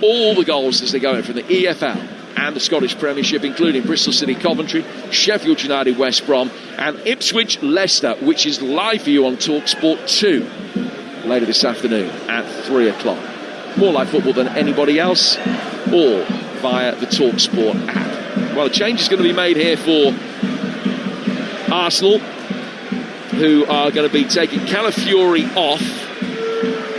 All the goals as they go in from the EFL and the Scottish Premiership, including Bristol City, Coventry, Sheffield United, West Brom, and Ipswich, Leicester, which is live for you on Talksport 2 later this afternoon at 3 o'clock. More live football than anybody else, all via the Talksport app. Well, a change is going to be made here for Arsenal, who are going to be taking Calafiori off,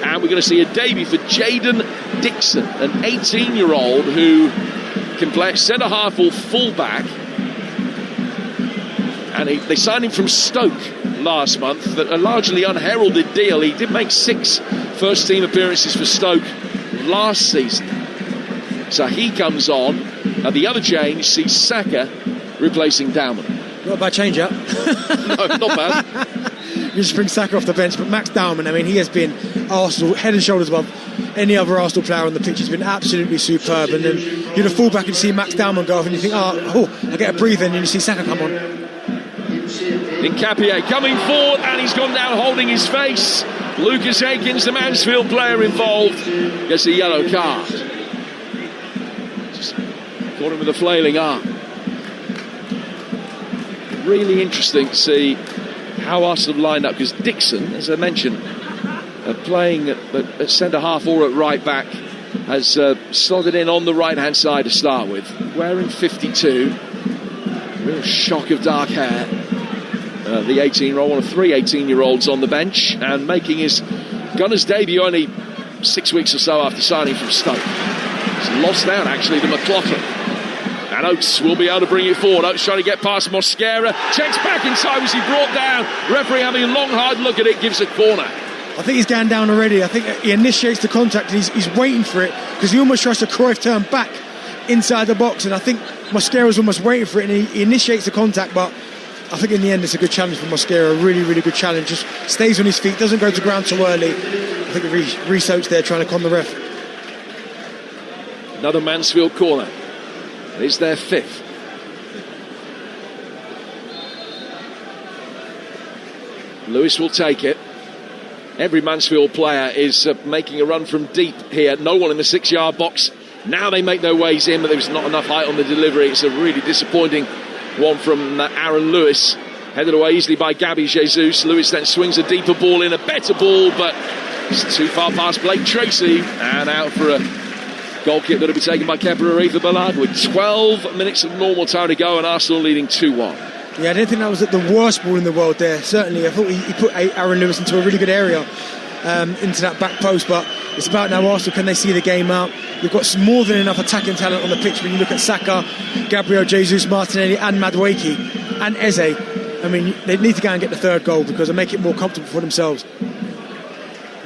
and we're going to see a debut for Jayden Dixon, an 18-year-old who can play at centre-half or full-back. And they signed him from Stoke last month, a largely unheralded deal. He did make 6 first-team appearances for Stoke last season. So he comes on, and the other change sees Saka replacing Dowman. Not a bad change up. No, not bad. You just bring Saka off the bench, but Max Dowman, I mean, he has been Arsenal head and shoulders above any other Arsenal player on the pitch. He's been absolutely superb. And then you're the fullback and you see Max Dowman go off and you think, I get a breathe in, and you see Saka come on. Nkapie coming forward, and he's gone down holding his face. Lucas Akins, the Mansfield player involved, gets a yellow card. Just caught him with a flailing arm. Really interesting to see how Arsenal lined up, because Dixon, as I mentioned, playing at centre-half or at right-back, has slotted in on the right-hand side to start with, wearing 52. Real shock of dark hair. The 18-year-old, one of 3 18-year-olds on the bench, and making his Gunners debut only 6 weeks or so after signing from Stoke. He's lost out, actually, to McLaughlin. And Oates will be able to bring it forward. Oates trying to get past Mosquera. Checks back inside. Was he brought down? Referee having a long, hard look at it, gives a corner. I think he's going down already. I think he initiates the contact and he's waiting for it, because he almost tries to Cruyff turn back inside the box. And I think Mosquera's almost waiting for it, and he initiates the contact. But I think in the end it's a good challenge for Mosquera. A really, really good challenge. Just stays on his feet, doesn't go to ground too early. I think Reece Oates there trying to con the ref. Another Mansfield corner. It's their 5th. Lewis will take it. Every Mansfield player is making a run from deep here. No one in the 6-yard box. Now they make their ways in, but there was not enough height on the delivery. It's a really disappointing one from Aaron Lewis. Headed away easily by Gabby Jesus. Lewis then swings a deeper ball in, a better ball, but it's too far past Blake Tracy, and out for a goal kick that'll be taken by Kepa Arrizabalaga with 12 minutes of normal time to go, and Arsenal leading 2-1. Yeah, I didn't think that was the worst ball in the world there. Certainly, I thought he put Aaron Lewis into a really good area, into that back post. But it's about now Arsenal, can they see the game out? You've got more than enough attacking talent on the pitch when you look at Saka, Gabriel Jesus, Martinelli and Madueke and Eze. I mean, they need to go and get the 3rd goal, because they make it more comfortable for themselves.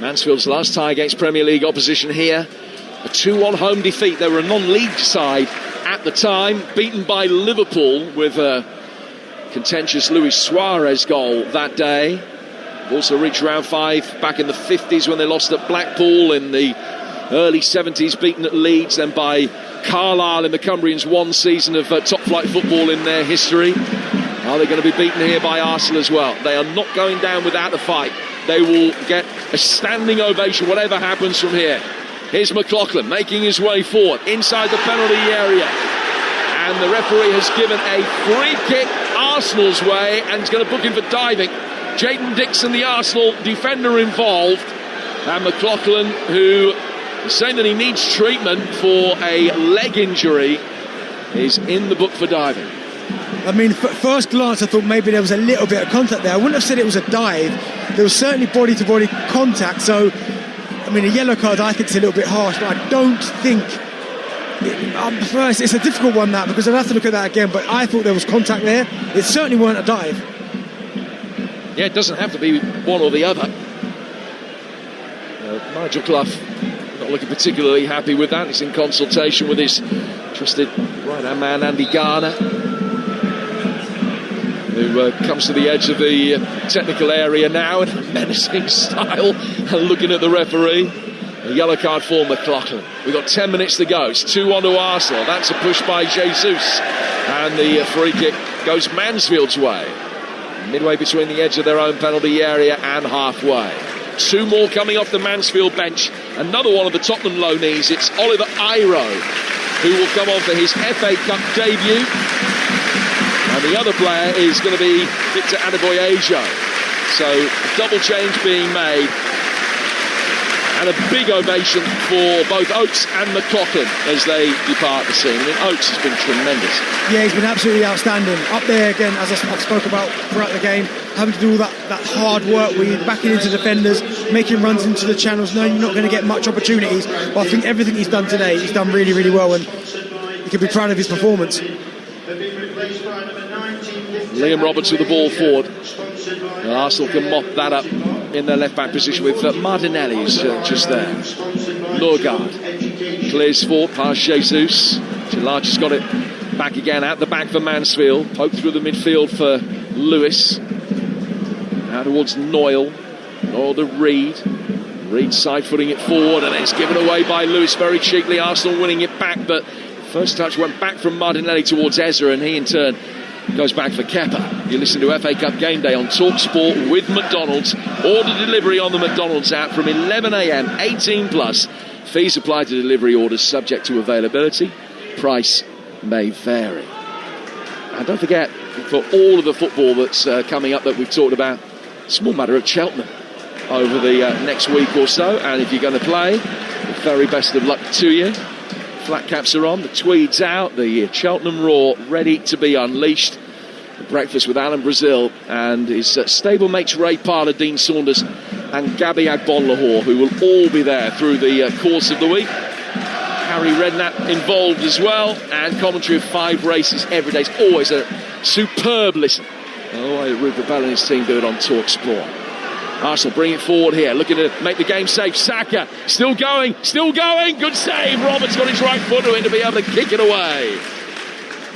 Mansfield's last tie against Premier League opposition here. A 2-1 home defeat. They were a non-league side at the time, beaten by Liverpool with a contentious Luis Suarez goal that day. Also reached round 5 back in the 50s when they lost at Blackpool, in the early 70s, beaten at Leeds, then by Carlisle in the Cumbrians' one season of top-flight football in their history. Are they going to be beaten here by Arsenal as well? They are not going down without a fight. They will get a standing ovation whatever happens from here. Here's McLaughlin making his way forward inside the penalty area, and the referee has given a free kick Arsenal's way, and he's going to book him for diving. Jayden Dixon, the Arsenal defender, involved, and McLaughlin, who is saying that he needs treatment for a leg injury, is in the book for diving. I mean, at first glance I thought maybe there was a little bit of contact there. I wouldn't have said it was a dive. There was certainly body-to-body contact, so I mean, a yellow card I think is a little bit harsh, but I don't think it's a difficult one, that, because I'd have to look at that again, but I thought there was contact there. It certainly weren't a dive. Yeah, it doesn't have to be one or the other. Nigel Clough not looking particularly happy with that. He's in consultation with his trusted right-hand man Andy Garner, who comes to the edge of the technical area now in a menacing style, looking at the referee. A yellow card for McLaughlin. We've got 10 minutes to go. It's 2-1 to Arsenal. That's a push by Jesus, and the free kick goes Mansfield's way, midway between the edge of their own penalty area and halfway. 2 more coming off the Mansfield bench. Another one of the Tottenham loanees. It's Oliver Iro, who will come on for his FA Cup debut. And the other player is going to be Victor Adeboyejo. So a double change being made. And a big ovation for both Oates and McLaughlin as they depart the scene. I mean, Oates has been tremendous. Yeah, he's been absolutely outstanding. Up there again, as I've spoke about throughout the game, having to do all that hard work where you're backing into defenders, making runs into the channels, knowing you're not going to get much opportunities. But I think everything he's done today, he's done really, really well, and he can be proud of his performance. Liam Roberts with the ball forward. And Arsenal can mop that up in their left-back position with Martinelli's just there. Norgard clears forward past Jesus. Chilachi's got it back again at the back for Mansfield. Poked through the midfield for Lewis. Now towards Noyle. Noyle to Reed. Reed side-footing it forward, and it's given away by Lewis very cheekily. Arsenal winning it back, but first touch went back from Martinelli towards Ezra, and he in turn goes back for Kepa. You listen to FA Cup Game Day on Talksport with McDonald's. Order delivery on the McDonald's app from 11 a.m, 18 plus. Fees apply to delivery orders subject to availability. Price may vary. And don't forget, for all of the football that's coming up that we've talked about, small matter at Cheltenham over the next week or so. And if you're going to play, the very best of luck to you. Flat caps are on, the tweeds out, the Cheltenham Roar ready to be unleashed. The breakfast with Alan Brazil and his stablemates Ray Parler, Dean Saunders and Gabby Agbonlahor, who will all be there through the course of the week. Harry Redknapp involved as well, and commentary of 5 races every day. It's always a superb listen. Oh, Rupert Bell and his team do it on Talksport. Arsenal bring it forward here, looking to make the game safe. Saka, still going, good save. Roberts got his right foot to it to be able to kick it away.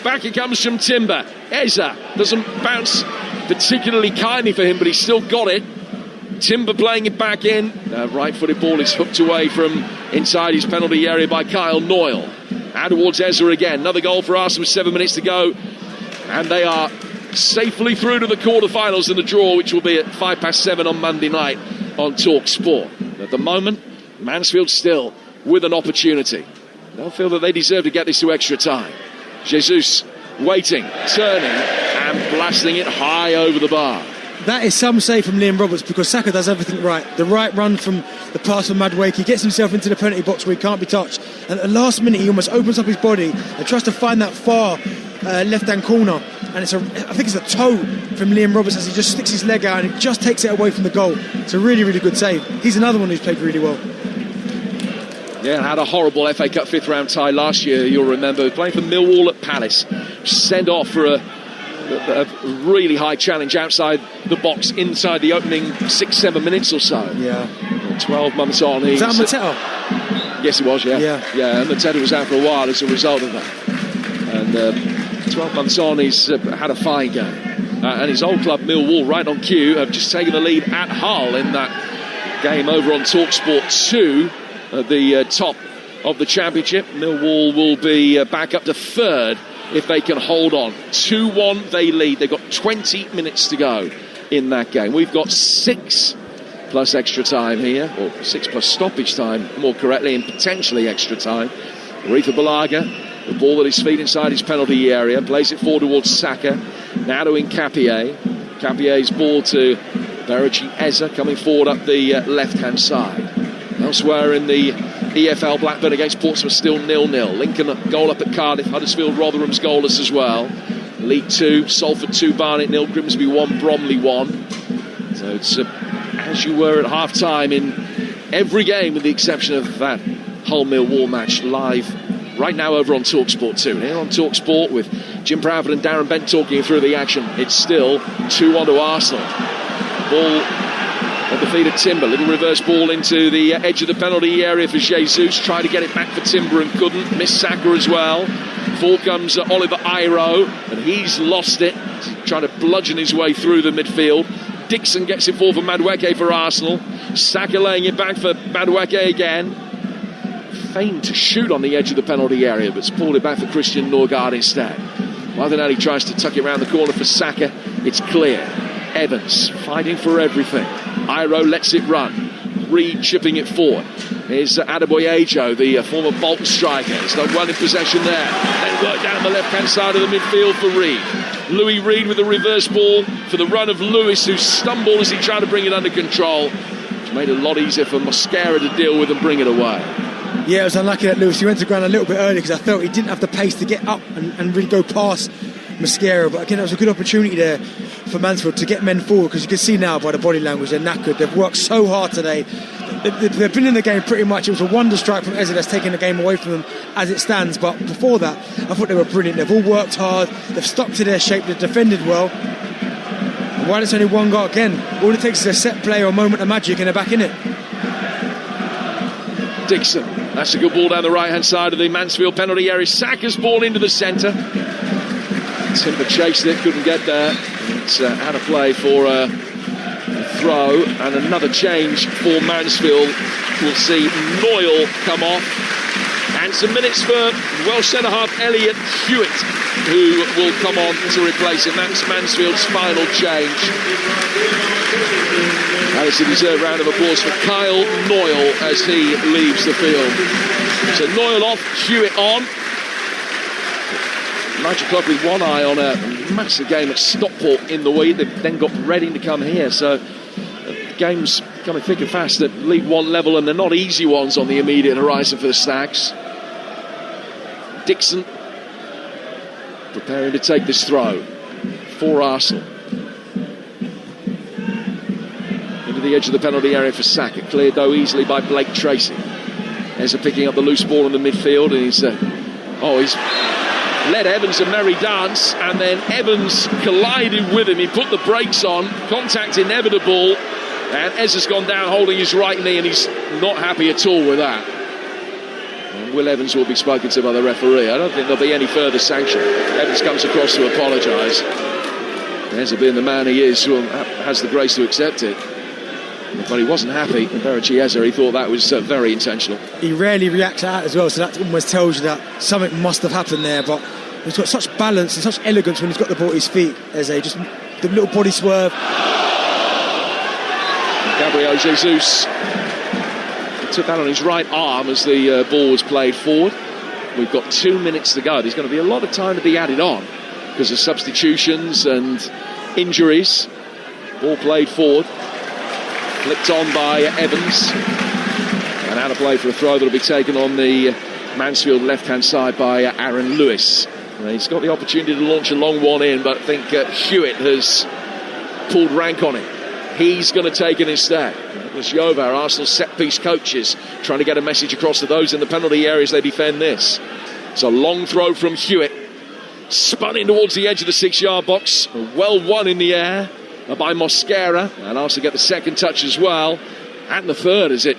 Back it comes from Timber. Eza doesn't bounce particularly kindly for him, but he's still got it. Timber playing it back in. Right-footed ball is hooked away from inside his penalty area by Kyle Noyle. And towards Eza again. Another goal for Arsenal with 7 minutes to go. And they are safely through to the quarterfinals in the draw, which will be at 7:05 on Monday night on Talksport. At the moment, Mansfield still with an opportunity. They'll feel that they deserve to get this to extra time. Jesus waiting, turning and blasting it high over the bar. That is some save from Liam Roberts, because Saka does everything right. The right run from the pass from Madueke, he gets himself into the penalty box where he can't be touched, and at the last minute he almost opens up his body and tries to find that far left-hand corner, and I think it's a toe from Liam Roberts as he just sticks his leg out and it just takes it away from the goal. It's a really, really good save. He's another one who's played really well. Yeah, had a horrible FA Cup 5th round tie last year, you'll remember, playing for Millwall at Palace. Sent off for a really high challenge outside the box inside the opening 6-7 minutes or so. Yeah. 12 months on. Was that Mateta? Yes, it was, yeah. Yeah, and Mateta was out for a while as a result of that. And 12 months on, he's had a fine game. And his old club, Millwall, right on cue, have just taken the lead at Hull in that game over on Talksport 2 at the top of the Championship. Millwall will be back up to 3rd if they can hold on. 2-1 they lead. They've got 20 minutes to go in that game. We've got 6 plus extra time here, or 6 plus stoppage time more correctly, and potentially extra time. Aretha Balaga, the ball at his feet inside his penalty area, plays it forward towards Saka, now to Nkapie. Nkapie's ball to Berichi Eza coming forward up the left-hand side. Elsewhere in the EFL, Blackburn against Portsmouth still 0-0. Lincoln goal up at Cardiff. Huddersfield Rotherham's goalless as well. League 2, Salford 2, Barnet 0, Grimsby 1, Bromley 1. So it's as you were at half-time in every game with the exception of that Hull Millwall match, live right now over on Talksport 2. Here on Talksport with Jim Bradford and Darren Bent talking through the action. It's still 2-1 to Arsenal. Ball at the feet of Timber. Little reverse ball into the edge of the penalty area for Jesus. Tried to get it back for Timber and couldn't. Missed Saka as well. Forward comes Oliver Iro, and he's lost it. Trying to bludgeon his way through the midfield. Dixon gets it forward for Madueke for Arsenal. Saka laying it back for Madueke again. Feigned to shoot on the edge of the penalty area, but pulled it back for Christian Norgard instead. Martinelli tries to tuck it around the corner for Saka. It's clear. Evans fighting for everything. Iro lets it run. Reed chipping it forward. Here's Adebayo, the former Bolton striker. He's done well in possession there. Then work down the left-hand side of the midfield for Reed. Louis Reed with a reverse ball for the run of Lewis, who stumbled as he tried to bring it under control, which made it a lot easier for Mosquera to deal with and bring it away. Yeah, it was unlucky that Lewis, he went to ground a little bit early because I felt he didn't have the pace to get up and really go past Mosquera. But again, it was a good opportunity there for Mansfield to get men forward, because you can see now by the body language they're knackered. They've worked so hard today. they've been in the game pretty much. It was a wonder strike from Eze that's taken the game away from them as it stands. But before that, I thought they were brilliant. They've all worked hard. They've stuck to their shape. They've defended well. And while it's only one goal, again, all it takes is a set play or a moment of magic and they're back in it. Dixon. That's a good ball down the right-hand side of the Mansfield penalty area. Saka's ball into the centre. Timber chased it, couldn't get there. It's out of play for a throw, and another change for Mansfield. We'll see Noyle come off, and some minutes for Welsh centre-half Elliot Hewitt, who will come on to replace him. That's Mansfield's final change. That is a deserved round of applause for Kyle Noyle as he leaves the field. So Noyle off, Hewitt on. Magic Club with one eye on a massive game at Stockport in the week. They've then got Reading to come here, so games coming thick and fast at League One level, and they're not easy ones on the immediate horizon for the Stags. Dixon preparing to take this throw for Arsenal. Into the edge of the penalty area for Saka. Cleared though easily by Blake Tracy. There's picking up the loose ball in the midfield, and he's led Evans a merry dance, and then Evans collided with him. He put the brakes on, contact inevitable, and Ez has gone down holding his right knee, and he's not happy at all with that. And Will Evans will be spoken to by the referee. I don't think there'll be any further sanction. Evans comes across to apologise. Ez, being the man he is, has the grace to accept it. But he wasn't happy. Berichi Eze, he thought that was very intentional. He rarely reacts to that as well, so that almost tells you that something must have happened there. But he's got such balance and such elegance when he's got the ball at his feet. Eze, just the little body swerve. Gabriel Jesus took that on his right arm as the ball was played forward. We've got 2 minutes to go. There's going to be a lot of time to be added on because of substitutions and injuries. Ball played forward. Flipped on by Evans, and out of play for a throw that will be taken on the Mansfield left-hand side by Aaron Lewis. He's got the opportunity to launch a long one in, but I think Hewitt has pulled rank on him. He's going to take it instead. Nicholas Jovar, Arsenal set-piece coaches, trying to get a message across to those in the penalty areas they defend this. It's a long throw from Hewitt, spun in towards the edge of the 6-yard box, well won in the air by Mosquera, and also get the second touch as well, and the third as it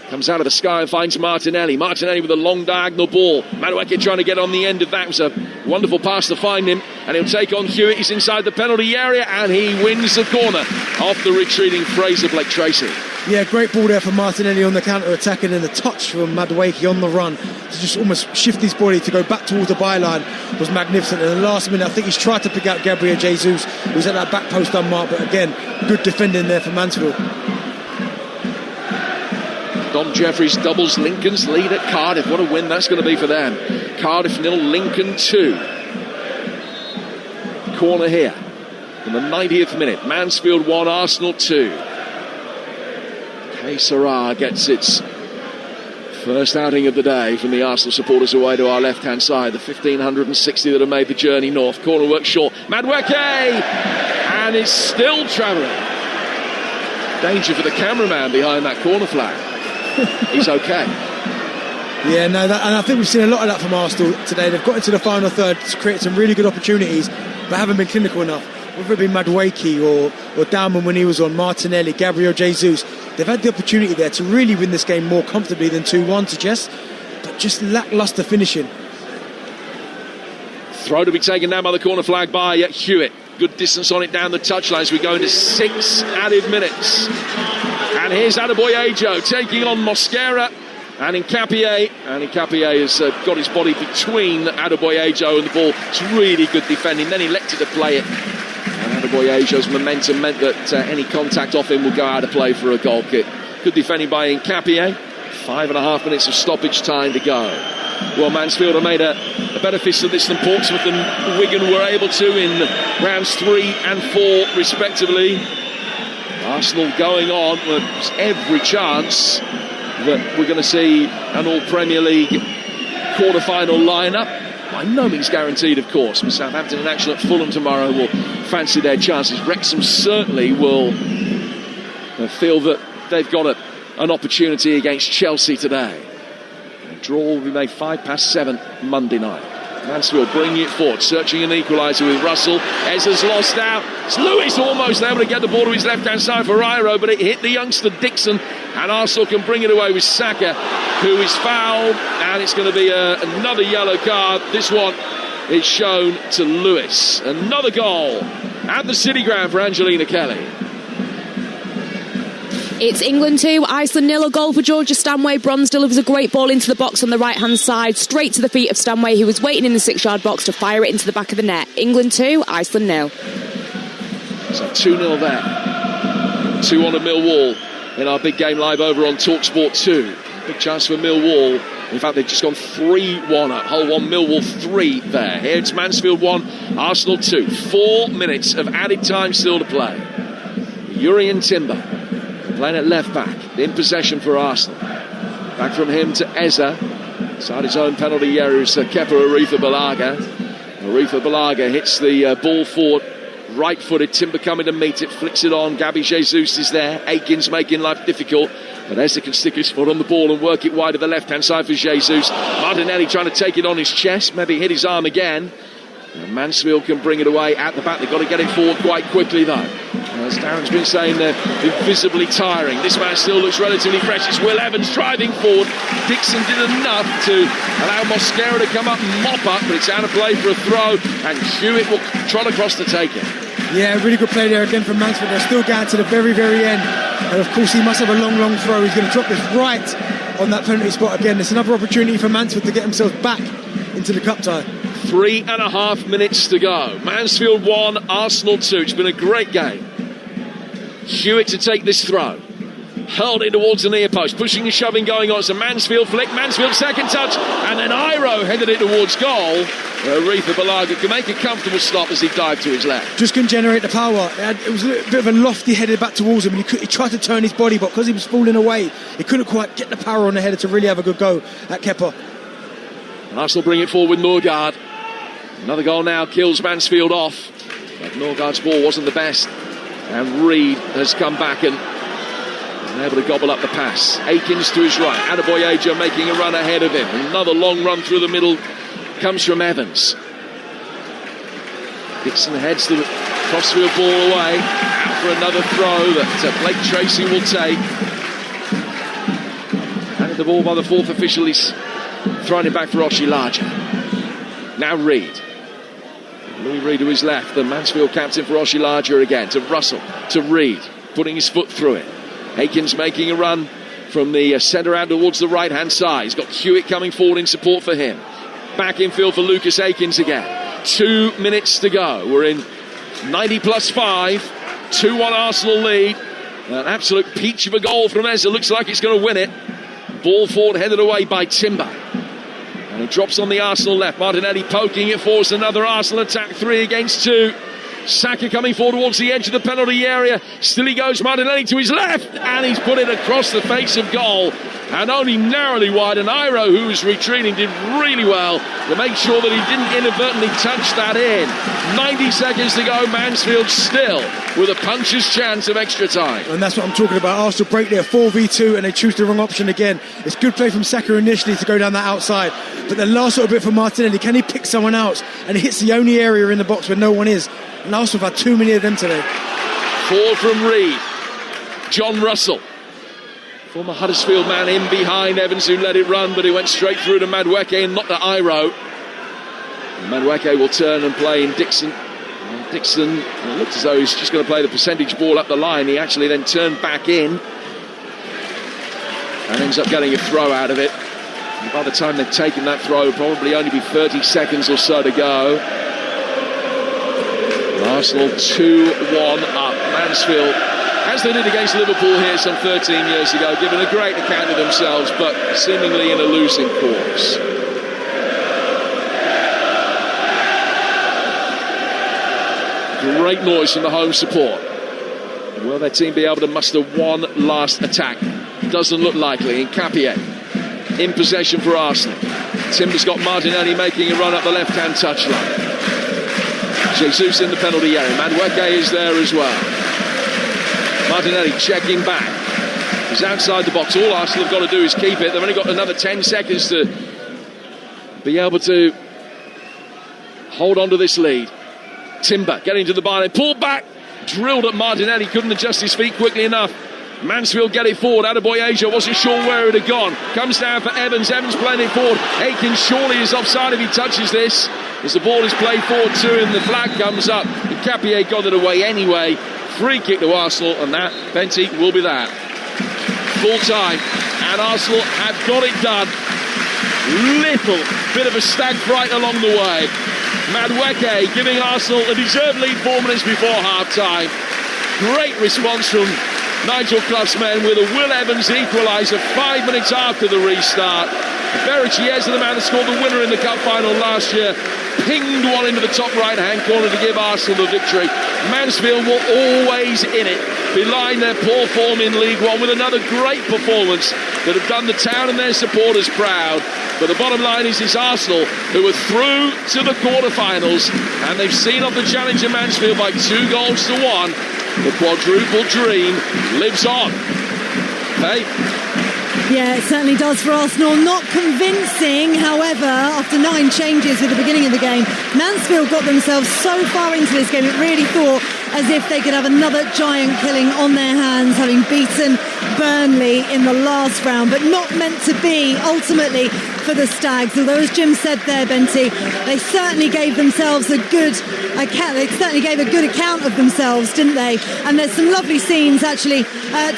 comes out of the sky and finds Martinelli with a long diagonal ball. Madueke trying to get on the end of that. It was a wonderful pass to find him, and he'll take on Hewitt. He's inside the penalty area, and he wins the corner off the retreating Fraser Blake Tracy. Yeah, great ball there for Martinelli on the counter-attack, and then the touch from Madueke on the run to just almost shift his body to go back towards the byline was magnificent. And in the last minute, I think he's tried to pick out Gabriel Jesus, who's at that back post unmarked, but again, good defending there for Mansfield. Dom Jeffries doubles Lincoln's lead at Cardiff. What a win that's going to be for them. Cardiff 0, Lincoln 2. Corner here in the 90th minute. Mansfield 1, Arsenal 2. Sarah gets its first outing of the day from the Arsenal supporters away to our left-hand side. The 1,560 that have made the journey north. Corner work short. Madueke! And it's still travelling. Danger for the cameraman behind that corner flag. He's okay. Yeah, no, and I think we've seen a lot of that from Arsenal today. They've got into the final third to create some really good opportunities, but haven't been clinical enough. Whether it be Madueke or Dauman when he was on, Martinelli, Gabriel Jesus, they've had the opportunity there to really win this game more comfortably than 2-1 suggests, but just lacklustre finishing. Throw to be taken down by the corner flag by Hewitt. Good distance on it down the touchline as we go into 6 added minutes. And here's Adebayo taking on Mosquera and Nkapie. And Nkapie has got his body between Adebayo and the ball. It's really good defending. Then he elected to play it. And Adebayo's momentum meant that any contact off him would go out of play for a goal kick. Good defending by Nkapie. 5.5 minutes of stoppage time to go. Well, Mansfield have made a better fist of this than Portsmouth and Wigan were able to in rounds 3 and 4 respectively. Arsenal going on with every chance that we're going to see an all-Premier League quarter-final lineup. By no means guaranteed, of course, but Southampton in action at Fulham tomorrow will fancy their chances. Wrexham certainly will feel that they've got a an opportunity against Chelsea today. The draw will be made 7:05 Monday night. Mansfield bringing it forward, searching an equaliser with Russell. Ezra's lost out. It's Lewis almost able to get the ball to his left-hand side for Iro, but it hit the youngster Dixon, and Arsenal can bring it away with Saka, who is fouled, and it's going to be another yellow card. This one is shown to Lewis. Another goal at the City Ground for Angelina Kelly. It's England 2, Iceland 0, a goal for Georgia Stanway. Bronze delivers a great ball into the box on the right-hand side, straight to the feet of Stanway, who was waiting in the 6-yard box to fire it into the back of the net. England 2, Iceland 0. So 2-0 there. 2-1 at Millwall in our big game live over on Talksport 2. Big chance for Millwall. In fact, they've just gone 3-1 at Hull 1, Millwall 3 there. Here it's Mansfield 1, Arsenal 2. 4 minutes of added time still to play. Urian Timber playing at left back, in possession for Arsenal. Back from him to Eza. Inside his own penalty area is Kepa Arrizabalaga. Arrizabalaga hits the ball forward, right-footed. Timber coming to meet it, flicks it on. Gabby Jesus is there. Aikens making life difficult, but Eza can stick his foot on the ball and work it wide to the left-hand side for Jesus. Martinelli trying to take it on his chest, maybe hit his arm again. And Mansfield can bring it away at the back. They've got to get it forward quite quickly, though. As Darren's been saying, they're visibly tiring. This man still looks relatively fresh. It's Will Evans driving forward. Dixon did enough to allow Mosquera to come up and mop up, but it's out of play for a throw, and Hewitt will trot across to take it. Yeah, really good play there again from Mansfield. They're still going to the very, very end. And of course, he must have a long, long throw. He's going to drop this right on that penalty spot again. It's another opportunity for Mansfield to get themselves back into the cup tie. 3.5 minutes to go. Mansfield 1, Arsenal 2. It's been a great game. Hewitt to take this throw. Hurled it towards the near post. Pushing and shoving going on. It's a Mansfield flick. Mansfield second touch. And then Iro headed it towards goal. Aretha Balaga can make a comfortable stop as he dived to his left. Just couldn't generate the power. It was a bit of a lofty headed back towards him. And he tried to turn his body, but because he was falling away, he couldn't quite get the power on the header to really have a good go at Kepa. Arsenal bring it forward with Norgard. Another goal now kills Mansfield off. But Norgard's ball wasn't the best. And Reed has come back and been able to gobble up the pass. Aikens to his right. Adebayojo making a run ahead of him. Another long run through the middle comes from Evans. Dixon heads the crossfield ball away. Out for another throw that Blake Tracy will take. Handed the ball by the fourth official. He's throwing it back for Oshilaja. Now Reed. Louis Reed to his left, the Mansfield captain for Oshilaja again, to Russell, to Reed, putting his foot through it. Aikens making a run from the centre out towards the right-hand side. He's got Hewitt coming forward in support for him. Back in field for Lucas Aikens again. 2 minutes to go. We're in 90 plus 5. 2-1 Arsenal lead. An absolute peach of a goal from Eza. Looks like it's going to win it. Ball forward headed away by Timber. And it drops on the Arsenal left. Martinelli poking it, force another Arsenal attack. 3 against 2. Saka coming forward towards the edge of the penalty area. Still he goes, Martinelli to his left. And he's put it across the face of goal. And only narrowly wide. And Iro, who was retreating, did really well to make sure that he didn't inadvertently touch that in. 90 seconds to go. Mansfield still with a puncher's chance of extra time. And that's what I'm talking about. Arsenal break there 4v2 and they choose the wrong option again. It's good play from Saka initially to go down that outside. But the last little bit for Martinelli, can he pick someone else? And he hits the only area in the box where no one is. And Arsenal have had too many of them today. Forward from Reed. John Russell. Former Huddersfield man in behind Evans, who let it run, but he went straight through to Madueke and not to Iro. And Madueke will turn and play in Dixon. And Dixon, it looked as though he's just going to play the percentage ball up the line. He actually then turned back in and ends up getting a throw out of it. And by the time they've taken that throw, it'll probably only be 30 seconds or so to go. Arsenal 2-1 up. Mansfield, as they did against Liverpool here some 13 years ago, giving a great account of themselves, but seemingly in a losing course. Great noise from the home support. Will their team be able to muster one last attack? Doesn't look likely. Nkapie in possession for Arsenal. Timber's got Martinelli making a run up the left-hand touchline. Jesus in the penalty area. Madueke is there as well. Martinelli checking back. He's outside the box. All Arsenal have got to do is keep it. They've only got another 10 seconds to be able to hold on to this lead. Timber getting to the byline, pulled back, drilled at Martinelli, couldn't adjust his feet quickly enough. Mansfield get it forward. Adebayo Asia wasn't sure where it had gone. Comes down for Evans. Evans playing it forward. Aiken surely is offside if he touches this, as the ball is played forward to him. The flag comes up. Capier got it away anyway. Free kick to Arsenal, and that, Benty, will be that. Full time, and Arsenal have got it done. Little bit of a stag fright along the way. Madueke giving Arsenal a deserved lead 4 minutes before half-time. Great response from Nigel Clough's men with a Will Evans equaliser 5 minutes after the restart. Barry Chiesa, the man that scored the winner in the cup final last year, pinged one into the top right-hand corner to give Arsenal the victory. Mansfield were always in it, belying their poor form in League One, with another great performance that have done the town and their supporters proud. But the bottom line is it's Arsenal who are through to the quarter-finals, and they've seen off the challenger Mansfield by 2-1. The quadruple dream lives on. Hey? Yeah, it certainly does for Arsenal. Not convincing, however, after 9 changes at the beginning of the game. Mansfield got themselves so far into this game, it really thought as if they could have another giant killing on their hands, having beaten Burnley in the last round, but not meant to be ultimately for the Stags. Although, as Jim said there, Benty, they certainly gave themselves a good account. They certainly gave a good account of themselves, didn't they? And there's some lovely scenes actually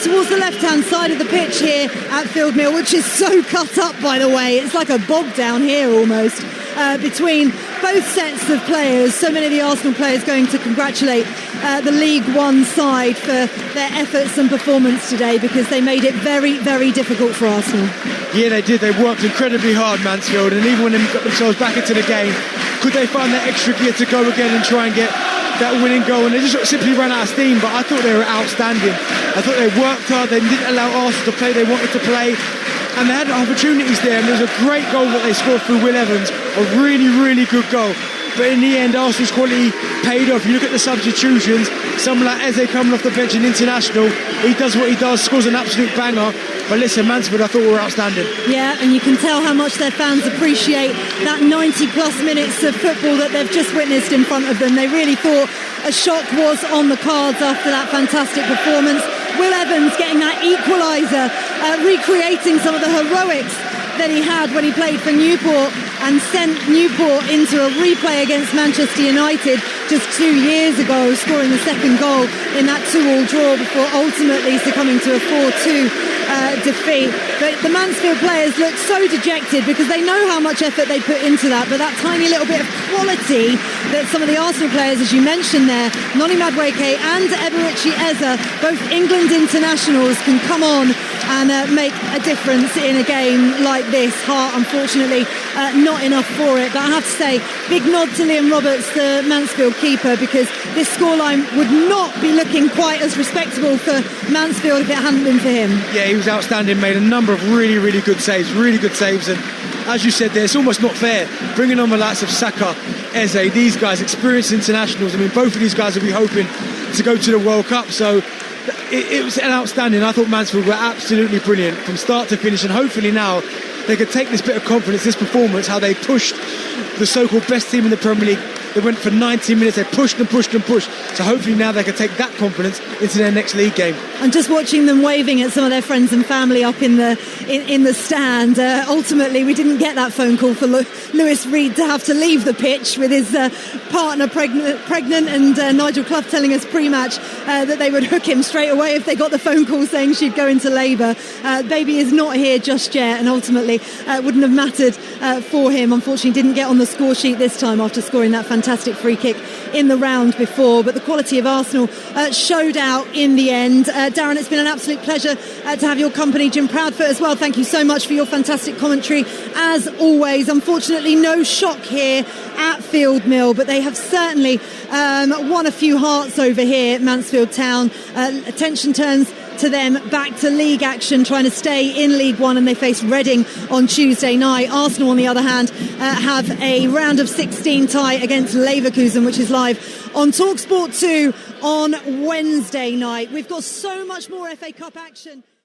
towards the left-hand side of the pitch here at Field Mill, which is so cut up, by the way. It's like a bog down here almost. Between both sets of players, so many of the Arsenal players going to congratulate the League One side for their efforts and performance today, because they made it very, very difficult for Arsenal. Yeah, they did. They worked incredibly hard, Mansfield, and even when they got themselves back into the game, could they find that extra gear to go again and try and get that winning goal? And they just simply ran out of steam, but I thought they were outstanding. I thought they worked hard. They didn't allow Arsenal to play they wanted to play, and they had opportunities there, and there was a great goal that they scored through Will Evans, a really, really good goal. But in the end, Arsenal's quality paid off. You look at the substitutions, someone like Eze coming off the bench in international, he does what he does, scores an absolute banger. But listen, Mansfield, I thought were outstanding. Yeah, and you can tell how much their fans appreciate that 90-plus minutes of football that they've just witnessed in front of them. They really thought a shock was on the cards after that fantastic performance. Will Evans getting that equaliser, recreating some of the heroics that he had when he played for Newport and sent Newport into a replay against Manchester United just 2 years ago, scoring the second goal in that 2-2 draw before ultimately succumbing to a 4-2 defeat. But the Mansfield players look so dejected because they know how much effort they put into that, but that tiny little bit of quality that some of the Arsenal players, as you mentioned there, Noni Madueke and Eberichi Eze, both England internationals, can come on and make a difference in a game like this. Hart, unfortunately, not enough for it. But I have to say, big nod to Liam Roberts, the Mansfield keeper, because this scoreline would not be looking quite as respectable for Mansfield if it hadn't been for him. Yeah, he was outstanding, made a number of really, really good saves, and as you said there, it's almost not fair bringing on the likes of Saka, Eze, these guys, experienced internationals. I mean, both of these guys will be hoping to go to the World Cup, so it was outstanding. I thought Mansfield were absolutely brilliant from start to finish, and hopefully now they could take this bit of confidence, this performance, how they pushed the so-called best team in the Premier League. They went for 90 minutes, they pushed and pushed and pushed. So hopefully now they can take that confidence into their next league game. And just watching them waving at some of their friends and family up in the stand, ultimately we didn't get that phone call for Lewis Reed to have to leave the pitch with his partner pregnant, and Nigel Clough telling us pre-match that they would hook him straight away if they got the phone call saying she'd go into labour. Baby is not here just yet, and ultimately wouldn't have mattered for him. Unfortunately didn't get on the score sheet this time after scoring that fantastic free kick in the round before. But the quality of Arsenal showed out in the end. Darren, it's been an absolute pleasure to have your company. Jim Proudfoot as well, thank you so much for your fantastic commentary as always. Unfortunately no shock here at Field Mill, but they have certainly won a few hearts over here at Mansfield Town. Attention turns to them back to league action, trying to stay in League One, and they face Reading on Tuesday night. Arsenal, on the other hand, have a round of 16 tie against Leverkusen, which is live on Talksport 2 on Wednesday night. We've got so much more FA Cup action.